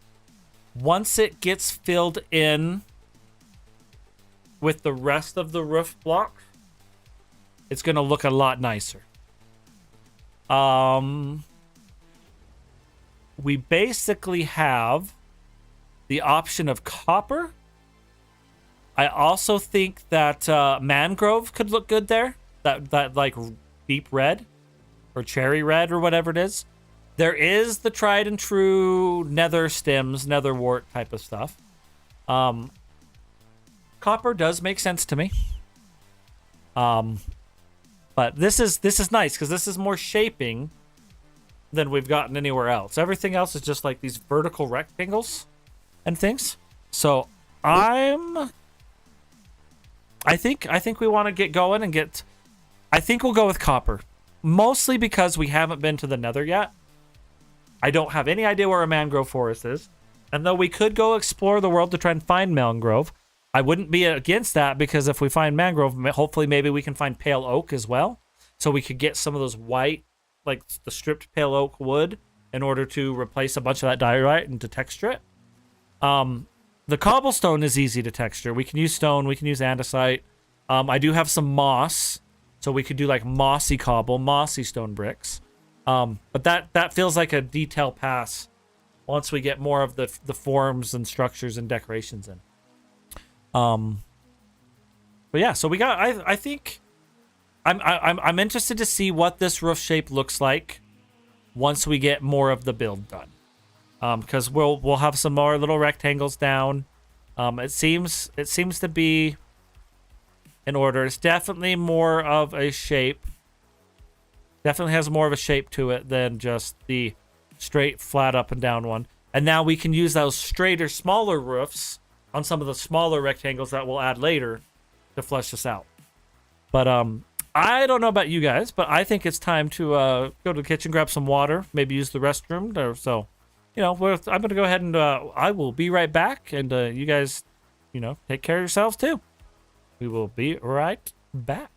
once it gets filled in with the rest of the roof block, it's gonna look a lot nicer. We basically have the option of copper. I also think that mangrove could look good there. That like deep red or cherry red or whatever it is. There is the tried and true nether stems, nether wart type of stuff. Copper does make sense to me. But this is nice because this is more shaping than we've gotten anywhere else. Everything else is just like these vertical rectangles and things. So I think we want to get going and get. I think we'll go with copper, mostly because we haven't been to the nether yet. I don't have any idea where a mangrove forest is, and though we could go explore the world to try and find mangrove, I wouldn't be against that because if we find mangrove, hopefully maybe we can find pale oak as well, so we could get some of those white, like the stripped pale oak wood, in order to replace a bunch of that diorite and to texture it. The cobblestone is easy to texture. We can use stone, we can use andesite. I do have some moss, so we could do like mossy cobble, mossy stone bricks. But that feels like a detail pass once we get more of the forms and structures and decorations in. But yeah, so we got. I think I'm interested to see what this roof shape looks like once we get more of the build done. Because we'll have some more little rectangles down. It seems to be in order. It's definitely more of a shape. Definitely has more of a shape to it than just the straight, flat, up and down one. And now we can use those straighter, smaller roofs on some of the smaller rectangles that we'll add later to flesh this out. But I don't know about you guys, but I think it's time to go to the kitchen, grab some water, maybe use the restroom. So, I'm going to go ahead and I will be right back. And you guys, take care of yourselves too. We will be right back.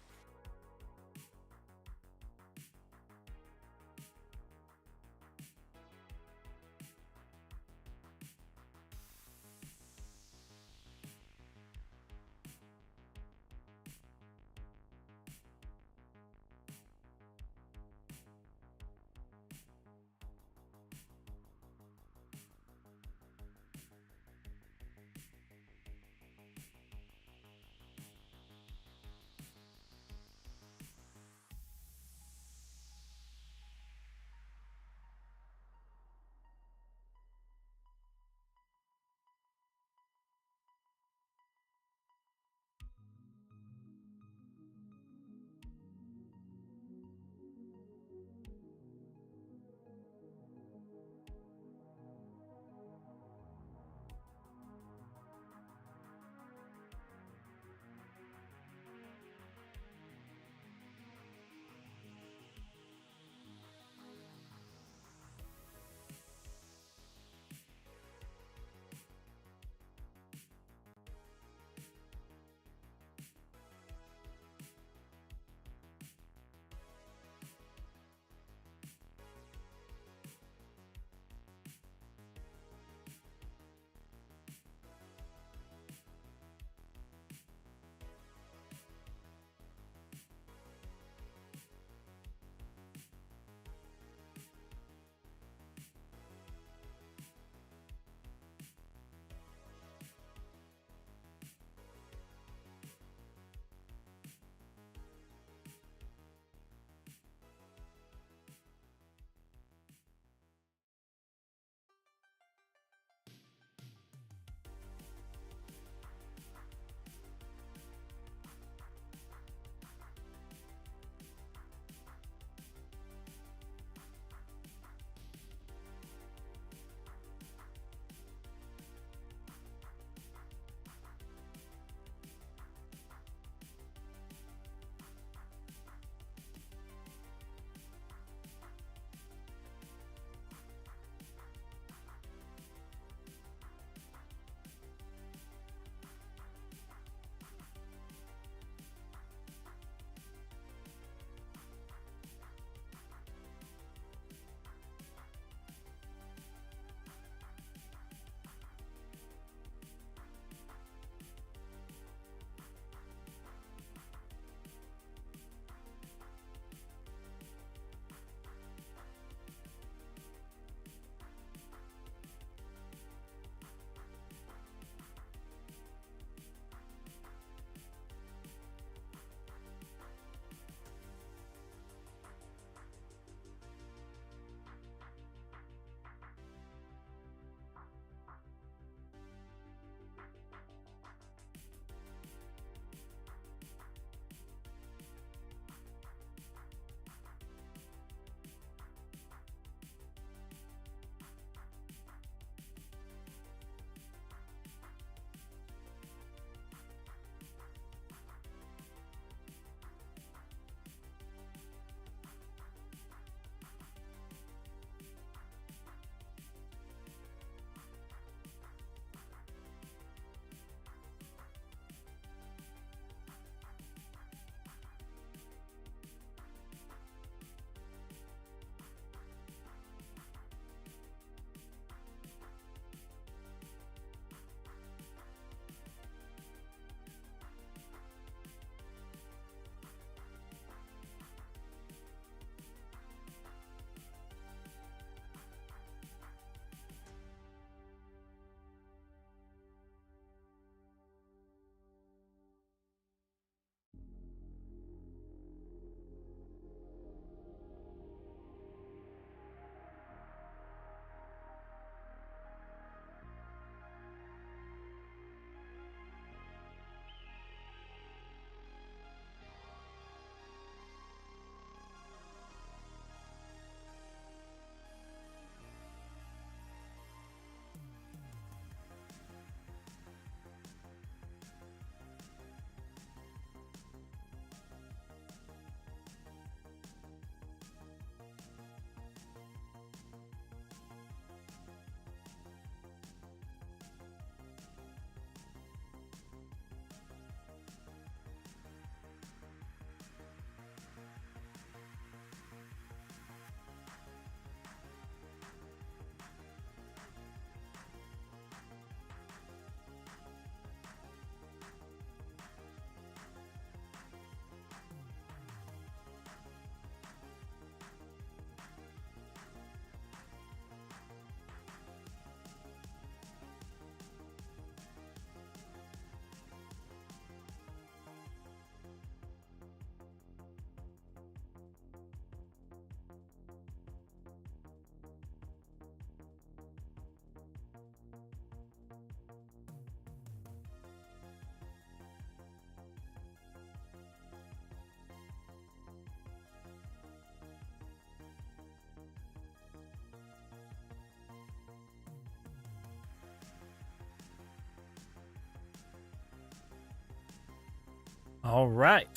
All right.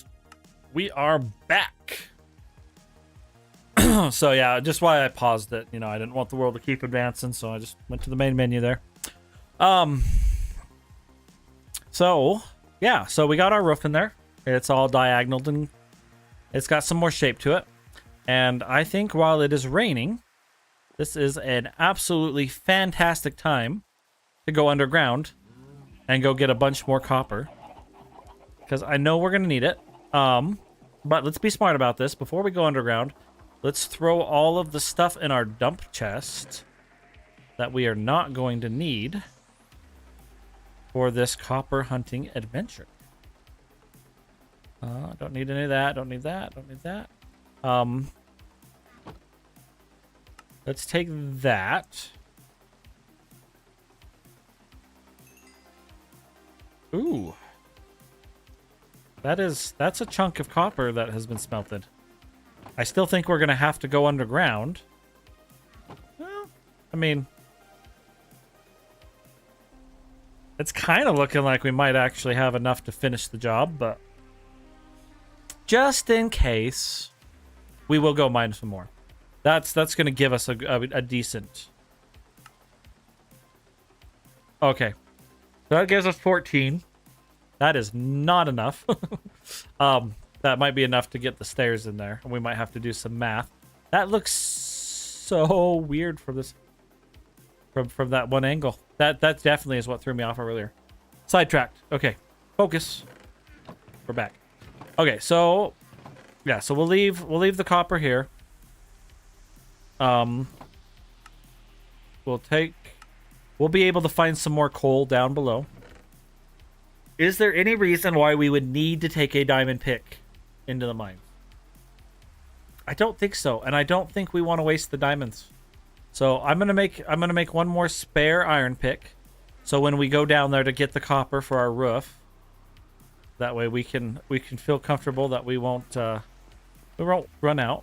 We are back. So yeah, just why I paused it. You know, I didn't want the world to keep advancing, so I just went to the main menu there. So yeah, so we got our roof in there. It's all diagonal and it's got some more shape to it. And I think while it is raining, this is an absolutely fantastic time to go underground and go get a bunch more copper. Because I know we're going to need it. But let's be smart about this. Before we go underground, let's throw all of the stuff in our dump chest that we are not going to need for this copper hunting adventure. Don't need any of that. Don't need that. Don't need that. Let's take that. Ooh. That's a chunk of copper that has been smelted. I still think we're going to have to go underground. Well, I mean, it's kind of looking like we might actually have enough to finish the job, but just in case, we will go mine some more. That's going to give us a decent. Okay. That gives us 14. That is not enough. That might be enough to get the stairs in there. We might have to do some math. That looks so weird from this, from that one angle. That definitely is what threw me off earlier. Sidetracked. Okay, focus. We're back. Okay, so yeah, so we'll leave the copper here. We'll be able to find some more coal down below. Is there any reason why we would need to take a diamond pick into the mine? I don't think so, and I don't think we want to waste the diamonds. So I'm gonna make one more spare iron pick. So when we go down there to get the copper for our roof, that way we can feel comfortable that we won't run out.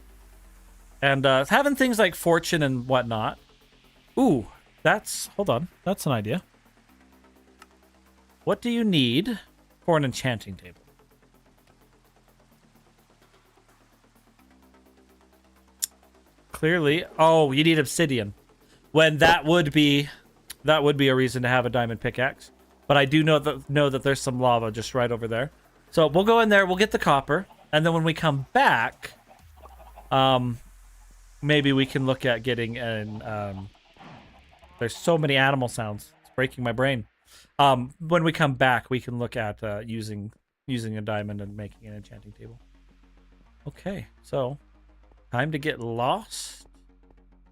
And having things like fortune and whatnot. Ooh, hold on, that's an idea. What do you need for an enchanting table? Clearly, oh, you need obsidian. When that would be a reason to have a diamond pickaxe. But I do know that there's some lava just right over there. So we'll go in there, we'll get the copper, and then when we come back, maybe we can look at getting an there's so many animal sounds. It's breaking my brain. When we come back, we can look at using a diamond and making an enchanting table. Okay, so time to get lost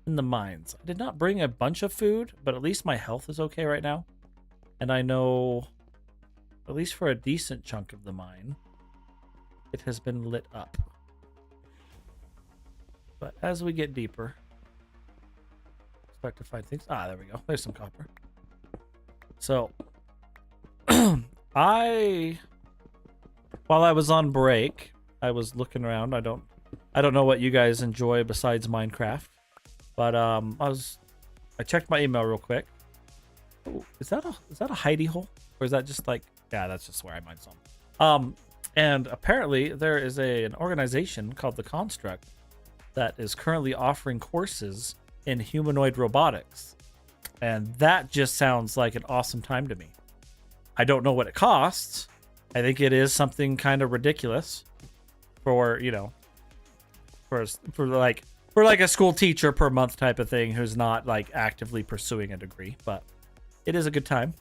in the mines. I did not bring a bunch of food, but at least my health is okay right now. And I know, at least for a decent chunk of the mine, it has been lit up. But as we get deeper, expect to find things. Ah, there we go. There's some copper. So, while I was on break, I was looking around. I don't know what you guys enjoy besides Minecraft, but I checked my email real quick. Ooh, is that a hidey hole, or is that just like, yeah, that's just where I mine some. And apparently there is an organization called the Construct that is currently offering courses in humanoid robotics. And that just sounds like an awesome time to me. I don't know what it costs. I think it is something kind of ridiculous for, you know, for like a school teacher per month type of thing who's not like actively pursuing a degree, but it is a good time.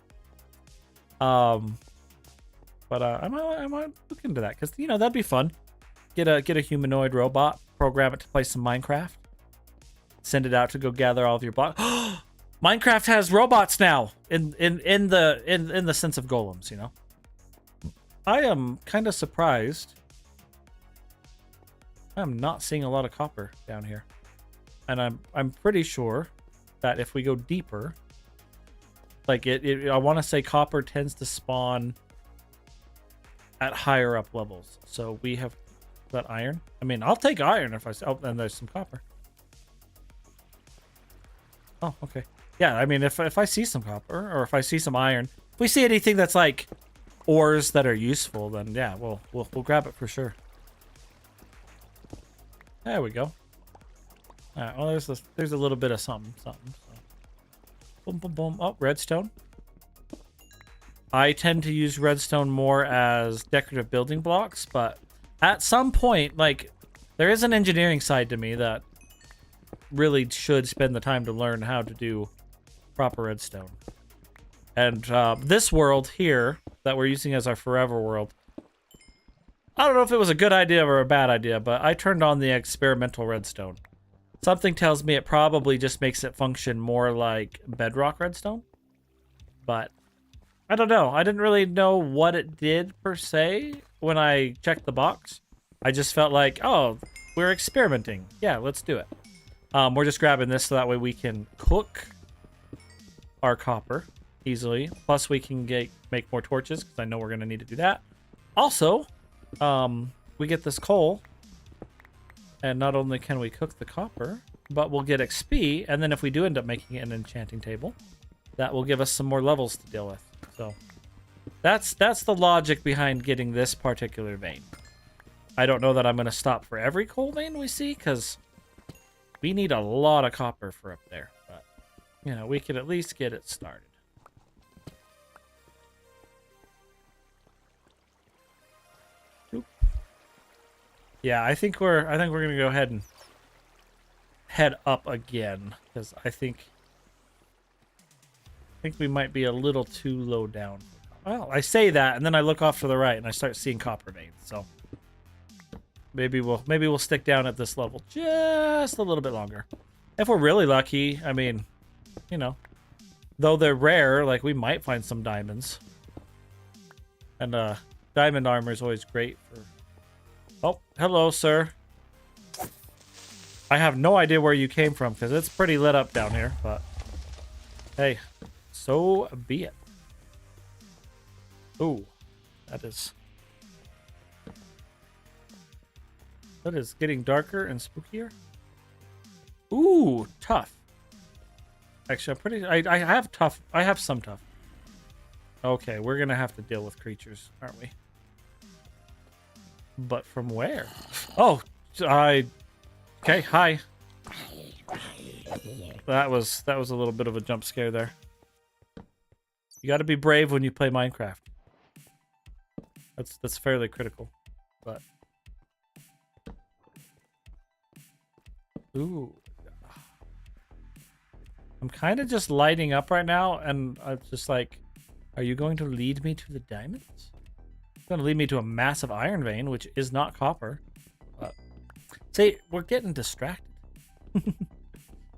But I might look into that because, you know, that'd be fun. Get a humanoid robot, program it to play some Minecraft, send it out to go gather all of your blocks. Minecraft has robots now in the sense of golems, you know. I am kind of surprised. I'm not seeing a lot of copper down here. And I'm pretty sure that if we go deeper, like I want to say copper tends to spawn at higher up levels. So we have that iron. I mean, I'll take iron if I see. Oh, and there's some copper. Oh, okay. Yeah, I mean, if I see some copper or if I see some iron, if we see anything that's like ores that are useful, then yeah, we'll grab it for sure. There we go. All right, well, there's a little bit of something. So. Boom, boom, boom. Oh, redstone. I tend to use redstone more as decorative building blocks, but at some point, like, there is an engineering side to me that really should spend the time to learn how to do proper redstone. And this world here that we're using as our forever world, I don't know if it was a good idea or a bad idea, but I turned on the experimental redstone. Something tells me it probably just makes it function more like bedrock redstone. But I don't know. I didn't really know what it did per se when I checked the box. I just felt like, oh, we're experimenting. Yeah, let's do it. We're just grabbing this so that way we can cook our copper easily. Plus, we can make more torches because I know we're going to need to do that. Also, we get this coal. And not only can we cook the copper, but we'll get XP. And then if we do end up making an enchanting table, that will give us some more levels to deal with. So that's the logic behind getting this particular vein. I don't know that I'm going to stop for every coal vein we see, because we need a lot of copper for up there. But, you know, we could at least get it started. Oop. Yeah, I think we're gonna go ahead and head up again, because I think we might be a little too low down. Well, I say that, and then I look off to the right, and I start seeing copper veins. So maybe we'll stick down at this level just a little bit longer. If we're really lucky, I mean, you know, though they're rare, like we might find some diamonds. And diamond armor is always great for. Oh, hello, sir. I have no idea where you came from because it's pretty lit up down here, but hey, so be it. Ooh, that is getting darker and spookier. Ooh, tough. Actually, I have tough. I have some tough. Okay, we're gonna have to deal with creatures, aren't we? But from where? Oh, okay, hi. That was a little bit of a jump scare there. You got to be brave when you play Minecraft. That's fairly critical. But ooh. I'm kind of just lighting up right now, and I'm just like, are you going to lead me to the diamonds? It's going to lead me to a massive iron vein, which is not copper. See, we're getting distracted.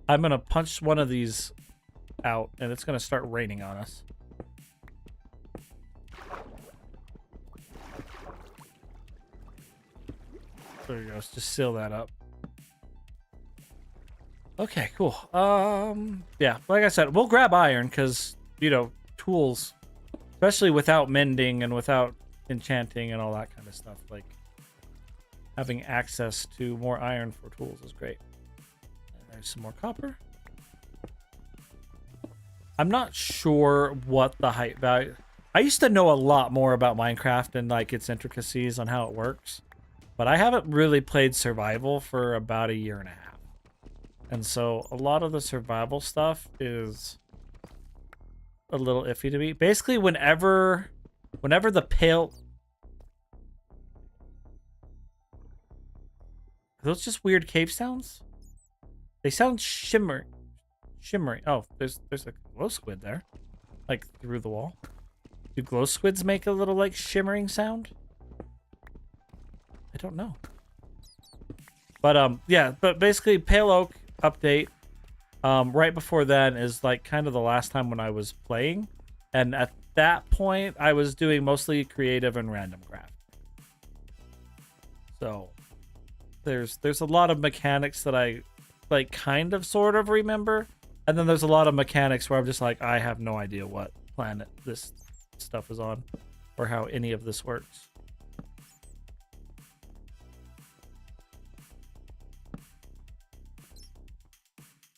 I'm going to punch one of these out, and it's going to start raining on us. There you go. Let's just seal that up. Okay, cool. Yeah, like I said, we'll grab iron because, you know, tools, especially without mending and without enchanting and all that kind of stuff, like having access to more iron for tools is great. And there's some more copper. I'm not sure what the height value. I used to know a lot more about Minecraft and like its intricacies on how it works, but I haven't really played survival for about a year and a half. And so a lot of the survival stuff is a little iffy to me. Basically, whenever the pale... Are those just weird cave sounds? They sound shimmery. Oh, there's a glow squid there. Like, through the wall. Do glow squids make a little, like, shimmering sound? I don't know. But, yeah. But basically, Pale Oak update. Right before then is, like, kind of the last time when I was playing. And at that point, I was doing mostly creative and random craft. So, there's a lot of mechanics that I, like, kind of sort of remember. And then there's a lot of mechanics where I'm just like, I have no idea what planet this stuff is on or how any of this works.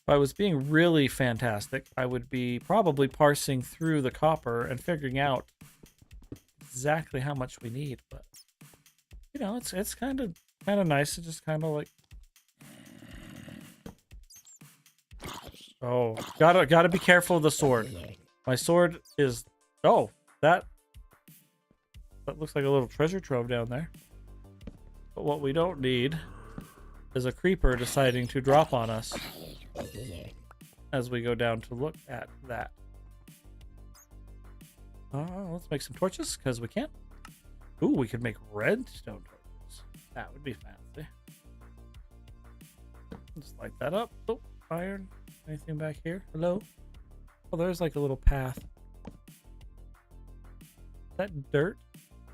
If I was being really fantastic, I would be probably parsing through the copper and figuring out exactly how much we need, but you know, it's kind of nice to just kind of like. Oh, gotta be careful of the sword. My sword is. Oh, that looks like a little treasure trove down there. But what we don't need is a creeper deciding to drop on us as we go down to look at that. Let's make some torches because we can. Ooh, we could make redstone torches. That would be fancy. Just light that up. Oh, iron. Anything back here? Hello? Oh, there's like a little path. Is that dirt?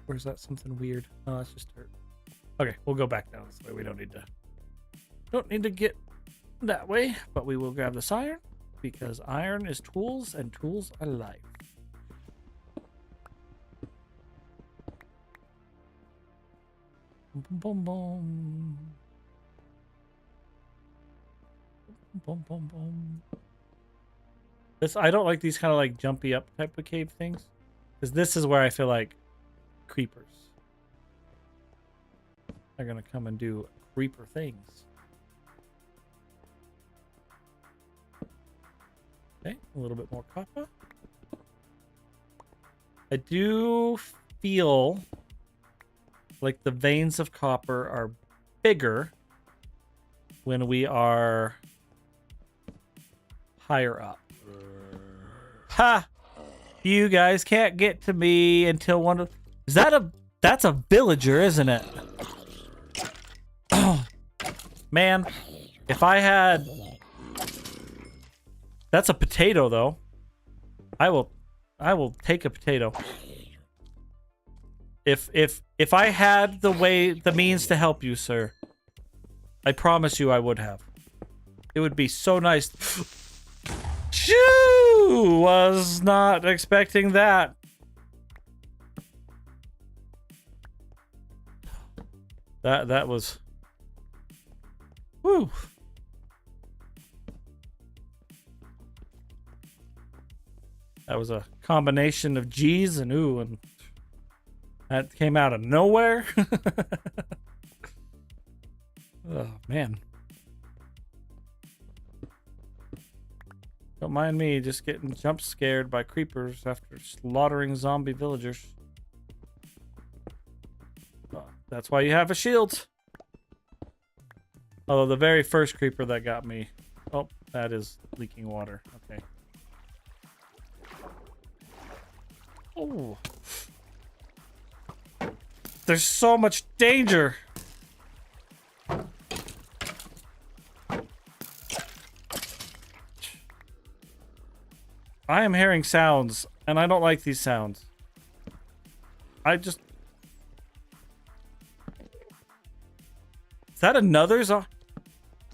Or is that something weird? No, that's just dirt. Okay, we'll go back down this way. We don't need to get that way, but we will grab this iron because iron is tools and tools are life. Boom, boom, boom. Boom, boom, boom. I don't like these kind of like jumpy up type of cave things, because this is where I feel like creepers are gonna come and do creeper things. Okay, a little bit more copper. I do feel like the veins of copper are bigger when we are higher up. Ha! You guys can't get to me until one of... That's a villager, isn't it? Oh, man. If I had... That's a potato, though. I will take a potato. If I had the means to help you, sir, I promise you I would have. It would be so nice. Shoo! Was not expecting that. That was... Woo! That was a combination of G's and ooh, and that came out of nowhere. Oh, man. Don't mind me just getting jump scared by creepers after slaughtering zombie villagers. That's why you have a shield. Although the very first creeper that got me... Oh, that is leaking water. Okay. Oh. There's so much danger. I am hearing sounds, and I don't like these sounds. Is that another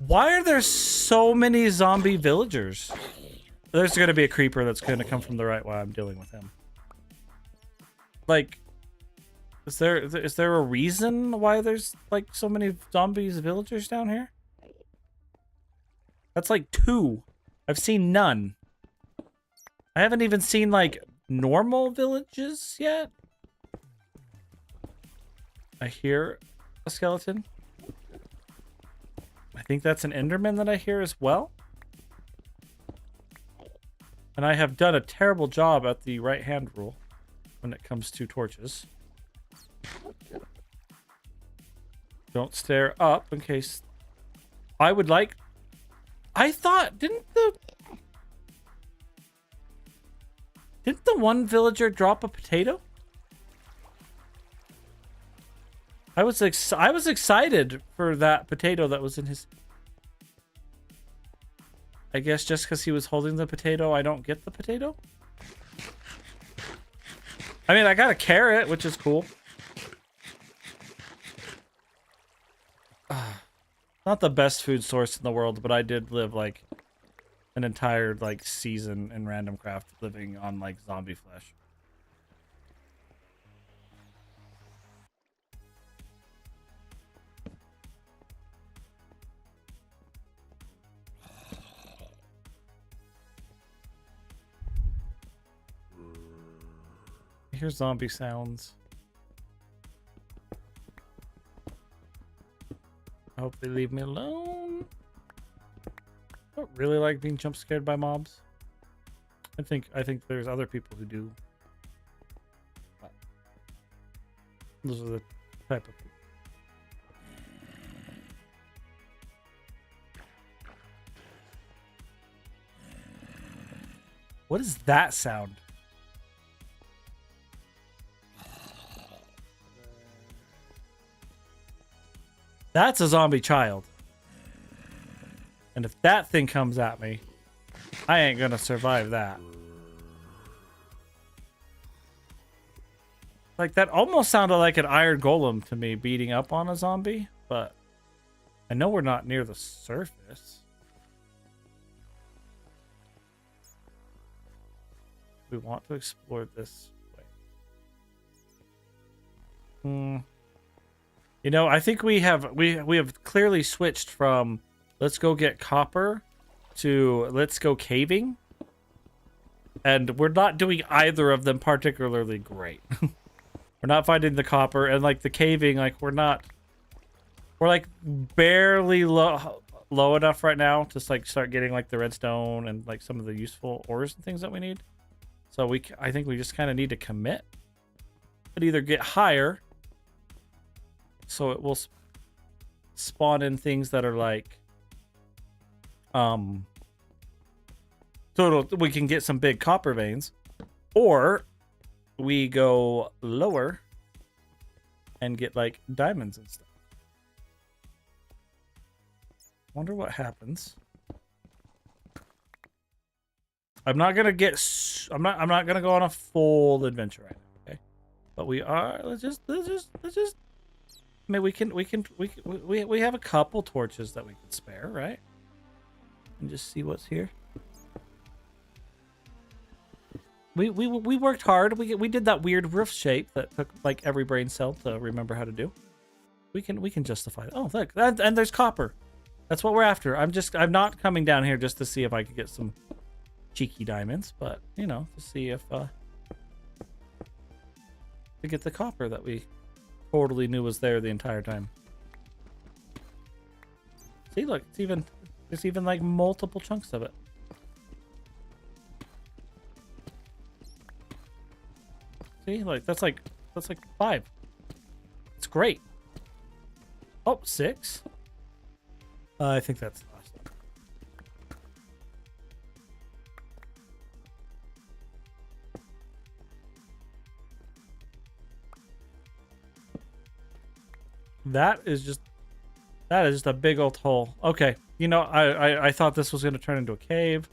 Why are there so many zombie villagers? There's gonna be a creeper that's gonna come from the right while I'm dealing with him. Like, is there a reason why there's like so many zombies villagers down here? That's like 2. I've seen none. I haven't even seen like normal villages yet. I hear a skeleton. I think that's an Enderman that I hear as well. And I have done a terrible job at the right hand rule when it comes to torches. Don't stare up in case... I would like... I thought... Didn't the one villager drop a potato? I was excited for that potato that was in his... I guess just because he was holding the potato, I don't get the potato? I mean, I got a carrot, which is cool. Not the best food source in the world, but I did live, like, an entire, like, season in Random Craft living on, like, zombie flesh. I hear zombie sounds. I hope they leave me alone. I don't really like being jump scared by mobs. I think there's other people who do. But those are the type of people. What is that sound? That's a zombie child. And if that thing comes at me, I ain't gonna survive that. Like, that almost sounded like an iron golem to me beating up on a zombie, but I know we're not near the surface. We want to explore this way. You know, I think we have clearly switched from let's go get copper to let's go caving. And we're not doing either of them particularly great. We're not finding the copper, and like the caving, like we're like barely low enough right now to like start getting like the redstone and like some of the useful ores and things that we need. So I think we just kind of need to commit, but either get higher, so it will spawn in things that are like, so we can get some big copper veins, or we go lower and get like diamonds and stuff. Wonder what happens. I'm not gonna go on a full adventure right now, okay? But we are. Let's just. I mean, we have a couple torches that we can spare, right? And just see what's here. We worked hard. We did that weird roof shape that took like every brain cell to remember how to do. We can justify it. Oh, look, and there's copper. That's what we're after. I'm not coming down here just to see if I could get some cheeky diamonds, but you know, to see if to get the copper that we totally knew was there the entire time. See, look, there's even like multiple chunks of it. See, like that's like 5. It's great. Oh, 6. I think that's the last one. That is just a big old hole. Okay, you know, I thought this was going to turn into a cave.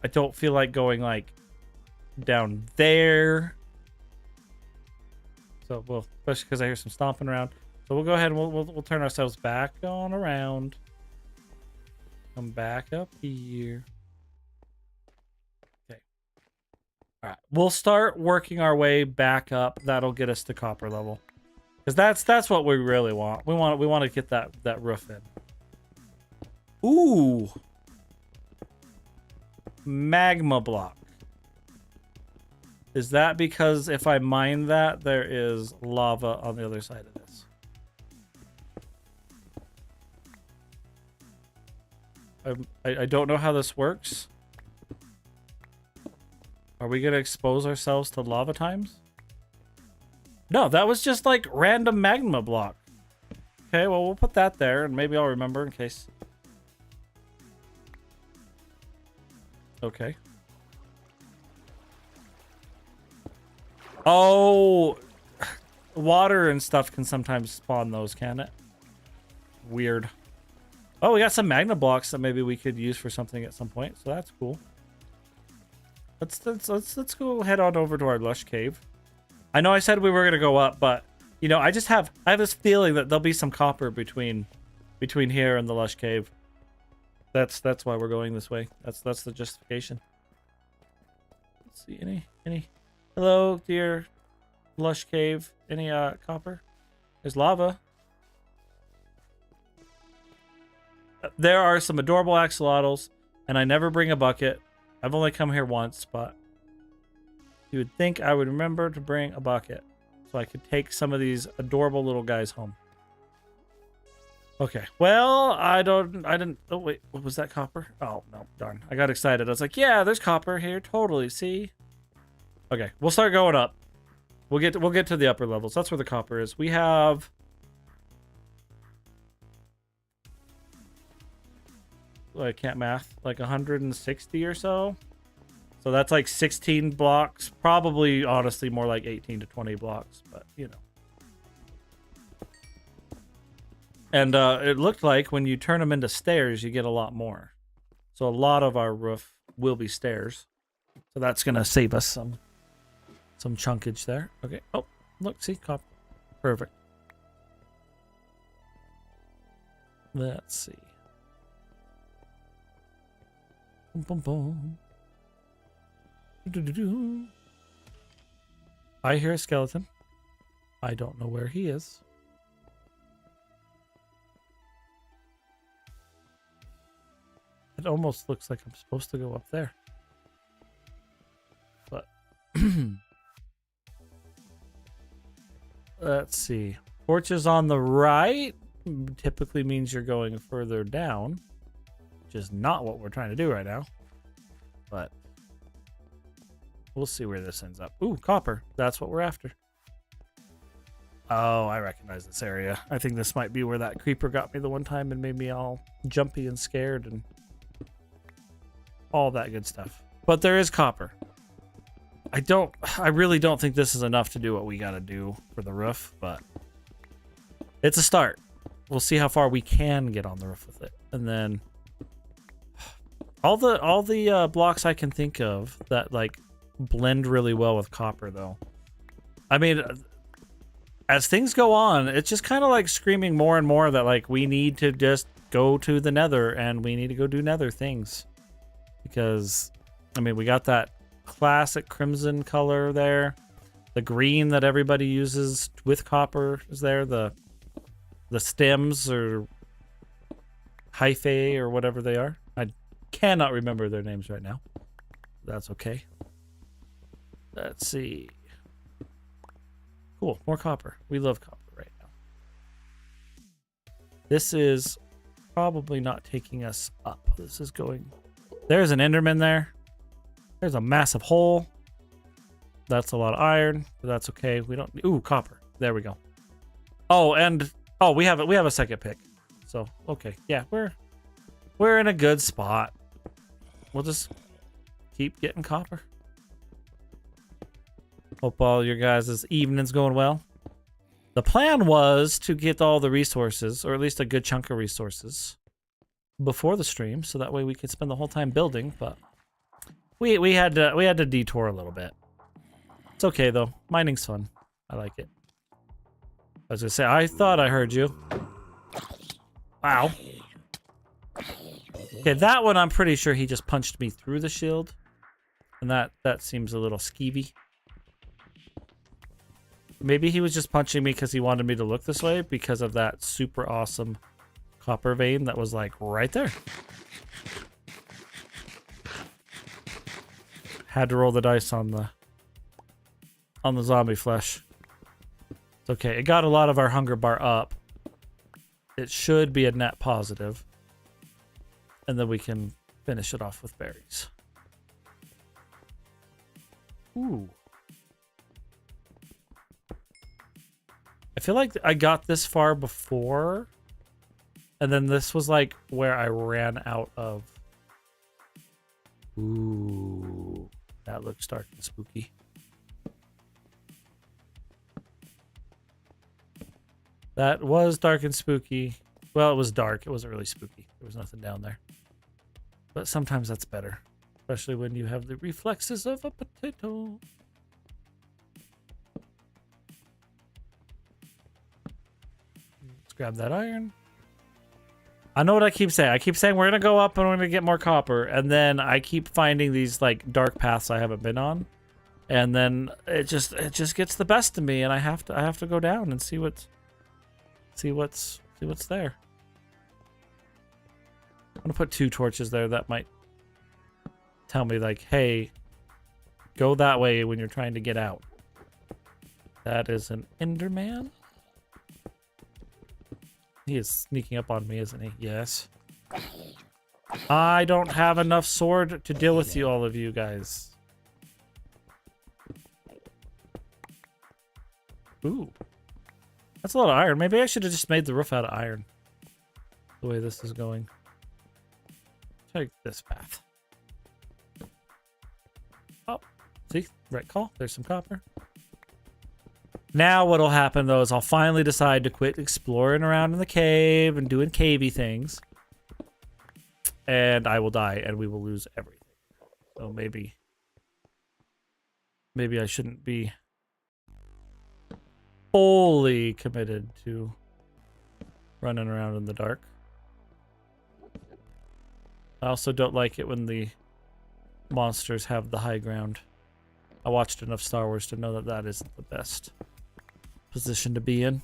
I don't feel like going like down there. So we'll, especially because I hear some stomping around. So we'll go ahead and we'll turn ourselves back on around. Come back up here. Okay. All right. We'll start working our way back up. That'll get us to copper level. Because that's what we really want. We want to get that roof in. Ooh. Magma block. Is that because if I mine that, there is lava on the other side of this? I don't know how this works. Are we going to expose ourselves to lava times? No, that was just like random magma block. Okay, well, we'll put that there and maybe I'll remember in case. Okay. Oh, water and stuff can sometimes spawn those, can it? Weird. Oh, we got some magma blocks that maybe we could use for something at some point, so that's cool. Let's go head on over to our lush cave. I know I said we were gonna go up, but you know, I have this feeling that there'll be some copper between here and the lush cave. That's why we're going this way. That's the justification. Let's see, any hello, dear lush cave. Any copper? There's lava. There are some adorable axolotls, and I never bring a bucket. I've only come here once, but You would think I would remember to bring a bucket so I could take some of these adorable little guys home. Okay. Well, I didn't. Oh, wait. What was that, copper? Oh, no. Darn. I got excited. I was like, yeah, there's copper here. Totally. See? Okay. We'll start going up. We'll get to the upper levels. That's where the copper is. We have... I can't math. Like 160 or so. So that's like 16 blocks. Probably, honestly, more like 18 to 20 blocks. But, you know. And it looked like when you turn them into stairs, you get a lot more. So a lot of our roof will be stairs. So that's going to save us some chunkage there. Okay. Oh, look, see, copper. Perfect. Let's see. Boom, boom, boom. Do-do-do-do. I hear a skeleton. I don't know where he is. It almost looks like I'm supposed to go up there. But let's see. Torches on the right typically means you're going further down, which is not what we're trying to do right now. But we'll see where this ends up. Ooh, copper. That's what we're after. Oh, I recognize this area. I think this might be where that creeper got me the one time and made me all jumpy and scared and all that good stuff. But there is copper. I really don't think this is enough to do what we got to do for the roof, but it's a start. We'll see how far we can get on the roof with it. And then all the blocks I can think of that like blend really well with copper though. I mean, as things go on, it's just kind of like screaming more and more that like we need to just go to the nether and we need to go do nether things. Because, I mean, we got that classic crimson color there. The green that everybody uses with copper is there. The stems or hyphae or whatever they are. I cannot remember their names right now. That's okay. Let's see. Cool, more copper. We love copper right now. This is probably not taking us up. This is going... There's an Enderman there. There's a massive hole. That's a lot of iron, but that's okay. We don't... Ooh, copper. There we go. Oh, and... Oh, we have a second pick. So, okay. Yeah, we're in a good spot. We'll just keep getting copper. Hope all your guys' evening's going well. The plan was to get all the resources, or at least a good chunk of resources, before the stream, so that way we could spend the whole time building, but we had to detour a little bit. It's okay though. Mining's fun. I like it. I was gonna say, I thought I heard you. Wow. Okay, that one I'm pretty sure he just punched me through the shield. And that seems a little skeevy. Maybe he was just punching me because he wanted me to look this way because of that super awesome copper vein that was like right there. Had to roll the dice on the zombie flesh. It's okay. It got a lot of our hunger bar up. It should be a net positive. And then we can finish it off with berries. Ooh. I feel like I got this far before. And then this was like where I ran out of. Ooh. That looks dark and spooky. That was dark and spooky. Well, it was dark. It wasn't really spooky. There was nothing down there. But sometimes that's better. Especially when you have the reflexes of a potato. Let's grab that iron. I know what I keep saying. I keep saying we're going to go up and we're going to get more copper. And then I keep finding these like dark paths I haven't been on. And then it just gets the best of me and I have to go down and see what's there. I'm going to put 2 torches there. That might tell me like, hey, go that way when you're trying to get out. That is an Enderman. He is sneaking up on me, isn't he? Yes. I don't have enough sword to deal with you, all of you guys. Ooh. That's a lot of iron. Maybe I should have just made the roof out of iron. The way this is going. Take this path. Oh, see? Right call. There's some copper. Now what'll happen, though, is I'll finally decide to quit exploring around in the cave and doing cavey things. And I will die, and we will lose everything. So maybe I shouldn't be fully committed to running around in the dark. I also don't like it when the monsters have the high ground. I watched enough Star Wars to know that that isn't the best position to be in.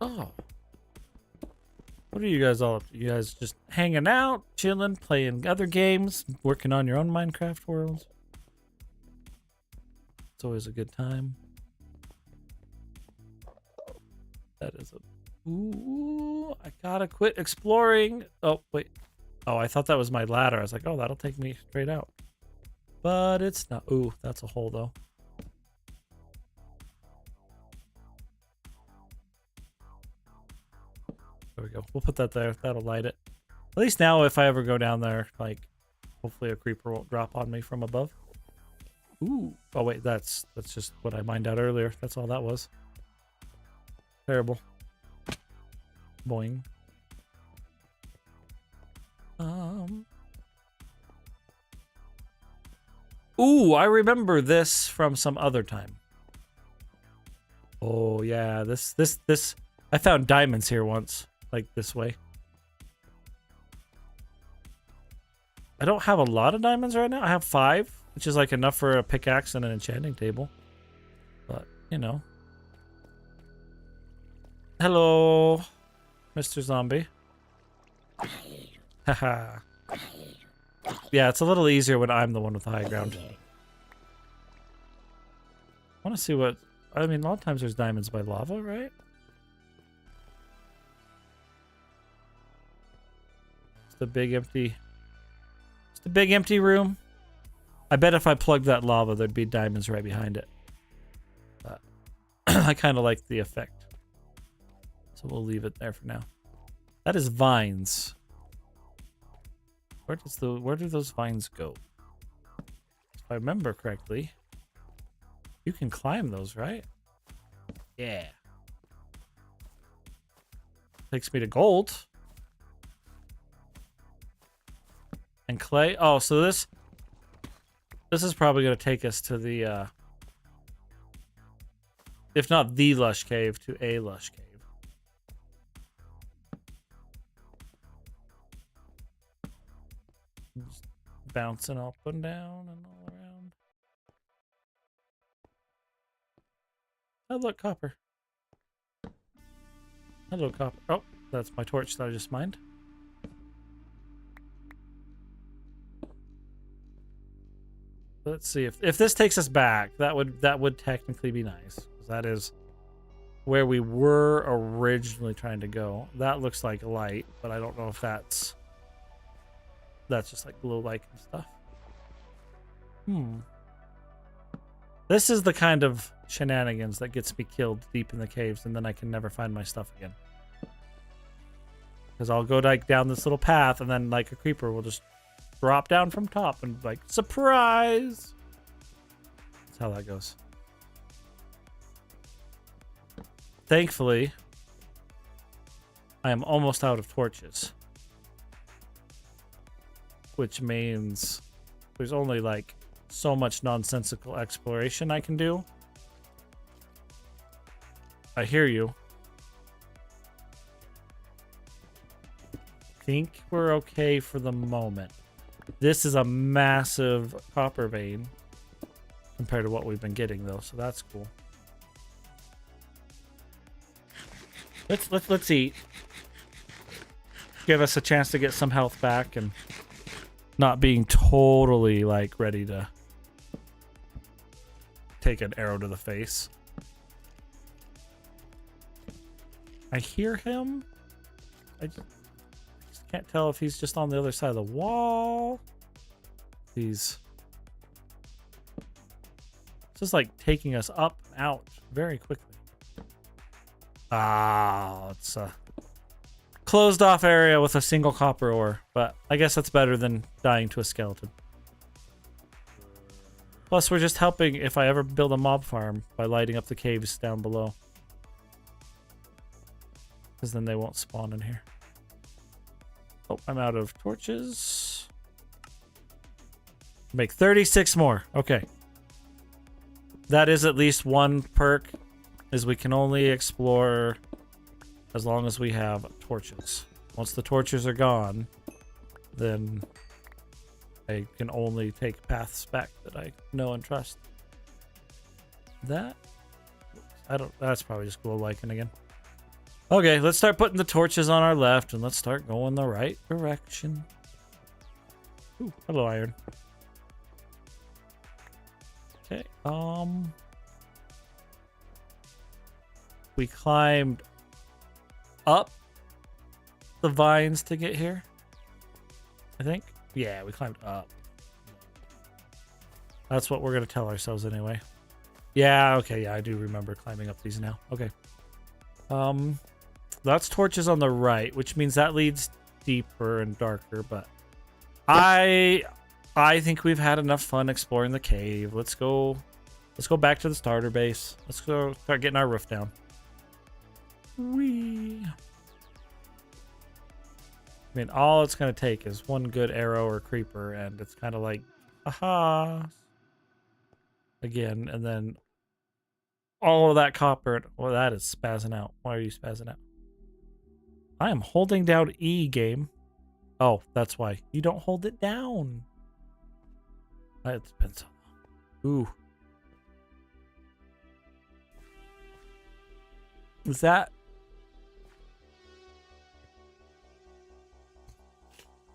Oh. What are you guys all up to? You guys just hanging out, chilling, playing other games, working on your own Minecraft worlds? It's always a good time. That is a... Ooh, I gotta quit exploring. Oh, wait. Oh, I thought that was my ladder. I was like, oh, that'll take me straight out. But it's not. Ooh, that's a hole, though. There we go. We'll put that there. That'll light it. At least now, if I ever go down there, like, hopefully a creeper won't drop on me from above. Ooh. Oh, wait. That's just what I mined out earlier. That's all that was. Terrible. Boing. Ooh, I remember this from some other time. Oh, yeah. This. I found diamonds here once. Like this way. I don't have a lot of diamonds right now. I have 5, which is like enough for a pickaxe and an enchanting table. But, you know. Hello, Mr. Zombie. Haha. Yeah, it's a little easier when I'm the one with the high ground. I want to see what... I mean, a lot of times there's diamonds by lava, right? It's the big empty... It's the big empty room. I bet if I plugged that lava, there'd be diamonds right behind it. But I kind of like the effect. So we'll leave it there for now. That is vines. Where do those vines go? If I remember correctly, you can climb those, right? Yeah. Takes me to gold. And clay. Oh, so this is probably going to take us to the if not the lush cave, to a lush cave. Just bouncing up and down and all around. Oh, look, copper. Hello, copper. Oh, that's my torch that I just mined. Let's see if this takes us back. That would technically be nice, 'cause that is where we were originally trying to go. That looks like light, but I don't know if that's just like glow like and stuff. This is the kind of shenanigans that gets me killed deep in the caves, and then I can never find my stuff again. Because I'll go like down this little path, and then like a creeper will just drop down from top and like, surprise! That's how that goes. Thankfully, I am almost out of torches. Which means there's only like so much nonsensical exploration I can do. I hear you. Think we're okay for the moment. This is a massive copper vein compared to what we've been getting though, so that's cool. Let's eat. Give us a chance to get some health back and not being totally like ready to take an arrow to the face. I hear him. I just can't tell if he's just on the other side of the wall. He's just like taking us up and out very quickly. Ah, it's a closed off area with a single copper ore, but I guess that's better than dying to a skeleton. Plus, we're just helping if I ever build a mob farm by lighting up the caves down below. Because then they won't spawn in here. Oh, I'm out of torches. Make 36 more. Okay. That is at least one perk, is we can only explore as long as we have torches. Once the torches are gone, then I can only take paths back that I know and trust. That's probably just glow lichen again. Okay, let's start putting the torches on our left and let's start going the right direction. Ooh, hello, iron. Okay, we climbed up the vines to get here, I think. Yeah, we climbed up. That's what we're gonna tell ourselves anyway. Yeah, okay, yeah, I do remember climbing up these now. Okay. That's torches on the right, which means that leads deeper and darker, but I think we've had enough fun exploring the cave. Let's go back to the starter base. Let's go start getting our roof down. Whee. I mean, all it's going to take is one good arrow or creeper, and it's kind of like, aha, again, and then all of that copper. Well, that is spazzing out. Why are you spazzing out? I am holding down E, game. Oh, that's why. You don't hold it down. It's been so long. Ooh. Is that...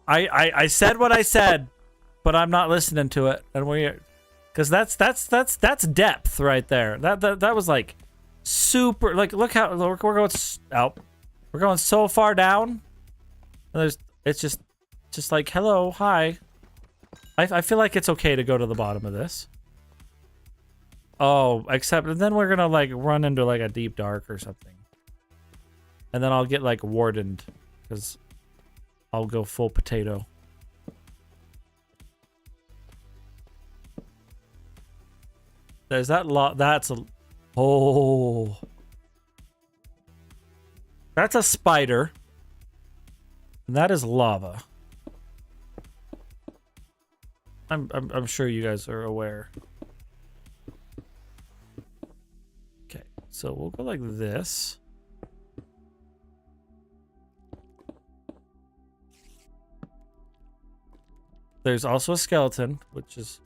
I said what I said, but I'm not listening to it, and because that's depth right there. That was like super. Like, look how we're going out. We're going so far down. And it's just like, hello, hi. I feel like it's okay to go to the bottom of this. Oh, except then we're gonna like run into like a deep dark or something, and then I'll get like wardened because I'll go full potato. There's that lot. That's a... Oh. That's a spider. And that is lava. I'm sure you guys are aware. Okay, so we'll go like this. There's also a skeleton, which is...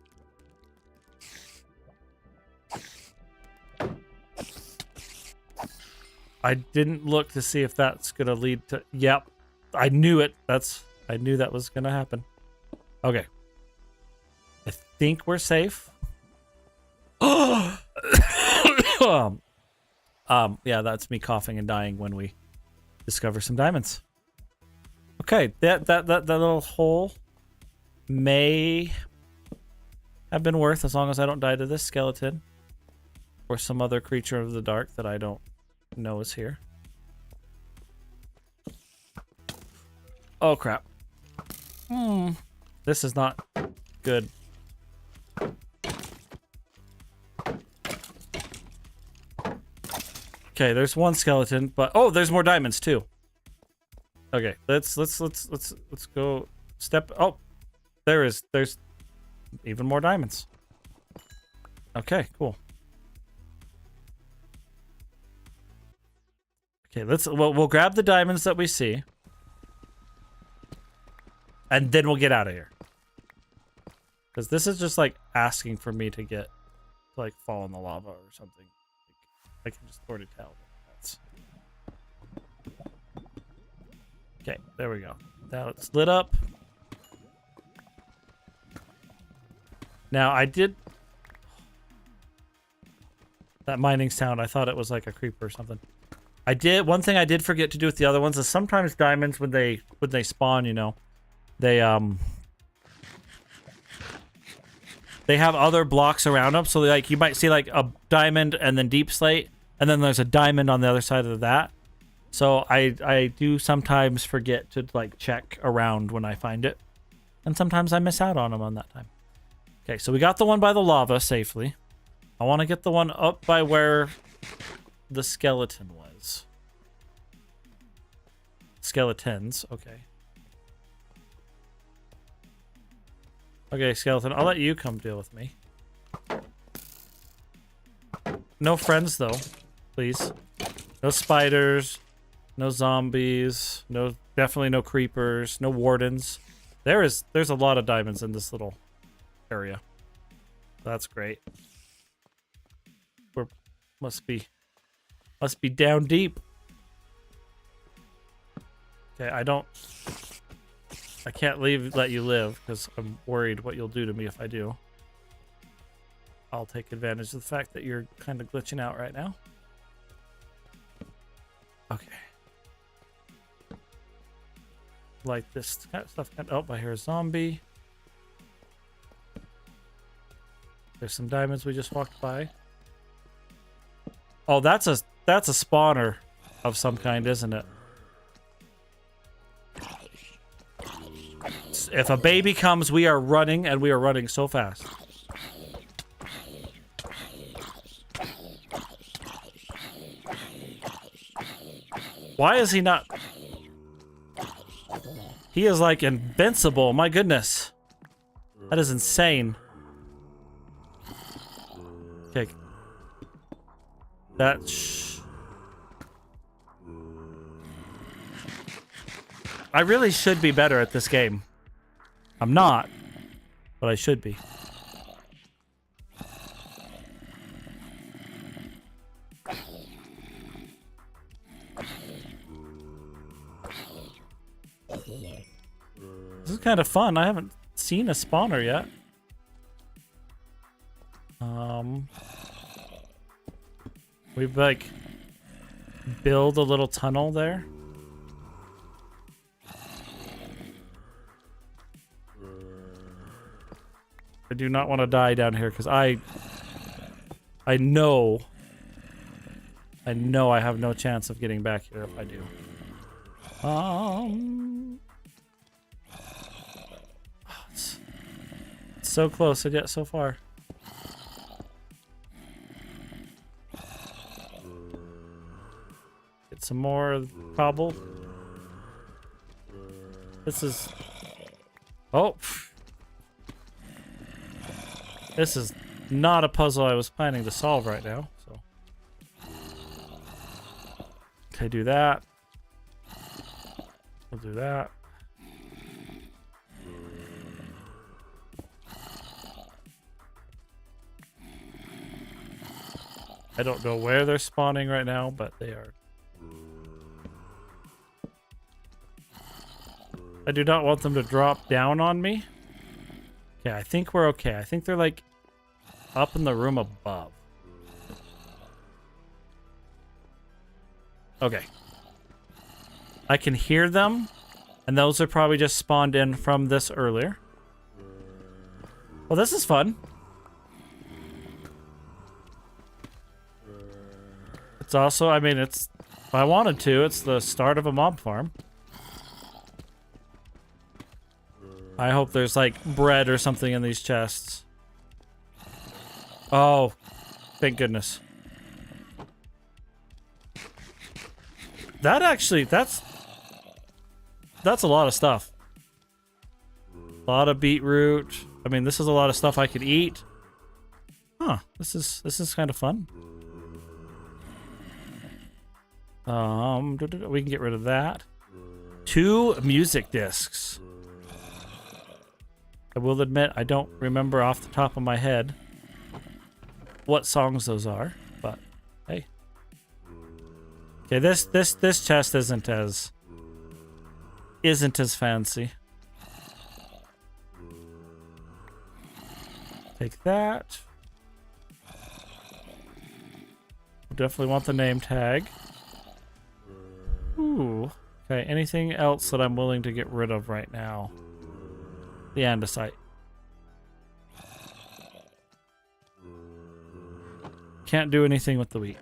I didn't look to see if that's gonna lead to... Yep, I knew it. I knew that was gonna happen. Okay. I think we're safe. Yeah, that's me coughing and dying when we discover some diamonds. Okay, that little hole may have been worth, as long as I don't die to this skeleton or some other creature of the dark that I don't know is here. Oh crap. This is not good. Okay, there's one skeleton, but oh, there's more diamonds too. Okay, let's go step. Oh, there's even more diamonds. Okay, cool. Okay, we'll grab the diamonds that we see, and then we'll get out of here. Because this is just like asking for me to like fall in the lava or something. I can just sort of tell. Okay, there we go. Now it's lit up. Now, I did... That mining sound, I thought it was like a creeper or something. One thing I did forget to do with the other ones is sometimes diamonds, when they spawn, you know, they have other blocks around them. So, like, you might see, like, a diamond and then deep slate, and then there's a diamond on the other side of that. So, I do sometimes forget to, like, check around when I find it. And sometimes I miss out on them on that time. Okay, so we got the one by the lava safely. I want to get the one up by where the skeleton was. Skeletons, okay. Okay, skeleton, I'll let you come deal with me. No friends, though, please. No spiders, no zombies, definitely no creepers, no wardens. There's a lot of diamonds in this little area. That's great. Must be down deep. Okay, I can't let you live because I'm worried what you'll do to me if I do. I'll take advantage of the fact that you're kind of glitching out right now. Okay. Like this kind of stuff. Oh, I hear a zombie. There's some diamonds we just walked by. Oh, that's a spawner of some kind, isn't it? If a baby comes, we are running, and we are running so fast. Why is he not? He is like invincible. My goodness. That is insane. Okay. I really should be better at this game. I'm not, but I should be. This is kind of fun. I haven't seen a spawner yet. We've like build a little tunnel there. I do not want to die down here because I know I have no chance of getting back here if I do. It's so close and yet so far. Get some more cobble. This is... Oh! This is not a puzzle I was planning to solve right now, so... Okay, do that. We'll do that. I don't know where they're spawning right now, but they are. I do not want them to drop down on me. Okay, I think we're okay. I think they're like up in the room above. Okay. I can hear them, and those are probably just spawned in from this earlier. Well, this is fun. It's also, I mean, it's, if I wanted to, it's the start of a mob farm. I hope there's like bread or something in these chests. Oh, thank goodness. That actually, that's a lot of stuff. A lot of beetroot. I mean, this is a lot of stuff I could eat. Huh, this is kind of fun. We can get rid of that. 2 music discs. I will admit I don't remember off the top of my head what songs those are, but hey. Okay, this chest isn't as fancy. Take that. Definitely want the name tag. Ooh. Okay, anything else that I'm willing to get rid of right now? The andesite. Can't do anything with the wheat.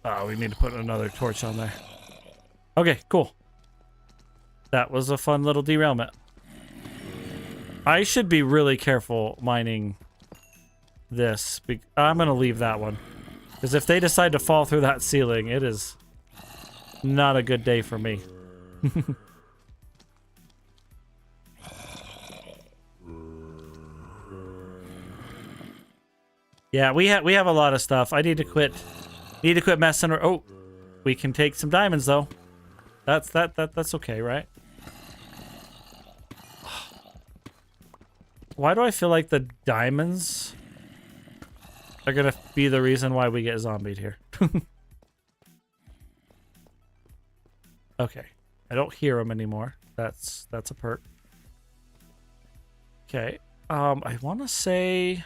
Oh, we need to put another torch on there. Okay, cool. That was a fun little derailment. I should be really careful mining this. I'm going to leave that one. Because if they decide to fall through that ceiling, it is not a good day for me. Yeah, we have a lot of stuff. I need to quit messing around. Oh, we can take some diamonds though. That's okay, right? Why do I feel like the diamonds are gonna be the reason why we get zombied here? Okay, I don't hear them anymore. That's a perk. Okay, I want to say,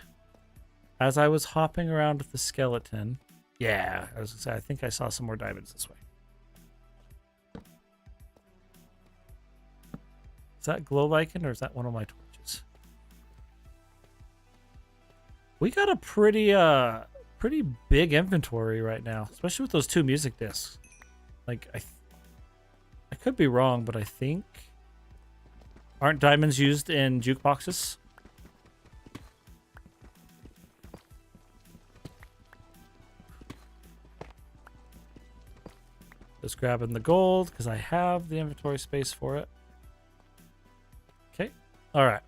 as I was hopping around with the skeleton, yeah, I was gonna say I think I saw some more diamonds this way. Is that glow lichen or is that one of my torches? We got a pretty big inventory right now, especially with those 2 music discs. Like I could be wrong, but I think aren't diamonds used in jukeboxes? Just grabbing the gold because I have the inventory space for it. Okay. All right.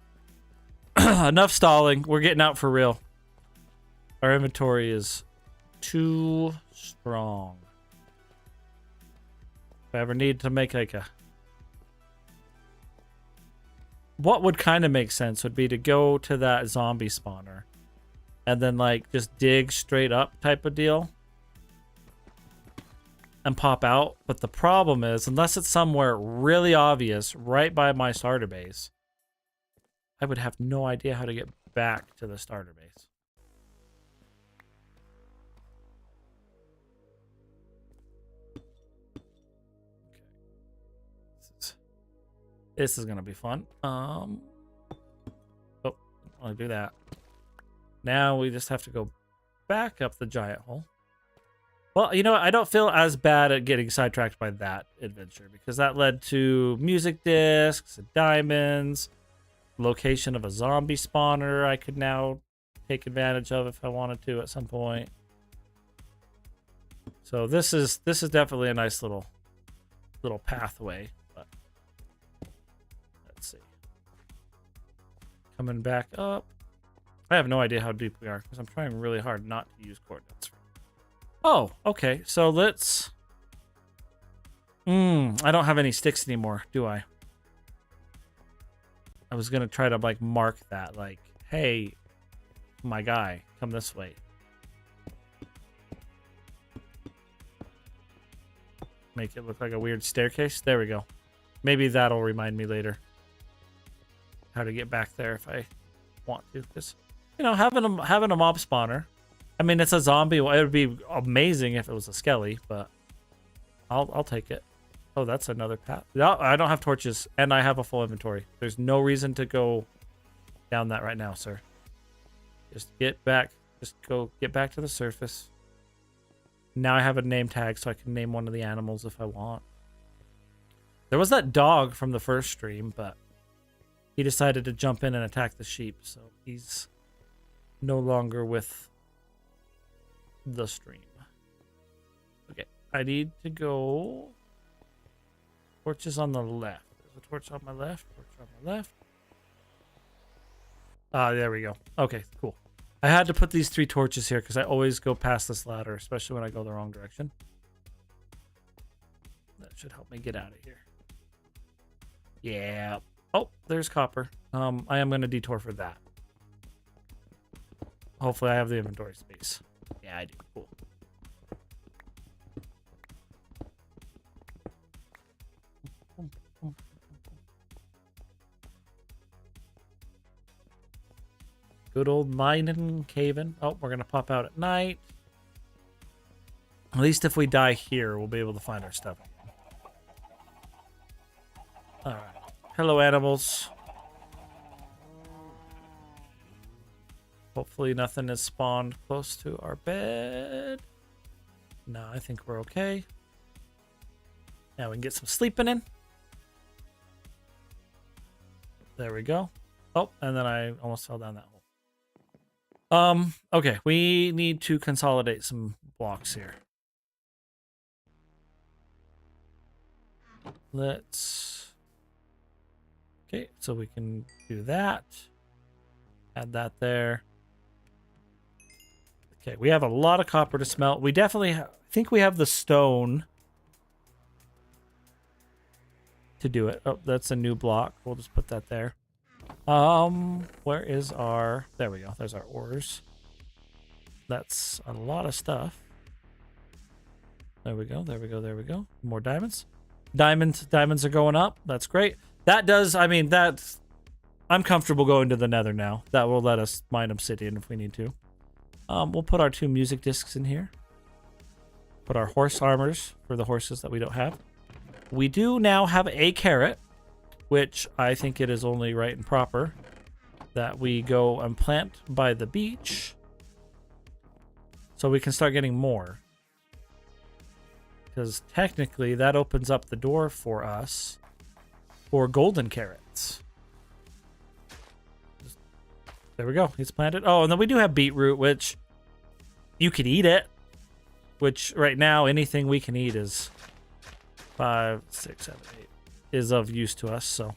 Enough stalling. We're getting out for real. Our inventory is too strong. If I ever need to make like a... What would kind of make sense would be to go to that zombie spawner and then like just dig straight up type of deal and pop out. But the problem is, unless it's somewhere really obvious right by my starter base, I would have no idea how to get back to the starter base. This is gonna be fun. Oh, I'll do that. Now we just have to go back up the giant hole. Well, you know what? I don't feel as bad at getting sidetracked by that adventure because that led to music discs, diamonds, location of a zombie spawner I could now take advantage of if I wanted to at some point. So this is definitely a nice little pathway. But let's see. Coming back up. I have no idea how deep we are because I'm trying really hard not to use coordinates. Oh, okay. So let's... I don't have any sticks anymore, do I? I was going to try to, like, mark that. Like, hey, my guy, come this way. Make it look like a weird staircase. There we go. Maybe that'll remind me later how to get back there if I want to. Because, you know, having a mob spawner... I mean, it's a zombie. It would be amazing if it was a skelly, but I'll take it. Oh, that's another path. No, I don't have torches, and I have a full inventory. There's no reason to go down that right now, sir. Just get back. Just go get back to the surface. Now I have a name tag, so I can name one of the animals if I want. There was that dog from the first stream, but he decided to jump in and attack the sheep, so he's no longer with the stream. Okay, I need to go. Torches on the left. There's a torch on my left. Torch on my left. Ah, there we go. Okay, cool. I had to put these 3 torches here because I always go past this ladder, especially when I go the wrong direction. That should help me get out of here. Yeah. Oh, there's copper. I am going to detour for that. Hopefully I have the inventory space. Yeah, I do. Cool. Good old mining, caving. Oh, we're going to pop out at night. At least if we die here, we'll be able to find our stuff. All right. Hello, animals. Hopefully nothing has spawned close to our bed. No, I think we're okay. Now we can get some sleeping in. There we go. Oh, and then I almost fell down that hole. Okay, we need to consolidate some blocks here. Let's... Okay, so we can do that. Add that there. Okay, we have a lot of copper to smelt. We definitely think we have the stone to do it. Oh, that's a new block. We'll just put that there. Where is our... There we go. There's our ores. That's a lot of stuff. There we go. There we go. There we go. More diamonds. Diamonds are going up. That's great. That does... I mean, that's... I'm comfortable going to the nether now. That will let us mine obsidian if we need to. We'll put our 2 music discs in here. Put our horse armors for the horses that we don't have. We do now have a carrot, which I think it is only right and proper that we go and plant by the beach so we can start getting more. Because technically that opens up the door for us for golden carrots. There we go. He's planted. Oh, and then we do have beetroot, which you can eat it. Which right now, anything we can eat is 5, 6, 7, 8 is of use to us. So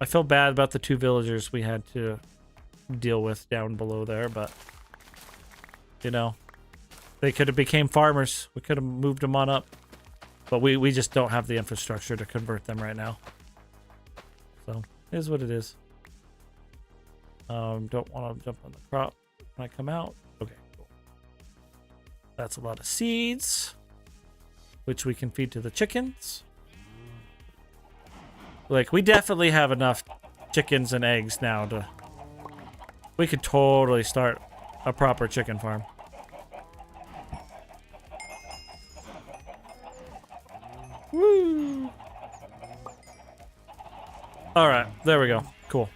I feel bad about the 2 villagers we had to deal with down below there, but you know, they could have became farmers. We could have moved them on up, but we just don't have the infrastructure to convert them right now. So it is what it is. Don't want to jump on the crop when I come out. Okay, cool. That's a lot of seeds, which we can feed to the chickens. Like, we definitely have enough chickens and eggs now to... We could totally start a proper chicken farm. Woo! Alright, there we go. Cool.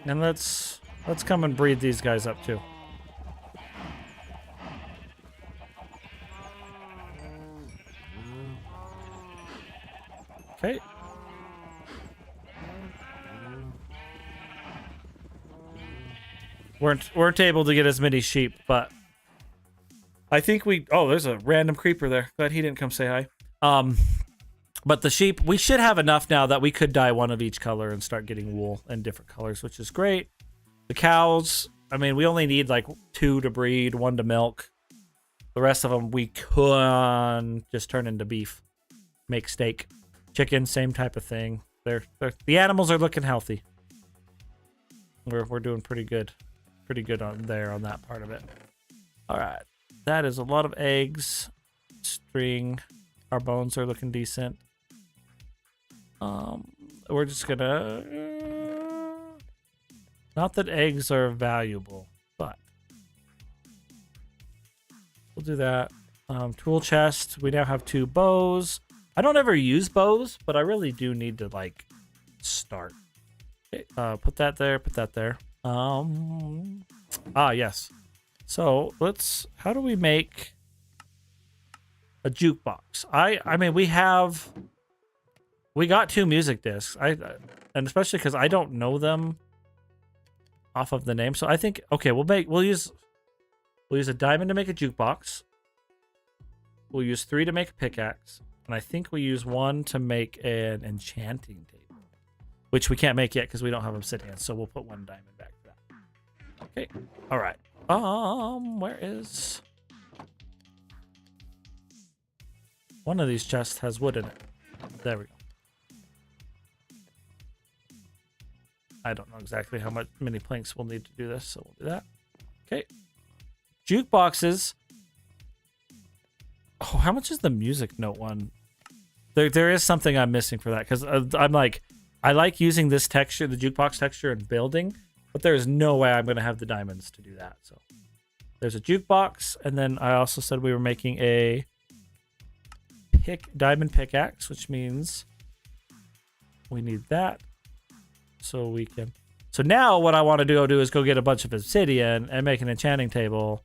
And let's come and breed these guys up too. Okay. Weren't able to get as many sheep, but I think we... Oh, there's a random creeper there. Glad he didn't come say hi. But the sheep, we should have enough now that we could dye one of each color and start getting wool in different colors, which is great. The cows, I mean, we only need like 2 to breed, 1 to milk. The rest of them we could just turn into beef, make steak. Chicken, same type of thing. The animals are looking healthy. We're doing pretty good on that part of it. All right, that is a lot of eggs, string. Our bones are looking decent. We're just gonna... Not that eggs are valuable, but... We'll do that. Tool chest. We now have 2 bows. I don't ever use bows, but I really do need to, like, start. Okay, put that there, put that there. Yes. So, how do we make a jukebox? I mean, we got 2 music discs. And especially because I don't know them off of the name. So I think, okay, we'll use a diamond to make a jukebox. We'll use 3 to make a pickaxe. And I think we use 1 to make an enchanting table, which we can't make yet because we don't have obsidian. So we'll put 1 diamond back to that. Okay. All right. Where is... One of these chests has wood in it. There we go. I don't know exactly how many planks we'll need to do this, so we'll do that. Okay. Jukeboxes. Oh, how much is the music note one? There is something I'm missing for that, because I'm like, I like using this texture, the jukebox texture, in building, but there's no way I'm going to have the diamonds to do that. So there's a jukebox, and then I also said we were making a diamond pickaxe, which means we need that so we can. So now what I want to do is go get a bunch of obsidian and make an enchanting table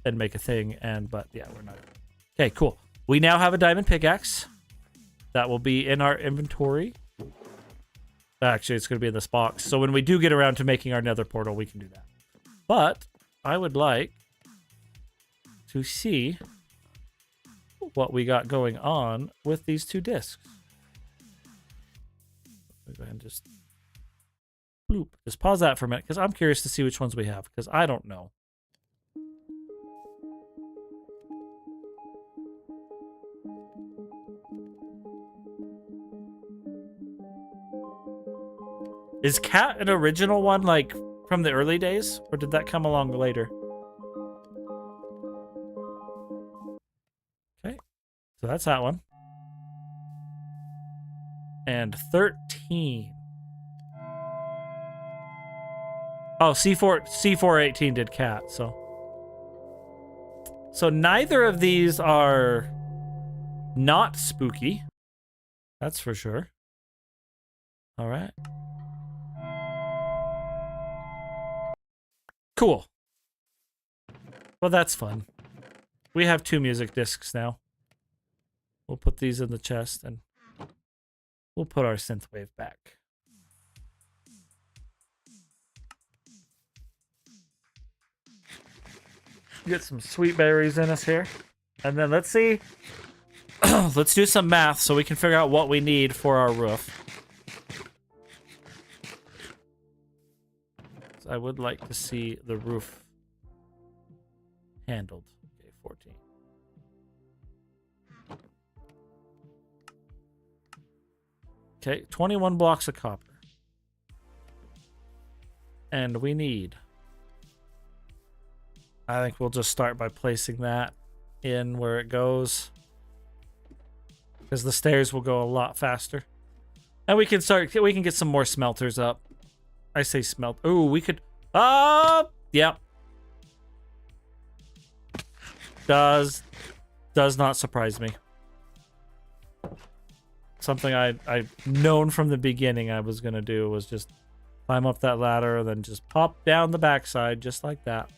and make a thing. But yeah, we're not. Okay, cool. We now have a diamond pickaxe that will be in our inventory. Actually, it's going to be in this box. So when we do get around to making our nether portal, we can do that. But I would like to see what we got going on with these two discs. Go ahead and just bloop. Just pause that for a minute because I'm curious to see which ones we have because I don't know. Is Cat an original one, like, from the early days? Or did that come along later? Okay. So that's that one. And 13. Oh, C418 did Cat, so. So neither of these are not spooky. That's for sure. All right. Cool. Well, that's fun. We have 2 music discs now. We'll put these in the chest and we'll put our synthwave back. Get some sweet berries in us here. And then let's see. Let's do some math so we can figure out what we need for our roof. I would like to see the roof handled. Okay, 14. Okay, 21 blocks of copper. And we need... I think we'll just start by placing that in where it goes. Because the stairs will go a lot faster. And we can get some more smelters up. I say smelt. Ooh, we could... yeah. Does not surprise me. Something I've known from the beginning I was going to do was just climb up that ladder and then just pop down the backside just like that.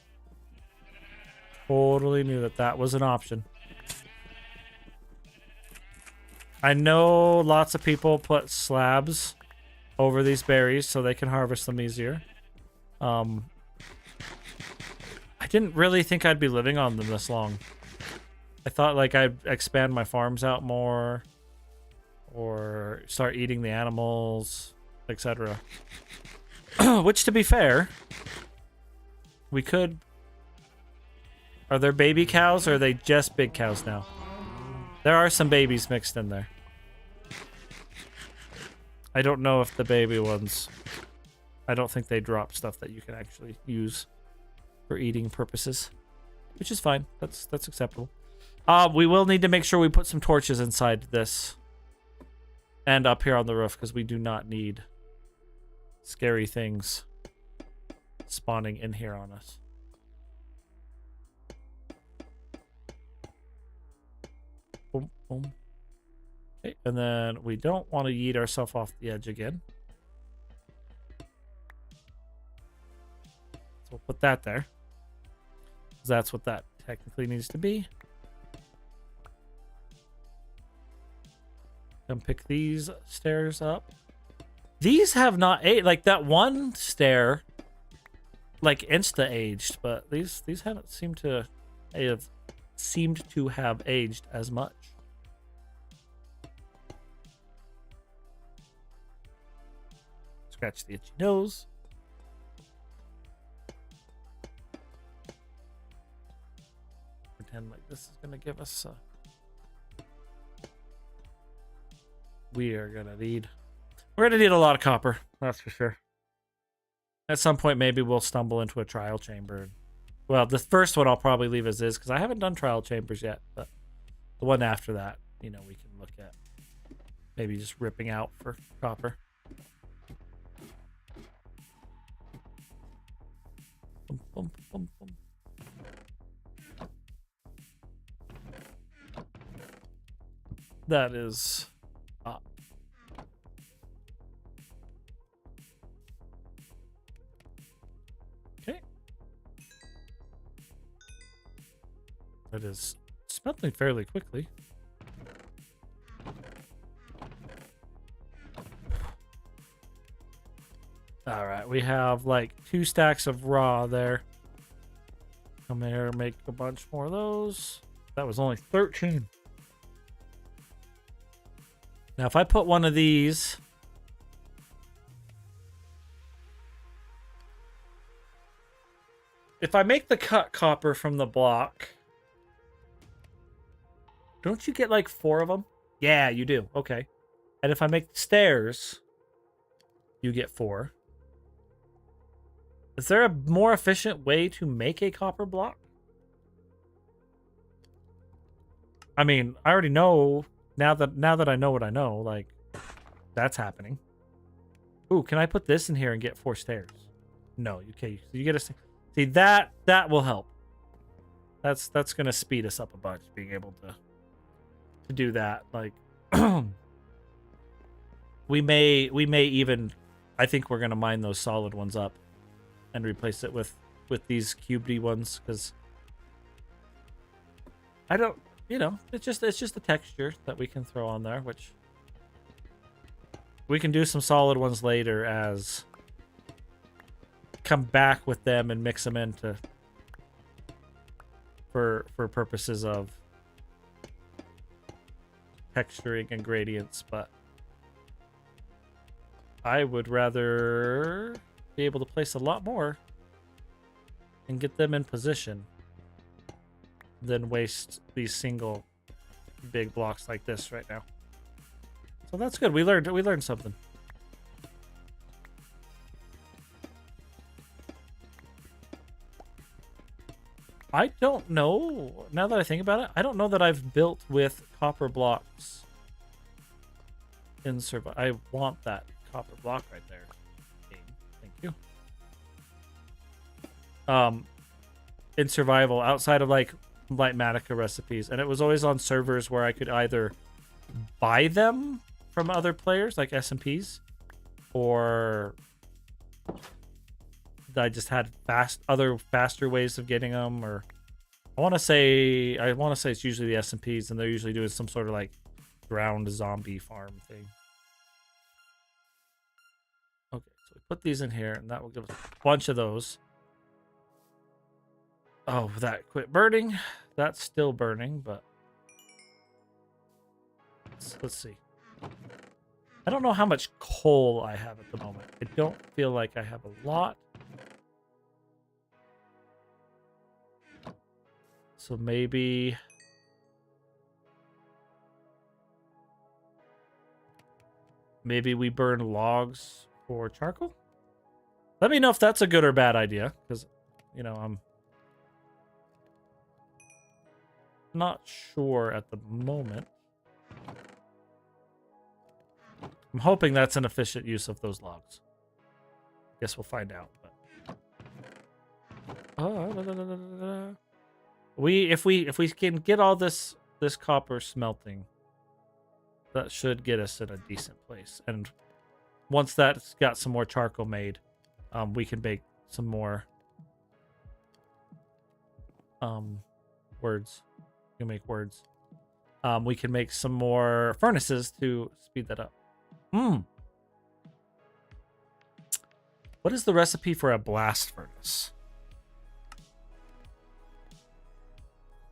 Totally knew that was an option. I know lots of people put slabs over these berries so they can harvest them easier. I didn't really think I'd be living on them this long. I thought like I'd expand my farms out more or start eating the animals, etc. Which, to be fair, we could... Are there baby cows or are they just big cows now? There are some babies mixed in there. I don't know if the baby ones... I don't think they drop stuff that you can actually use for eating purposes. Which is fine. That's acceptable. We will need to make sure we put some torches inside this. And up here on the roof, because we do not need scary things spawning in here on us. Boom, boom. Okay, and then we don't want to yeet ourselves off the edge again. So we'll put that there. That's what that technically needs to be. Come pick these stairs up. These have not aged. Like that one stair, like insta aged, but these haven't seemed to have aged as much. Scratch the itchy nose. Pretend like this is gonna give us a... We're gonna need a lot of copper, that's for sure. At some point, maybe we'll stumble into a trial chamber. Well, the first one I'll probably leave as is, because I haven't done trial chambers yet, but the one after that, you know, we can look at maybe just ripping out for copper. Boom, boom, boom. That is... okay. That is smelting fairly quickly. All right, we have like 2 stacks of raw there. Come here, make a bunch more of those. That was only 13. Now, if I put one of these... if I make the cut copper from the block... don't you get like 4 of them? Yeah, you do. Okay. And if I make stairs, you get 4. Is there a more efficient way to make a copper block? I mean, I already know now that I know what I know, like that's happening. Ooh, can I put this in here and get 4 stairs? No, okay. So you get a see that will help. That's going to speed us up a bunch being able to do that. Like we may even I think we're going to mine those solid ones up and replace it with these cubedy ones, because I don't, you know, it's just a texture that we can throw on there, which we can do some solid ones later as come back with them and mix them into for purposes of texturing and gradients. But I would rather be able to place a lot more and get them in position than waste these single big blocks like this right now. So that's good. We learned something. I don't know. Now that I think about it, I don't know that I've built with copper blocks in survival. I want that copper block right there. Thank you. In survival, outside of like Lightmatica recipes, and it was always on servers where I could either buy them from other players like SMPs, or I just had faster ways of getting them. Or I want to say it's usually the SMPs, and they're usually doing some sort of like ground zombie farm thing. Okay, so we put these in here, and that will give us a bunch of those. Oh, that quit burning. That's still burning, but let's see. I don't know how much coal I have at the moment. I don't feel like I have a lot. So maybe we burn logs for charcoal? Let me know if that's a good or bad idea, because, you know, I'm not sure at the moment. I'm hoping that's an efficient use of those logs. Guess we'll find out. But... if we can get all this copper smelting, that should get us in a decent place. And once that's got some more charcoal made, we can bake some more words. You can make words. We can make some more furnaces to speed that up. What is the recipe for a blast furnace?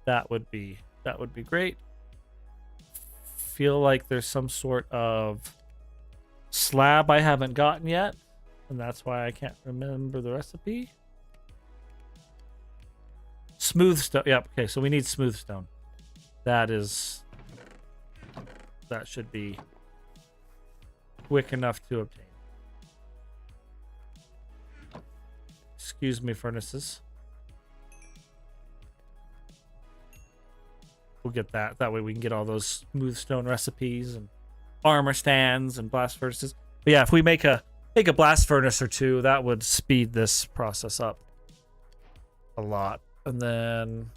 That would be great. Feel like there's some sort of slab I haven't gotten yet, and that's why I can't remember the recipe. Smooth stone. Yep. Okay, so we need smooth stone. That should be quick enough to obtain. Excuse me, furnaces. We'll get that. That way we can get all those smooth stone recipes and armor stands and blast furnaces. But yeah, if we make a blast furnace or two, that would speed this process up. a lot. And then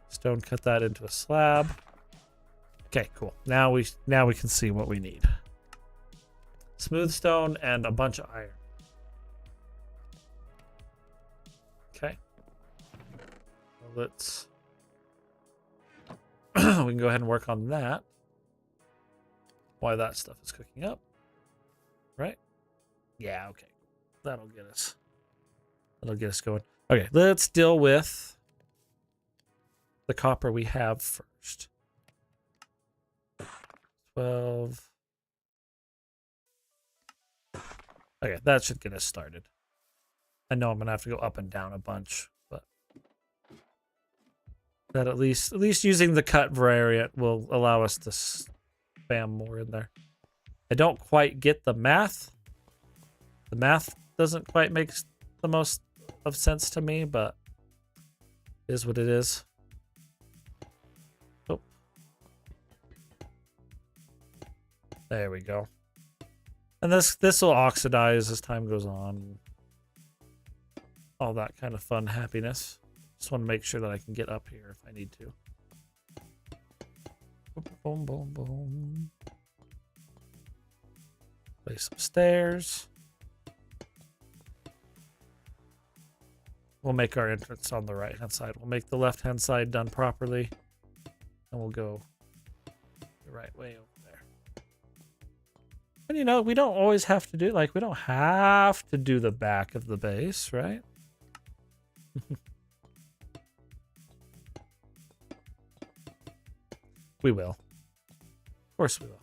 stone cut that into a slab. Okay, cool. Now we can see what we need. Smooth stone and a bunch of iron. Okay. Well, let's we can go ahead and work on that. Why that stuff is cooking up. Right? Yeah, okay. That'll get us going. Okay, let's deal with the copper we have first. 12. Okay, that should get us started. I know I'm gonna have to go up and down a bunch, but that at least using the cut variant will allow us to spam more in there. I don't quite get the math. The math doesn't quite make the most of sense to me, but it is what it is. Oh. There we go. And this will oxidize as time goes on. All that kind of fun happiness. Just want to make sure that I can get up here if I need to. Boom, boom, boom. Place some stairs. We'll make our entrance on the right-hand side. We'll make the left-hand side done properly. And we'll go the right way over there. And you know, we don't always have to do, like, we don't have to do the back of the base, right? We will. Of course we will.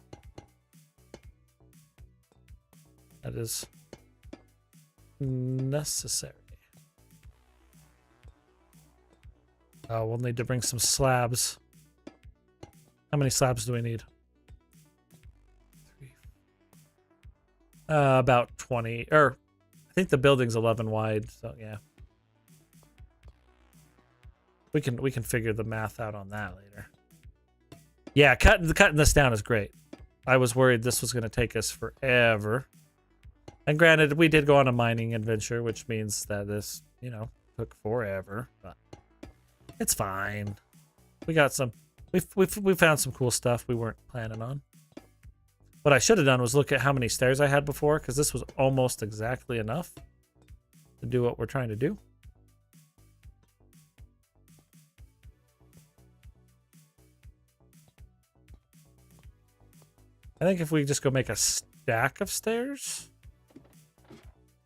That is necessary. We'll need to bring some slabs. How many slabs do we need? 3. About 20. Or I think the building's 11 wide, so yeah. We can figure the math out on that later. Yeah, cutting this down is great. I was worried this was going to take us forever. And granted, we did go on a mining adventure, which means that this, you know, took forever, but it's fine. We got some we found some cool stuff we weren't planning on. What I should have done was look at how many stairs I had before, because this was almost exactly enough to do what we're trying to do. I think if we just go make a stack of stairs,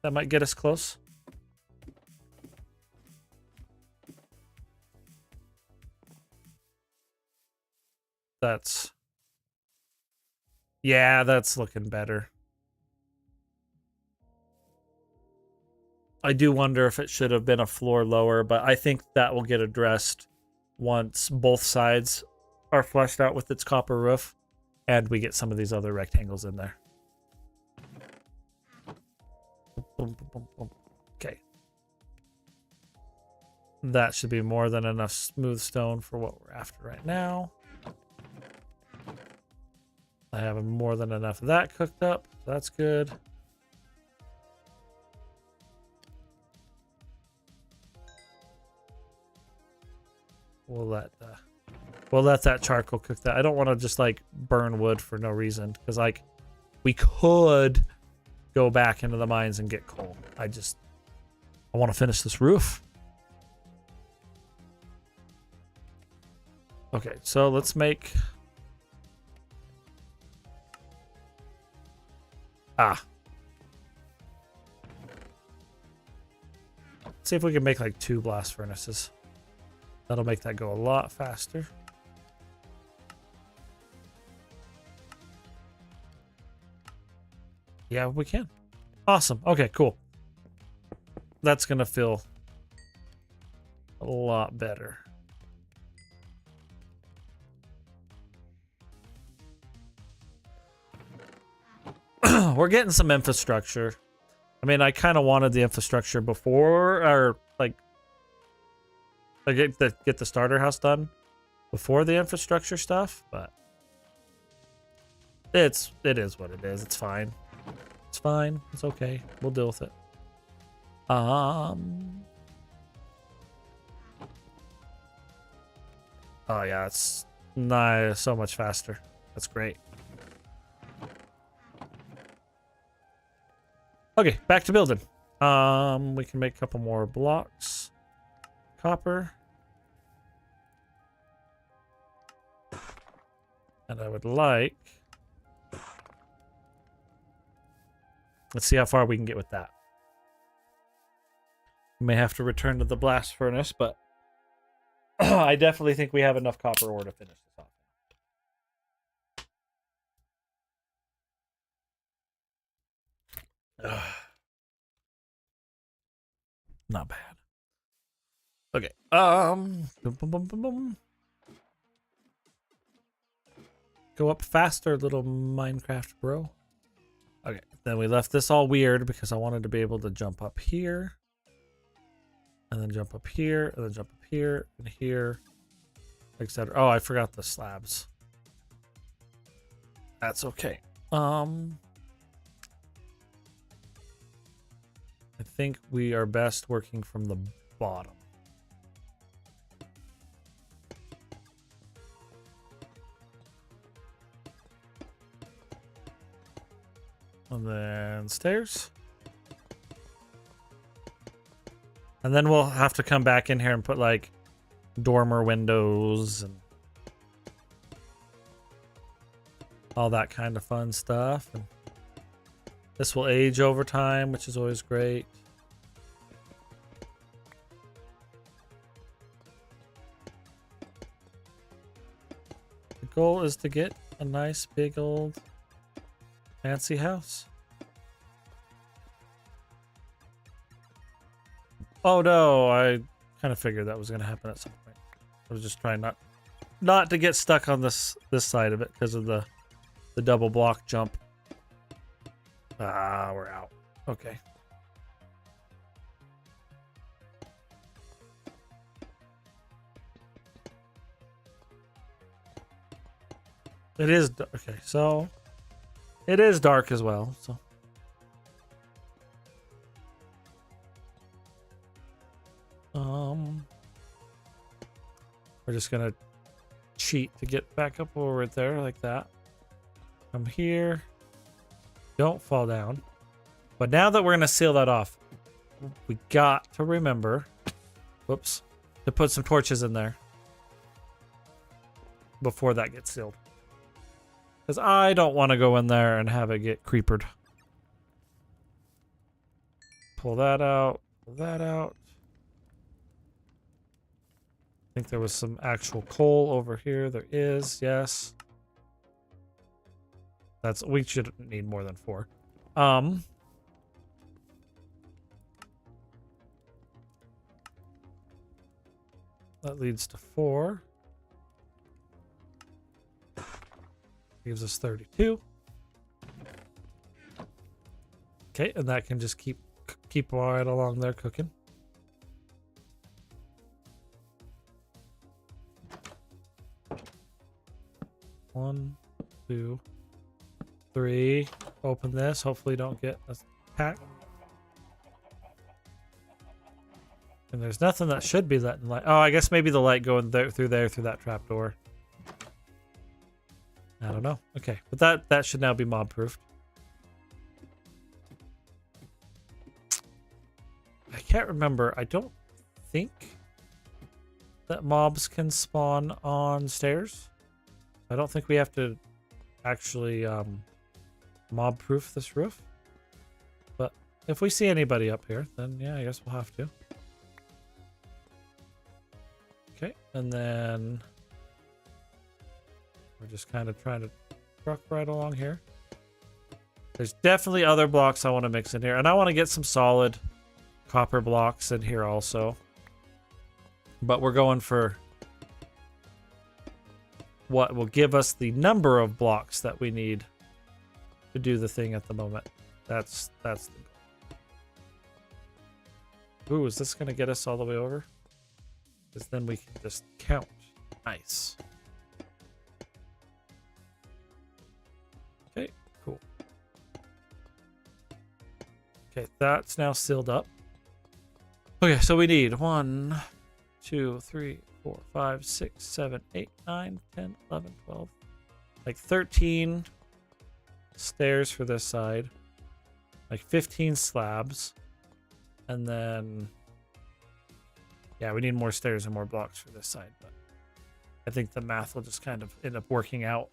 that might get us close. Yeah, that's looking better. I do wonder if it should have been a floor lower, but I think that will get addressed once both sides are fleshed out with its copper roof and we get some of these other rectangles in there. Boom, boom, boom, boom. Okay. That should be more than enough smooth stone for what we're after right now. I have more than enough of that cooked up. So that's good. We'll let that charcoal cook that. I don't want to just like burn wood for no reason, because like we could go back into the mines and get coal. I want to finish this roof. Okay, so let's make see if we can make like 2 blast furnaces. That'll make that go a lot faster. Yeah, we can. Awesome. Okay, cool. That's gonna feel a lot better. We're getting some infrastructure. I mean, I kind of wanted the infrastructure before, or like get the starter house done before the infrastructure stuff, but it is what it is. It's fine. It's fine. It's okay. We'll deal with it. Oh yeah, it's nice, so much faster. That's great. Okay, back to building. We can make a couple more blocks. Copper. And I would like... Let's see how far we can get with that. We may have to return to the blast furnace, but I definitely think we have enough copper ore to finish this off. Not bad. Okay. Boom, boom, boom, boom, boom. Go up faster, little Minecraft bro. Okay. Then we left this all weird because I wanted to be able to jump up here. And then jump up here. And then jump up here. And here. Etc. Oh, I forgot the slabs. That's okay. I think we are best working from the bottom. And then stairs. And then we'll have to come back in here and put like dormer windows and all that kind of fun stuff. And this will age over time, which is always great. The goal is to get a nice big old fancy house. Oh no, I kind of figured that was going to happen at some point. I was just trying not to get stuck on this side of it because of the double block jump. Ah, we're out. Okay. It is okay, so it is dark as well, so we're just gonna cheat to get back up over it there like that. Come here. Don't fall down. But now that we're gonna seal that off, we got to remember, whoops, to put some torches in there before that gets sealed. Because I don't want to go in there and have it get creepered. Pull that out. Pull that out. I think there was some actual coal over here. There is, yes. We should need more than 4. That leads to 4. Gives us 32. Okay, and that can just keep right along there cooking. One, 2, 3. Open this. Hopefully don't get attacked. And there's nothing that should be letting light. Oh, I guess maybe the light going through that trapdoor. I don't know. Okay, but that should now be mob proofed. I can't remember. I don't think that mobs can spawn on stairs. I don't think we have to actually mob proof this roof. But if we see anybody up here, then yeah, I guess we'll have to. Okay, and then we're just kind of trying to truck right along here. There's definitely other blocks I want to mix in here. And I want to get some solid copper blocks in here also. But we're going for what will give us the number of blocks that we need to do the thing at the moment. That's the goal. Ooh, is this going to get us all the way over? Because then we can just count. Nice. Okay, cool. Okay, that's now sealed up. Okay, so we need 1, 2, 3, 4, 5, 6, 7, 8, 9, 10, 11, 12. Like 13 stairs for this side. Like 15 slabs. And then... yeah, we need more stairs and more blocks for this side. But I think the math will just kind of end up working out.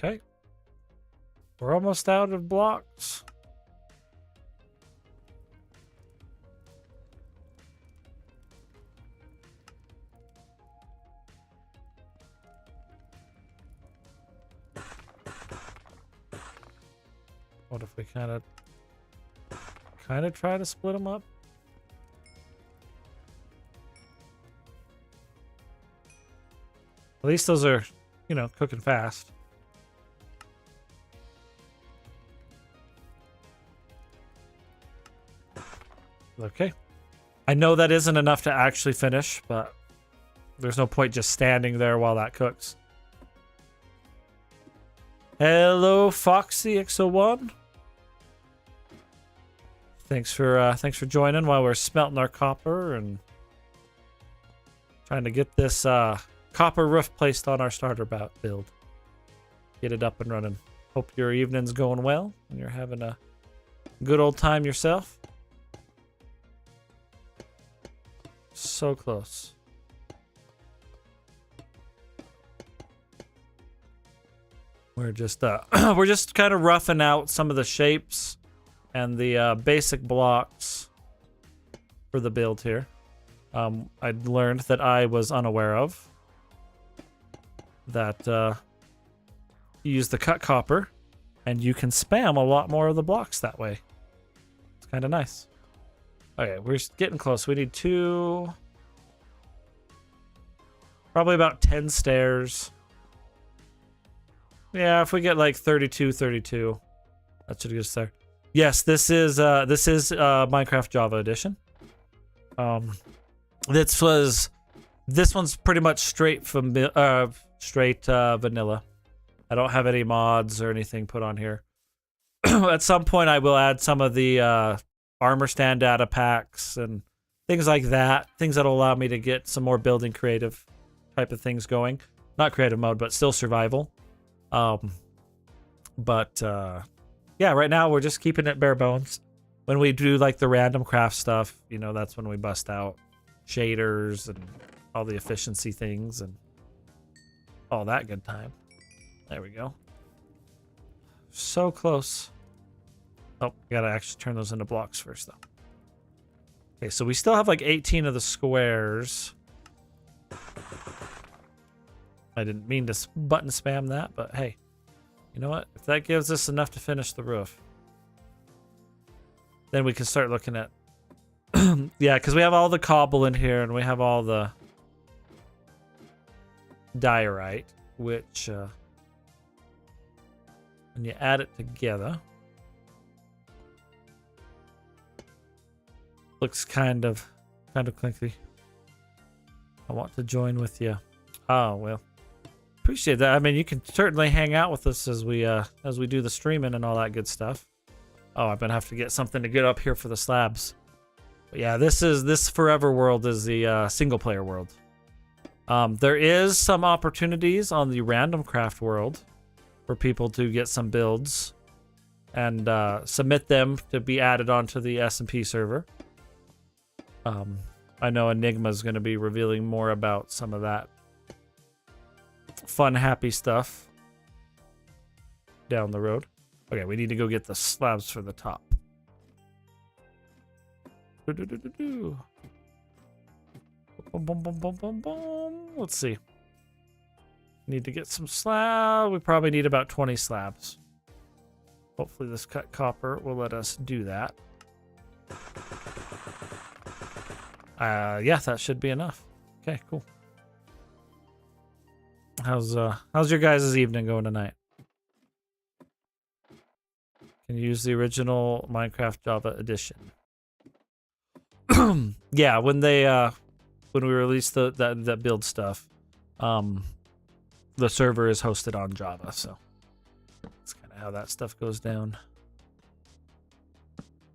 Okay. We're almost out of blocks. What if we kind of try to split them up? At least those are, you know, cooking fast. Okay. I know that isn't enough to actually finish, but there's no point just standing there while that cooks. Hello, Foxy X01. Thanks for joining while we're smelting our copper and trying to get this copper roof placed on our starter build. Get it up and running. Hope your evening's going well and you're having a good old time yourself. So close. We're just kind of roughing out some of the shapes and the basic blocks for the build here. I learned that I was unaware of that you use the cut copper and you can spam a lot more of the blocks that way. It's kind of nice. Okay, we're getting close. We need probably about 10 stairs. Yeah, if we get like 32, that should get us there. Yes, this is Minecraft Java Edition. This one's pretty much straight from vanilla. I don't have any mods or anything put on here. At some point, I will add some of the armor stand data packs and things like that. Things that'll allow me to get some more building creative type of things going. Not creative mode, but still survival. Yeah, right now we're just keeping it bare bones. When we do like the random craft stuff, you know, that's when we bust out shaders and all the efficiency things and all that good time. There we go. So close. Oh, gotta actually turn those into blocks first though. Okay, so we still have like 18 of the squares. I didn't mean to button spam that, but hey, you know what? If that gives us enough to finish the roof, then we can start looking at... yeah, because we have all the cobble in here, and we have all the diorite, which, when you add it together, looks kind of clinky. I want to join with you. Oh, well. Appreciate that. I mean, you can certainly hang out with us as we do the streaming and all that good stuff. Oh, I'm gonna have to get something to get up here for the slabs. But yeah, this forever world is the single player world. There is some opportunities on the random craft world for people to get some builds and submit them to be added onto the SMP server. I know Enigma's going to be revealing more about some of that fun, happy stuff down the road. Okay, we need to go get the slabs for the top. Boom, boom, boom, boom, boom, boom. Let's see. Need to get some slab. We probably need about 20 slabs. Hopefully this cut copper will let us do that. Yeah, that should be enough. Okay, cool. How's your guys' evening going tonight? Can use the original Minecraft Java edition. Yeah, when we released that build stuff, the server is hosted on Java, so that's kind of how that stuff goes down.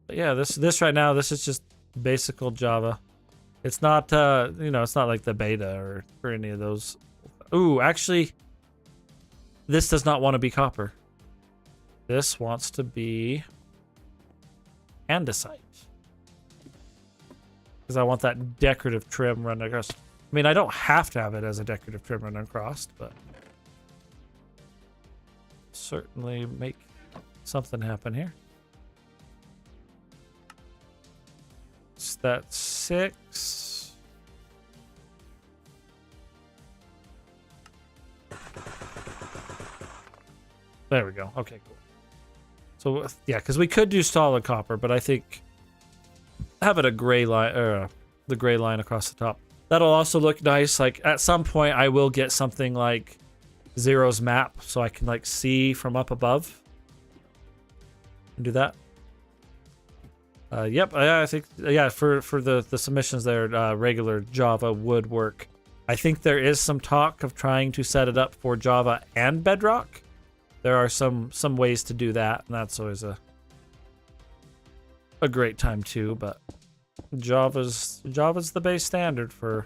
But yeah, this right now, this is just basic old Java. It's not it's not like the beta or any of those. Ooh, actually, this does not want to be copper. This wants to be andesite. Because I want that decorative trim running across. I mean, I don't have to have it as a decorative trim running across, but certainly make something happen here. It's that 6. There we go. Okay, cool. So yeah, because we could do solid copper, but I think having a gray line, or the gray line across the top, that'll also look nice. Like at some point, I will get something like Zero's map, so I can like see from up above. And do that. Yep, I think yeah. For the submissions there, regular Java would work. I think there is some talk of trying to set it up for Java and Bedrock. There are some ways to do that, and that's always a great time too. But Java's the base standard for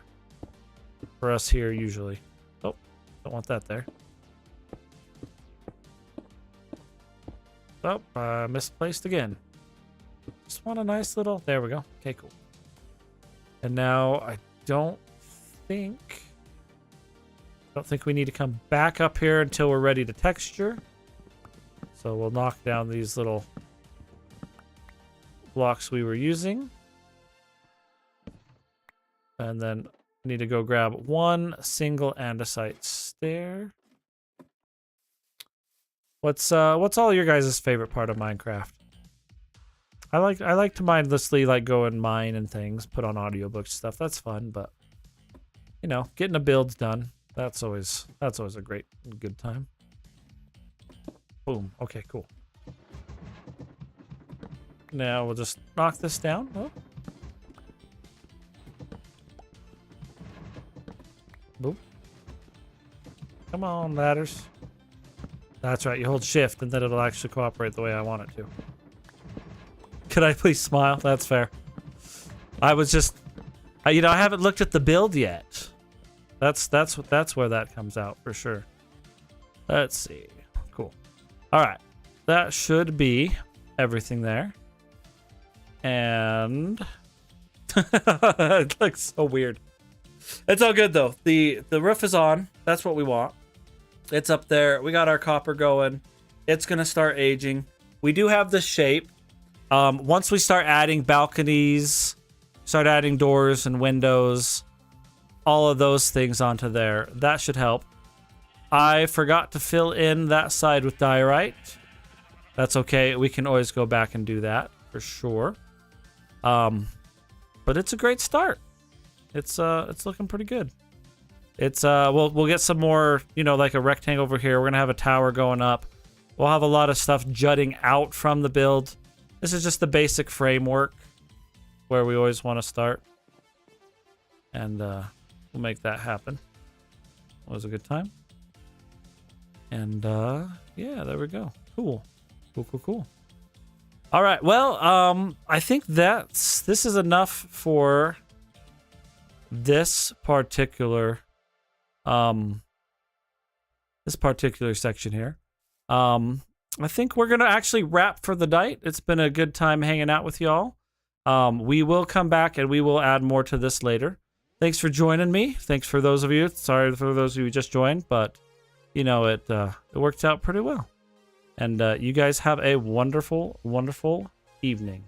us here usually. Oh, don't want that there. Oh, misplaced again. Just want a nice little. There we go. Okay, cool. And now I don't think we need to come back up here until we're ready to texture. So we'll knock down these little blocks we were using. And then need to go grab one single andesite stair. What's all your guys' favorite part of Minecraft? I like to mindlessly like go and mine and things, put on audiobooks stuff. That's fun, but you know, getting a build done, that's always a good time. Boom. Okay, cool. Now we'll just knock this down. Oh. Boom. Come on, ladders. That's right, you hold shift and then it'll actually cooperate the way I want it to. Could I please smile? That's fair. I was just, I haven't looked at the build yet. That's where that comes out for sure. Let's see. Cool. All right, that should be everything there. And it looks so weird. It's all good though. The roof is on. That's what we want. It's up there. We got our copper going. It's gonna start aging. We do have the shape. Once we start adding balconies, start adding doors and windows, all of those things onto there, that should help. I forgot to fill in that side with diorite. That's okay. We can always go back and do that for sure. But it's a great start. It's looking pretty good. It's we'll get some more, like a rectangle over here. We're gonna have a tower going up. We'll have a lot of stuff jutting out from the build. This is just the basic framework where we always want to start. And we'll make that happen. It was a good time. And yeah, there we go. Cool. Cool. All right. Well, I think this is enough for this particular section here. I think we're gonna actually wrap for the night. It's been a good time hanging out with y'all. We will come back and we will add more to this later. Thanks for joining me. Thanks for those of you. Sorry for those of you who just joined, but it worked out pretty well. And you guys have a wonderful, wonderful evening.